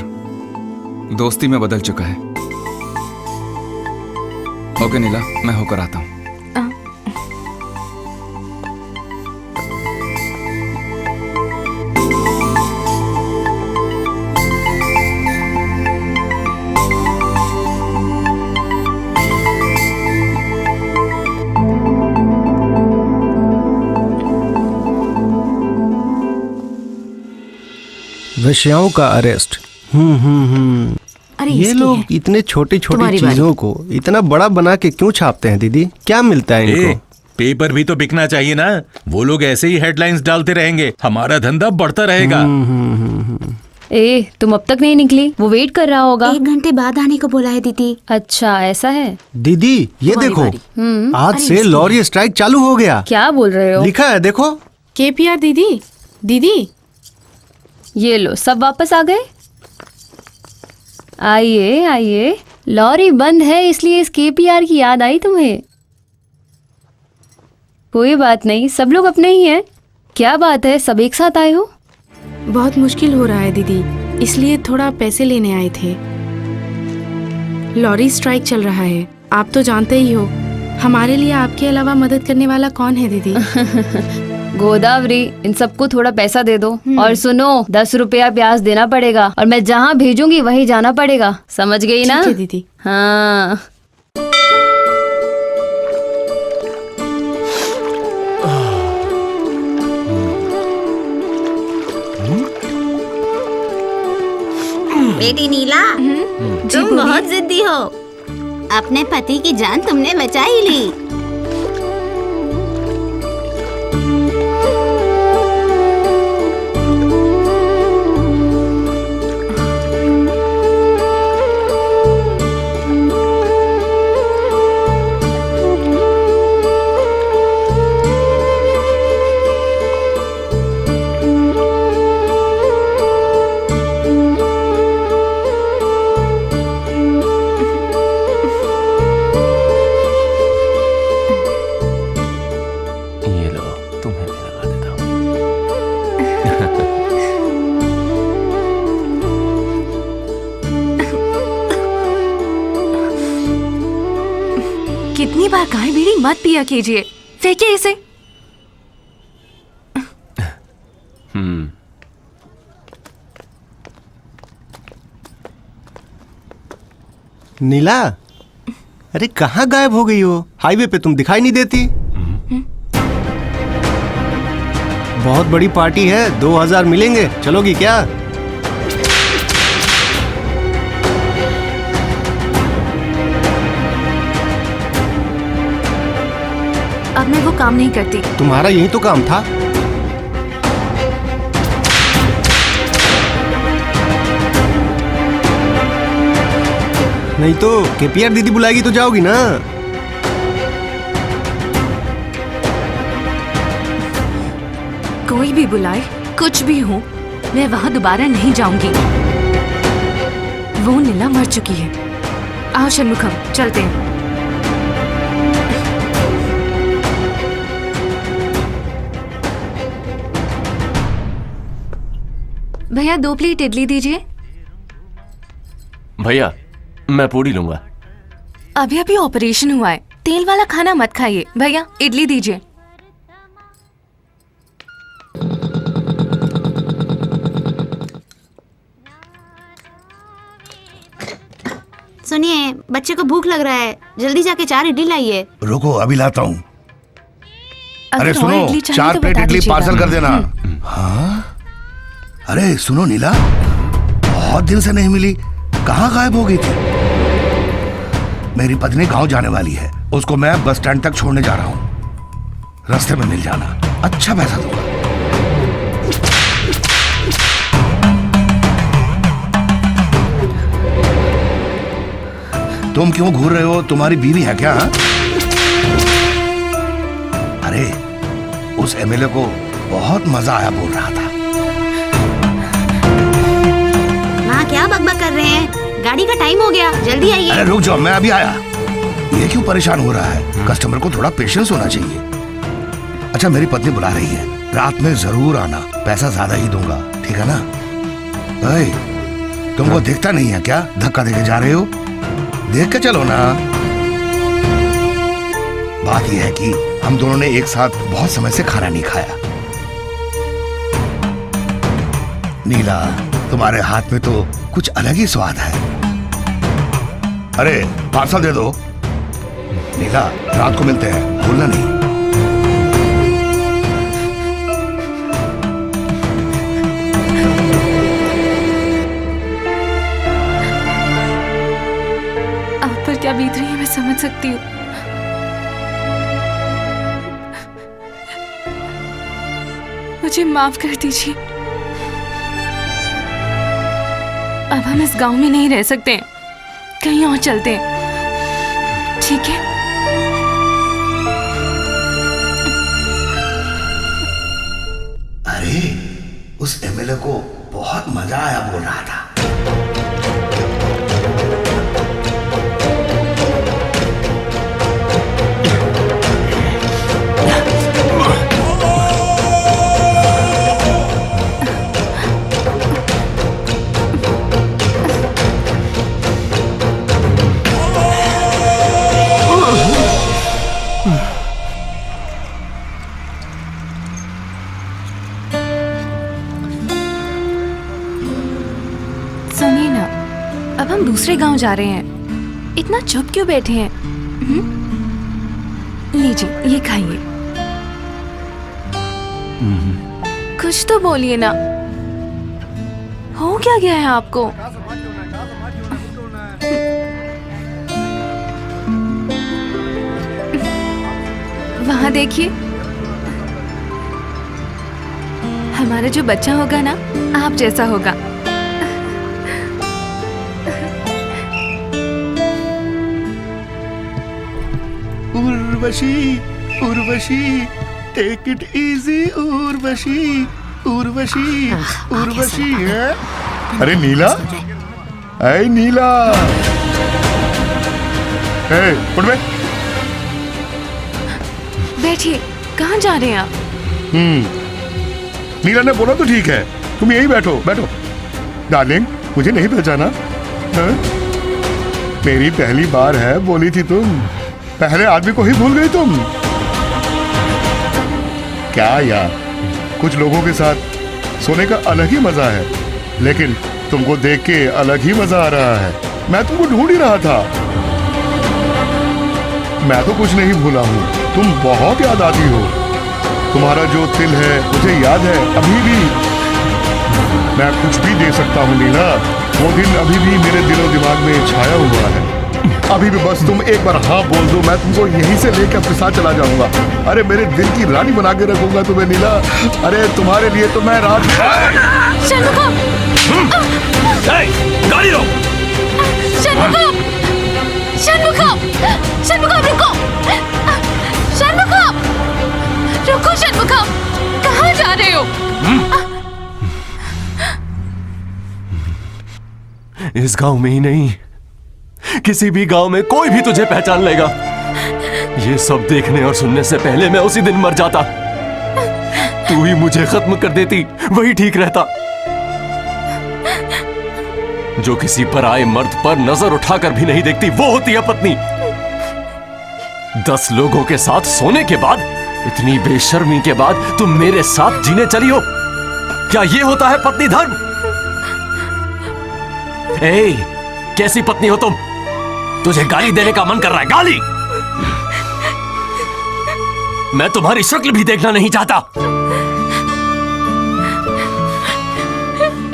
दोस्ती में बदल चुका है। ओके नीला, मैं होकर आता हूं। वेश्याओं का अरेस्ट। अरे ये लोग इतने छोटी छोटी चीजों को इतना बड़ा बना के क्यों छापते हैं दीदी? क्या मिलता है इनको? पेपर भी तो बिकना चाहिए ना। वो लोग ऐसे ही हेडलाइंस डालते रहेंगे, हमारा धंधा बढ़ता रहेगा। ए, तुम अब तक नहीं निकली? वो वेट कर रहा होगा। 1 घंटे बाद आने को बोला है दीदी। अच्छा ऐसा है। दीदी ये देखो, आज से लॉरी स्ट्राइक चालू हो गया। क्या बोल रहे हो? लिखा है देखो। केपीआर दीदी, दीदी ये लो, सब वापस आ गए। आइए आइए, लॉरी बंद है इसलिए इस केपीआर की याद आई तुम्हें? कोई बात नहीं, सब लोग अपने ही हैं। क्या बात है, सब एक साथ आए हो? बहुत मुश्किल हो रहा है दीदी, इसलिए थोड़ा पैसे लेने आए थे। लॉरी स्ट्राइक चल रहा है, आप तो जानते ही हो। हमारे लिए आपके अलावा मदद करने वाला कौन है दीदी? गोदावरी, इन सबको थोड़ा पैसा दे दो। और सुनो, 10 रुपया ब्याज देना पड़ेगा, और मैं जहाँ भेजूंगी वहीं जाना पड़ेगा। समझ गई ना? ठीक है दीदी। हाँ। बेटी नीला, तुम बहुत जिद्दी हो। अपने पति की जान तुमने बचा ही ली। कितनी बार गाय बीड़ी मत पिया कीजिए, फेंकिए इसे। नीला, अरे कहाँ गायब हो गई हो? हाईवे पे तुम दिखाई नहीं देती। बहुत बड़ी पार्टी है, 2000 मिलेंगे, चलोगी क्या? अब मैं वो काम नहीं करती। तुम्हारा यही तो काम था। नहीं तो केपीआर दीदी बुलाएगी तो जाओगी ना। कोई भी बुलाए, कुछ भी हो, मैं वहां दोबारा नहीं जाऊंगी। वो नीला मर चुकी है। आओ षणमुखम, चलते हैं। भैया 2 प्लेट इडली दीजिए। भैया मैं पूरी लूंगा। अभी अभी ऑपरेशन हुआ है, तेल वाला खाना मत खाइए। भैया इडली दीजिए। सुनिए, बच्चे को भूख लग रहा है, जल्दी जाके 4 इडली लाइए। रुको अभी लाता हूँ। अरे अगर और सुनो, इडली चाहिए 4 तो प्लेट बता इडली दीजिएगा। पार्सल कर देना। हाँ? अरे सुनो नीला, बहुत दिन से नहीं मिली, कहाँ गायब हो गई थी? मेरी पत्नी गांव जाने वाली है, उसको मैं बस स्टैंड तक छोड़ने जा रहा हूँ। रास्ते में मिल जाना, अच्छा पैसा दूंगा। तुम क्यों घूर रहे हो? तुम्हारी बीवी है क्या? अरे उस एमएलए को बहुत मजा आया बोल रहा था। माँ क्या बकबक कर रहे हैं? गाड़ी का टाइम हो गया, जल्दी आइए। अरे रुक जाओ, मैं अभी आया। ये क्यों परेशान हो रहा है? कस्टमर को थोड़ा पेशेंस होना चाहिए। अच्छा मेरी पत्नी बुला रही है, रात में जरूर आना, पैसा ज्यादा ही दूंगा, ठीक है ना? अरे तुमको दिखता नहीं है क्या? धक्का देके जा रहे हो, देख के चलो ना। बात यह है कि हम दोनों ने एक साथ बहुत समय से खाना नहीं खाया। नीला, तुम्हारे हाथ में तो कुछ अलग ही स्वाद है। अरे पार्सल दे दो। नीला, रात को मिलते हैं, भूलना नहीं। आप पर क्या बीत रही है मैं समझ सकती हूँ। मुझे माफ कर दीजिए। अब हम इस गांव में नहीं रह सकते, कहीं और चलते हैं, ठीक है? अरे उस एमएलए को बहुत मजा आया बोल रहा था। सुनिए ना, अब हम दूसरे गांव जा रहे हैं, इतना चुप क्यों बैठे हैं? लीजिए ये खाइए। कुछ तो बोलिए ना, हो क्या गया है आपको? वहां देखिए, हमारा जो बच्चा होगा ना, आप जैसा होगा। Urvashi, Urvashi, take it easy Urvashi, Urvashi, Urvashi है? अरे नीला, अरे नीला, उठ बे। बैठिए, कहाँ जा रहे हैं आप? नीला ने बोला तो ठीक है, तुम यही बैठो, बैठो। डार्लिंग, मुझे नहीं पहचाना? हाँ? मेरी पहली बार है, बोली थी तुम। पहले आदमी को ही भूल गई तुम। क्या यार, कुछ लोगों के साथ सोने का अलग ही मजा है, लेकिन तुमको देख के अलग ही मजा आ रहा है। मैं तुमको ढूंढ ही रहा था। मैं तो कुछ नहीं भूला हूँ, तुम बहुत याद आती हो। तुम्हारा जो दिल है मुझे याद है अभी भी। मैं कुछ भी दे सकता हूँ नीला, वो दिन अभी भी मेरे दिलो दिमाग में छाया हुआ है। अभी भी बस तुम एक बार हाँ बोल दो, मैं तुमको यहीं से लेकर अपने साथ चला जाऊंगा। अरे मेरे दिल की रानी बना के रखूंगा तुम्हें नीला। अरे तुम्हारे लिए तो मैं रात गाड़ी रोक। षणमुखम, षणमुखम रुको, षणमुखम रुको, षणमुखम कहाँ जा रहे हो? इस गांव में ही नहीं, किसी भी गांव में कोई भी तुझे पहचान लेगा। ये सब देखने और सुनने से पहले मैं उसी दिन मर जाता। तू ही मुझे खत्म कर देती, वही ठीक रहता। जो किसी पराये मर्द पर नजर उठाकर भी नहीं देखती, वो होती है पत्नी। 10 लोगों के साथ सोने के बाद, इतनी बेशर्मी के बाद तुम मेरे साथ जीने चली हो। क्या ये होता है पत्नी धर्म? ए, कैसी पत्नी हो तुम? तुझे गाली देने का मन कर रहा है? गाली? मैं तुम्हारी शक्ल भी देखना नहीं चाहता।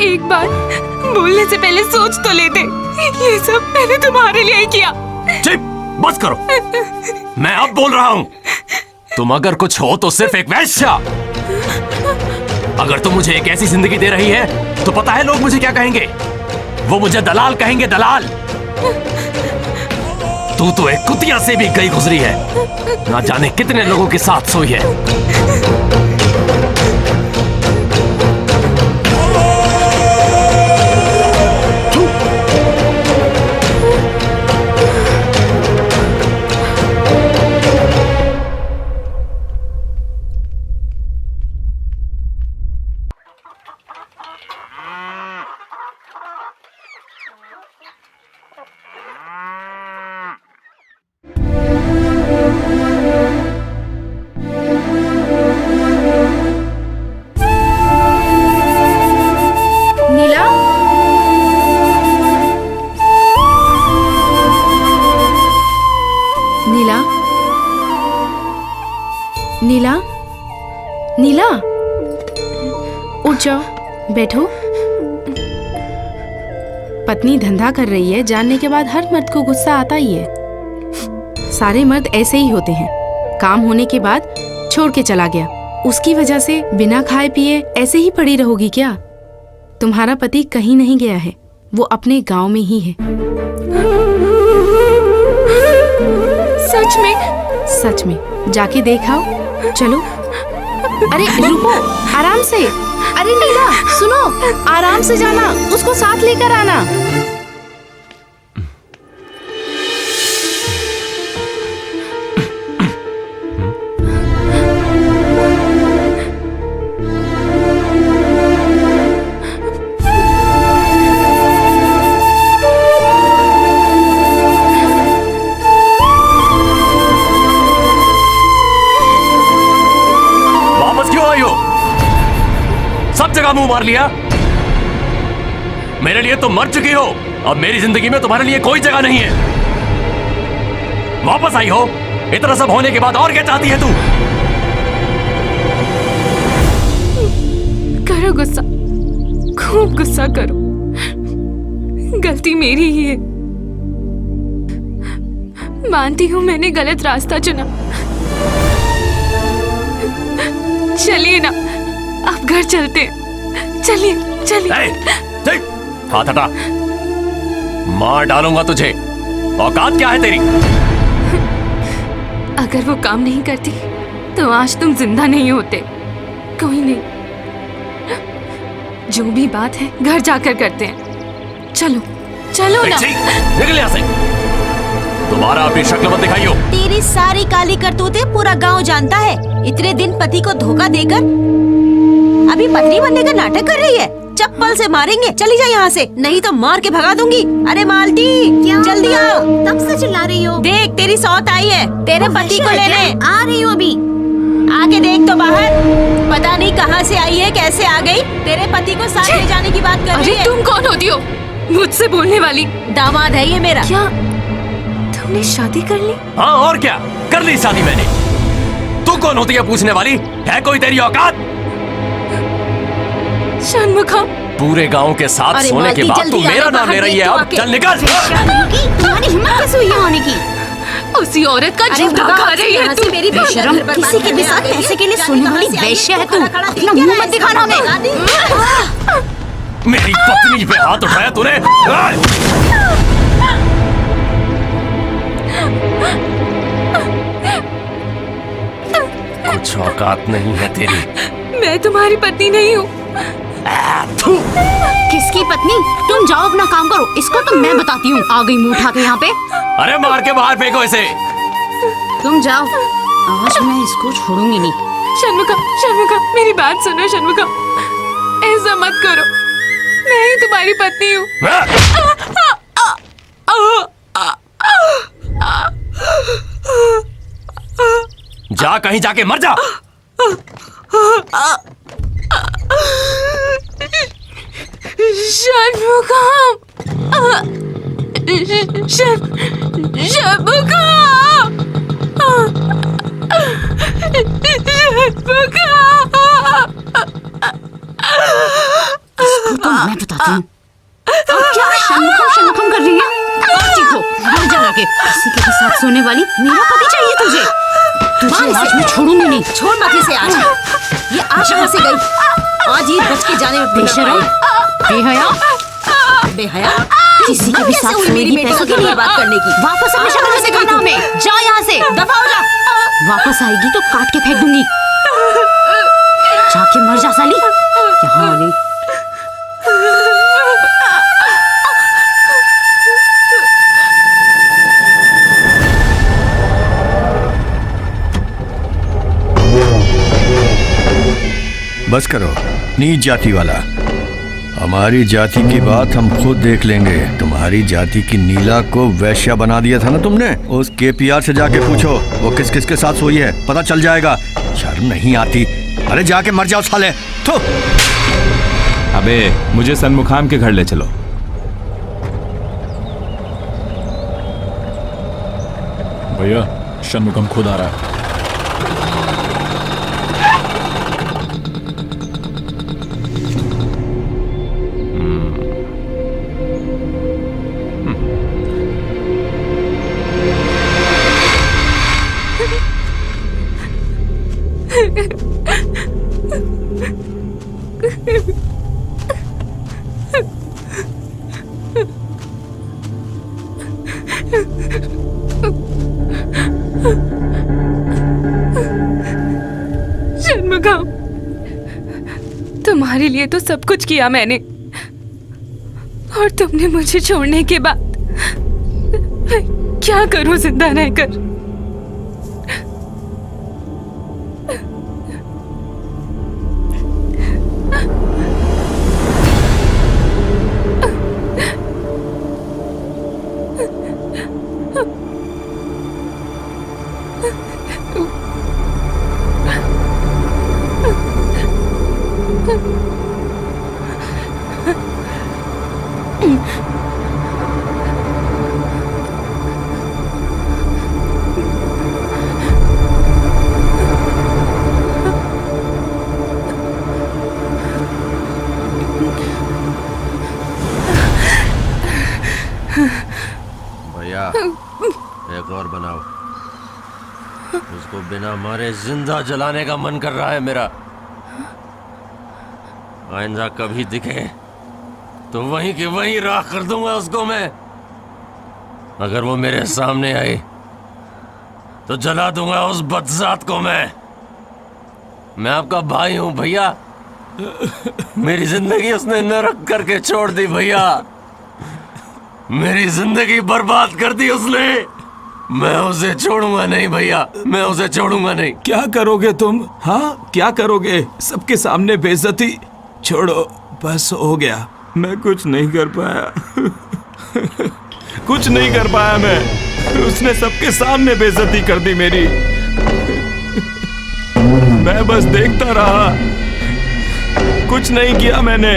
एक बार बोलने से पहले सोच तो लेते। ये सब मैंने तुम्हारे लिए ही किया। चुप, बस करो। मैं अब बोल रहा हूं। तुम अगर कुछ हो तो सिर्फ एक वैश्या। अगर तुम मुझे एक ऐसी जिंदगी दे रही है तो पता है लोग मुझे क्या कहेंगे? वो मुझे दलाल कहेंगे, दलाल। तू तो एक कुतिया से भी गई गुजरी है, ना जाने कितने लोगों के साथ सोई है। नीला, नीला, उठ जाओ, बैठो। पत्नी धंधा कर रही है जानने के बाद हर मर्द को गुस्सा आता ही है। सारे मर्द ऐसे ही होते हैं। काम होने के बाद छोड़ के चला गया, उसकी वजह से बिना खाए पिए ऐसे ही पड़ी रहोगी क्या? तुम्हारा पति कहीं नहीं गया है, वो अपने गांव में ही है। सच में? सच में, जाके देखाओ। चलो। अरे रुको, आराम से। अरे नीला सुनो, आराम से जाना, उसको साथ लेकर आना। सब जगह मुंह मार लिया। मेरे लिए तुम मर चुकी हो, अब मेरी जिंदगी में तुम्हारे लिए कोई जगह नहीं है। वापस आई हो, इतना सब होने के बाद और क्या चाहती है तू? करो गुस्सा, खूब गुस्सा करो। गलती मेरी ही है, मानती हूँ मैंने गलत रास्ता चुना। चलिए ना, अब घर चलते हैं। चलिए चलिए। हाथ हटा, मार डालूंगा तुझे। औकात क्या है तेरी? अगर वो काम नहीं करती तो आज तुम जिंदा नहीं होते। कोई नहीं, जो भी बात है घर जाकर करते हैं। चलो चलो ना। निकल यहाँ से, दोबारा अपनी शक्ल मत दिखाइयो। तेरी सारी काली करतूतें पूरा गांव जानता है। इतने दिन पति को धोखा देकर अभी पत्नी बनने का नाटक कर रही है। चप्पल से मारेंगे, चली जा यहाँ से, नहीं तो मार के भगा दूंगी। अरे मालती, जल्दी आओ। तब से चिल्ला रही हो? देख तेरी सौत आई है तेरे पति को लेने। आ रही हूँ अभी। आके देख तो बाहर, पता नहीं कहाँ से आई है, कैसे आ गई। तेरे पति को साथ ले जाने की बात कर रही है। तुम कौन होती हो मुझसे बोलने वाली? दामाद है ये मेरा। क्या तुमने शादी कर ली? हाँ और क्या, कर ली शादी मैंने। तू कौन होती है पूछने वाली? है कोई तेरी औकात? षणमुखम, पूरे गांव के साथ सोने के बाद तू मेरा नाम ले रही है। अब चल निकल। तुम्हारी हिम्मत कैसे हुई आने की? उसी औरत का झूठा खा रही है तू। मेरी बेशरम, किसी के भी साथ पैसे के लिए सोने वाली वैश्य है तू। अपना मुंह मत दिखाना हमें। मेरी पत्नी पे हाथ उठाया तूने। कुछ औकात नहीं है तेरी। मैं तुम्हारी पत्नी नहीं हूँ। किसकी पत्नी? तुम जाओ अपना काम करो, इसको तो मैं बताती हूँ। आ गई मुंह उठा के यहाँ पे। अरे मार के बाहर फेंको इसे। तुम जाओ, आज मैं इसको छोड़ूंगी नहीं। शर्मुखा, मेरी बात सुनो शर्मुखा, ऐसा मत करो, मैं ही तुम्हारी पत्नी हूँ। जा कहीं जाके मर जा। शर्मुखा, शर्मुखा, तो मैं बताती हूँ। अब क्या शर्मुखम कर रही है? और चीखो, मर जा के। किसी के साथ सोने वाली मेरा पति चाहिए तुझे। तुझे आज मैं छोड़ूंगी नहीं। छोड़ मत इसे आज। ये आज कहाँ से गई? आज ये बच के जाने में बेशरम, बेहया, बेहया। किसी के भी साथ हुई मेरी पैसों की बात करने की। वापस अपने शक्ल से करना हमें। जा यहाँ से, दफा हो जा। वापस आएगी तो काट के फेंक दूंगी। जाके मर जा साली। यहाँ नहीं। बस करो, नीच जाति वाला। हमारी जाति की बात हम खुद देख लेंगे। तुम्हारी जाति की नीला को वैश्या बना दिया था ना तुमने। उस केपीआर से जाके पूछो वो किस किस के साथ सोई है, पता चल जाएगा। शर्म नहीं आती? अरे जाके मर जाओ साले। थू। अबे मुझे सनमुखाम के घर ले चलो। भैया शनमुखम खुद आ रहा है। शर्मुखम, तुम्हारे लिए तो सब कुछ किया मैंने, और तुमने मुझे छोड़ने के बाद मैं क्या करूं जिंदा रहकर? भैया एक और बनाओ। उसको बिना मारे जिंदा जलाने का मन कर रहा है मेरा। आइंदा कभी दिखे तो वहीं के वहीं राख कर दूंगा उसको मैं। अगर वो मेरे सामने आई तो जला दूंगा उस बदजात को मैं आपका भाई हूं भैया। मेरी जिंदगी उसने नरक करके छोड़ दी भैया। मेरी जिंदगी बर्बाद कर दी उसने। मैं उसे छोड़ूंगा नहीं भैया, मैं उसे छोड़ूंगा नहीं। क्या करोगे तुम? हाँ क्या करोगे? सबके सामने बेइज्जती। छोड़ो, बस हो गया। मैं कुछ नहीं कर पाया। कुछ नहीं कर पाया मैं। उसने सबके सामने बेइज्जती कर दी मेरी। मैं बस देखता रहा, कुछ नहीं किया मैंने।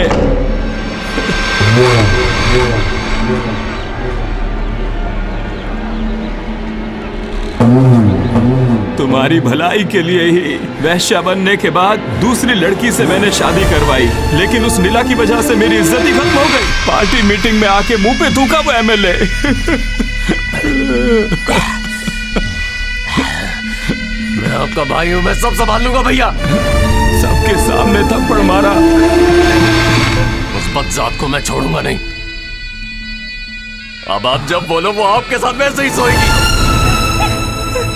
तुम्हारी भलाई के लिए ही वैश्या बनने के बाद दूसरी लड़की से मैंने शादी करवाई, लेकिन उस नीला की वजह से मेरी इज्जत ही खत्म हो गई। पार्टी मीटिंग में आके मुंह पे थूका वो एमएलए। मैं आपका भाई हूं, मैं सब संभाल लूंगा भैया। सबके सामने थप्पड़ मारा। उस बदजात को मैं छोड़ूंगा नहीं। अब आप जब बोलो वो आपके साथ वैसे ही सोएगी।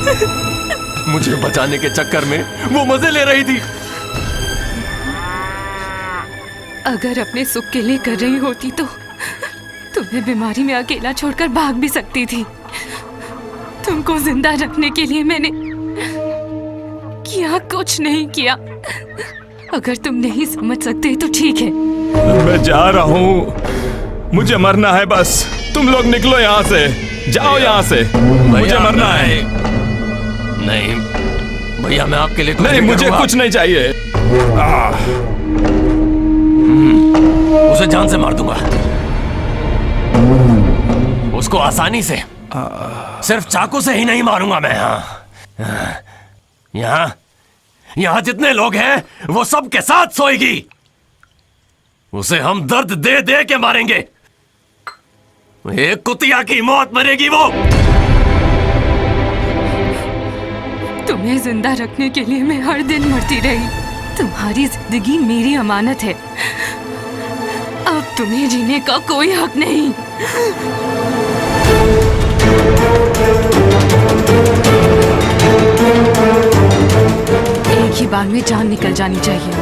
मुझे बचाने के चक्कर में वो मजे ले रही थी। अगर अपने सुख के लिए कर रही होती तो तुम्हें बीमारी में अकेला छोड़कर भाग भी सकती थी। तुमको जिंदा रखने के लिए मैंने किया कुछ नहीं किया। अगर तुम नहीं समझ सकते तो ठीक है। मैं जा रहा हूँ, मुझे मरना है बस। तुम लोग निकलो यहाँ से, जाओ यहाँ से, मुझे मरना है। नहीं भैया, मैं आपके लिए कुछ नहीं, मुझे कुछ नहीं चाहिए। उसे जान से मार दूंगा, उसको आसानी से, सिर्फ चाकू से ही नहीं मारूंगा मैं। यहाँ जितने लोग हैं वो सब के साथ सोएगी। उसे हम दर्द दे दे के मारेंगे। एक कुतिया की मौत मरेगी वो। तुम्हें जिंदा रखने के लिए मैं हर दिन मरती रही। तुम्हारी जिंदगी मेरी अमानत है। अब तुम्हें जीने का कोई हक नहीं। एक ही बार में जान निकल जानी चाहिए।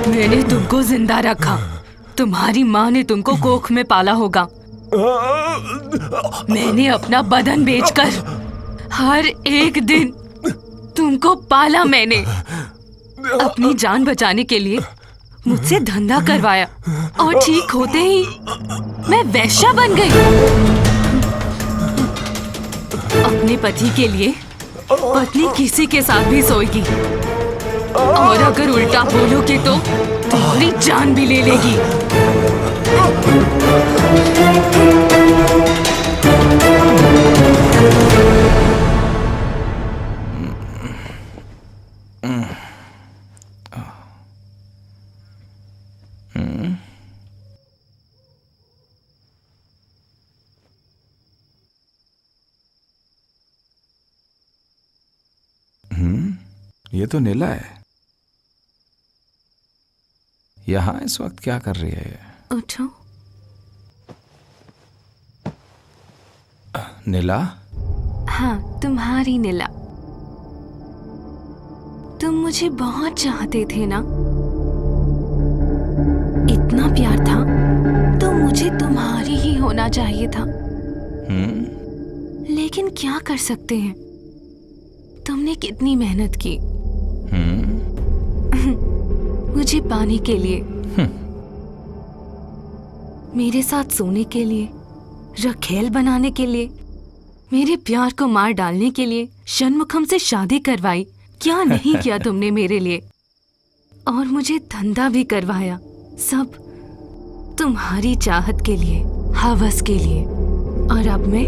मैंने तुमको जिंदा रखा। तुम्हारी माँ ने तुमको कोख में पाला होगा। मैंने अपना बदन बेचकर हर एक दिन तुमको पाला। मैंने अपनी जान बचाने के लिए मुझसे धंधा करवाया और ठीक होते ही मैं वैश्या बन गई। अपने पति के लिए पत्नी किसी के साथ भी सोएगी और अगर उल्टा बोलोगे तो तुम्हारी जान भी ले लेगी। ये तो नीला है। यहाँ इस वक्त क्या कर रही है? उठो। नीला? हाँ, तुम्हारी नीला। तुम मुझे बहुत चाहते थे ना? इतना प्यार था तो मुझे तुम्हारी ही होना चाहिए था। लेकिन क्या कर सकते हैं? तुमने कितनी मेहनत की मुझे पाने के लिए, मेरे साथ सोने के लिए, रखेल बनाने के लिए, मेरे प्यार को मार डालने के लिए षणमुखम से शादी करवाई। क्या नहीं किया तुमने मेरे लिए? और मुझे धंधा भी करवाया, सब तुम्हारी चाहत के लिए, हवस के लिए। और अब मैं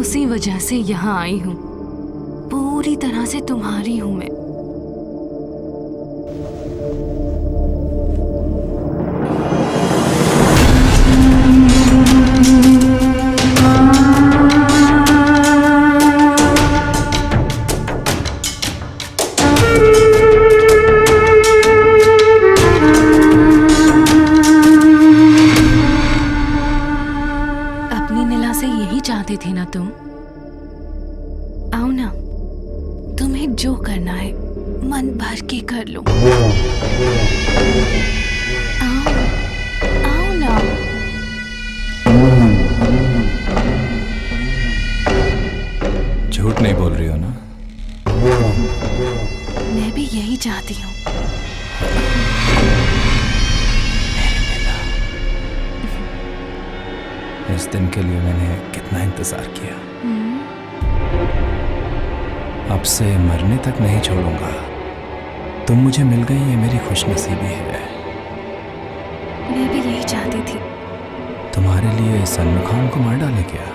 उसी वजह से यहाँ आई हूँ। पूरी तरह से तुम्हारी हूँ मैं। अपनी नीला से यही चाहते थे ना तुम? आओ ना, तुम्हें जो करना है मन भर के कर लो। आओ, आओ ना। झूठ नहीं बोल रही हो ना? मैं भी यही चाहती हूँ। इस दिन के लिए मैंने कितना इंतजार किया। अब से मरने तक नहीं छोड़ूंगा। तुम मुझे मिल गई, ये मेरी खुशनसीबी है। मैं भी यही चाहती थी। तुम्हारे लिए षणमुखम को मार डाले क्या?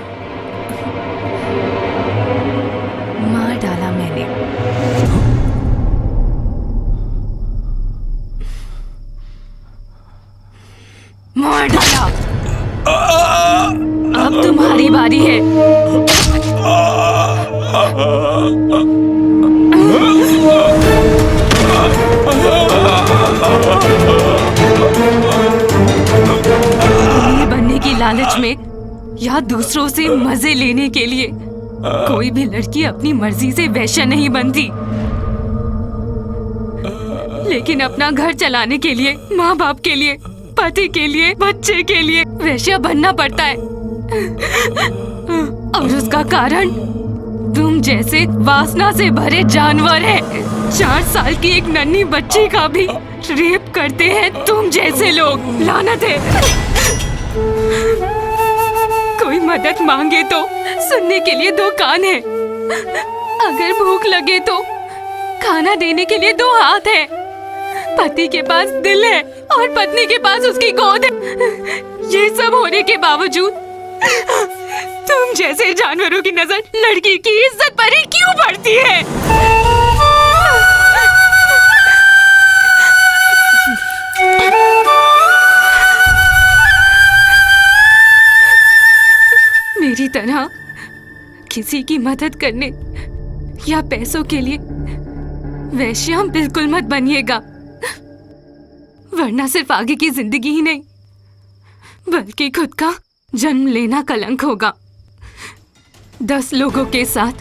मार डाला मैंने। तुम्हारी बारी है। अमीर बनने की लालच में या दूसरों से मजे लेने के लिए कोई भी लड़की अपनी मर्जी से वैश्या नहीं बनती, लेकिन अपना घर चलाने के लिए, माँ बाप के लिए, पति के लिए, बच्चे के लिए वैश्या बनना पड़ता है। और उसका कारण तुम जैसे वासना से भरे जानवर है। 4 साल की एक नन्ही बच्ची का भी रेप करते हैं तुम जैसे लोग। लानत है। कोई मदद मांगे तो सुनने के लिए 2 कान है, अगर भूख लगे तो खाना देने के लिए 2 हाथ है। पति के पास दिल है और पत्नी के पास उसकी गोद है। ये सब होने के बावजूद तुम जैसे जानवरों की नजर लड़की की इज्जत पर ही क्यों पड़ती है? मेरी तरह किसी की मदद करने या पैसों के लिए वैश्या बिल्कुल मत बनिएगा, वरना सिर्फ आगे की जिंदगी ही नहीं बल्कि खुद का जन्म लेना कलंक होगा। 10 लोगों के साथ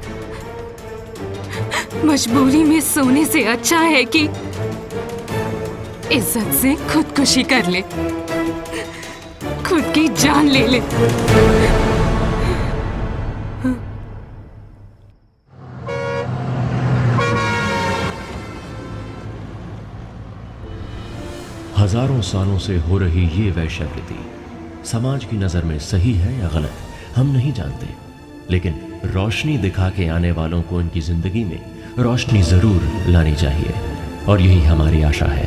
मजबूरी में सोने से अच्छा है कि इज्जत से खुदकुशी कर ले, खुद की जान ले ले। हजारों सालों से हो रही ये वैश्यावृत्ति समाज की नजर में सही है या गलत हम नहीं जानते, लेकिन रोशनी दिखा के आने वालों को उनकी जिंदगी में रोशनी जरूर लानी चाहिए और यही हमारी आशा है।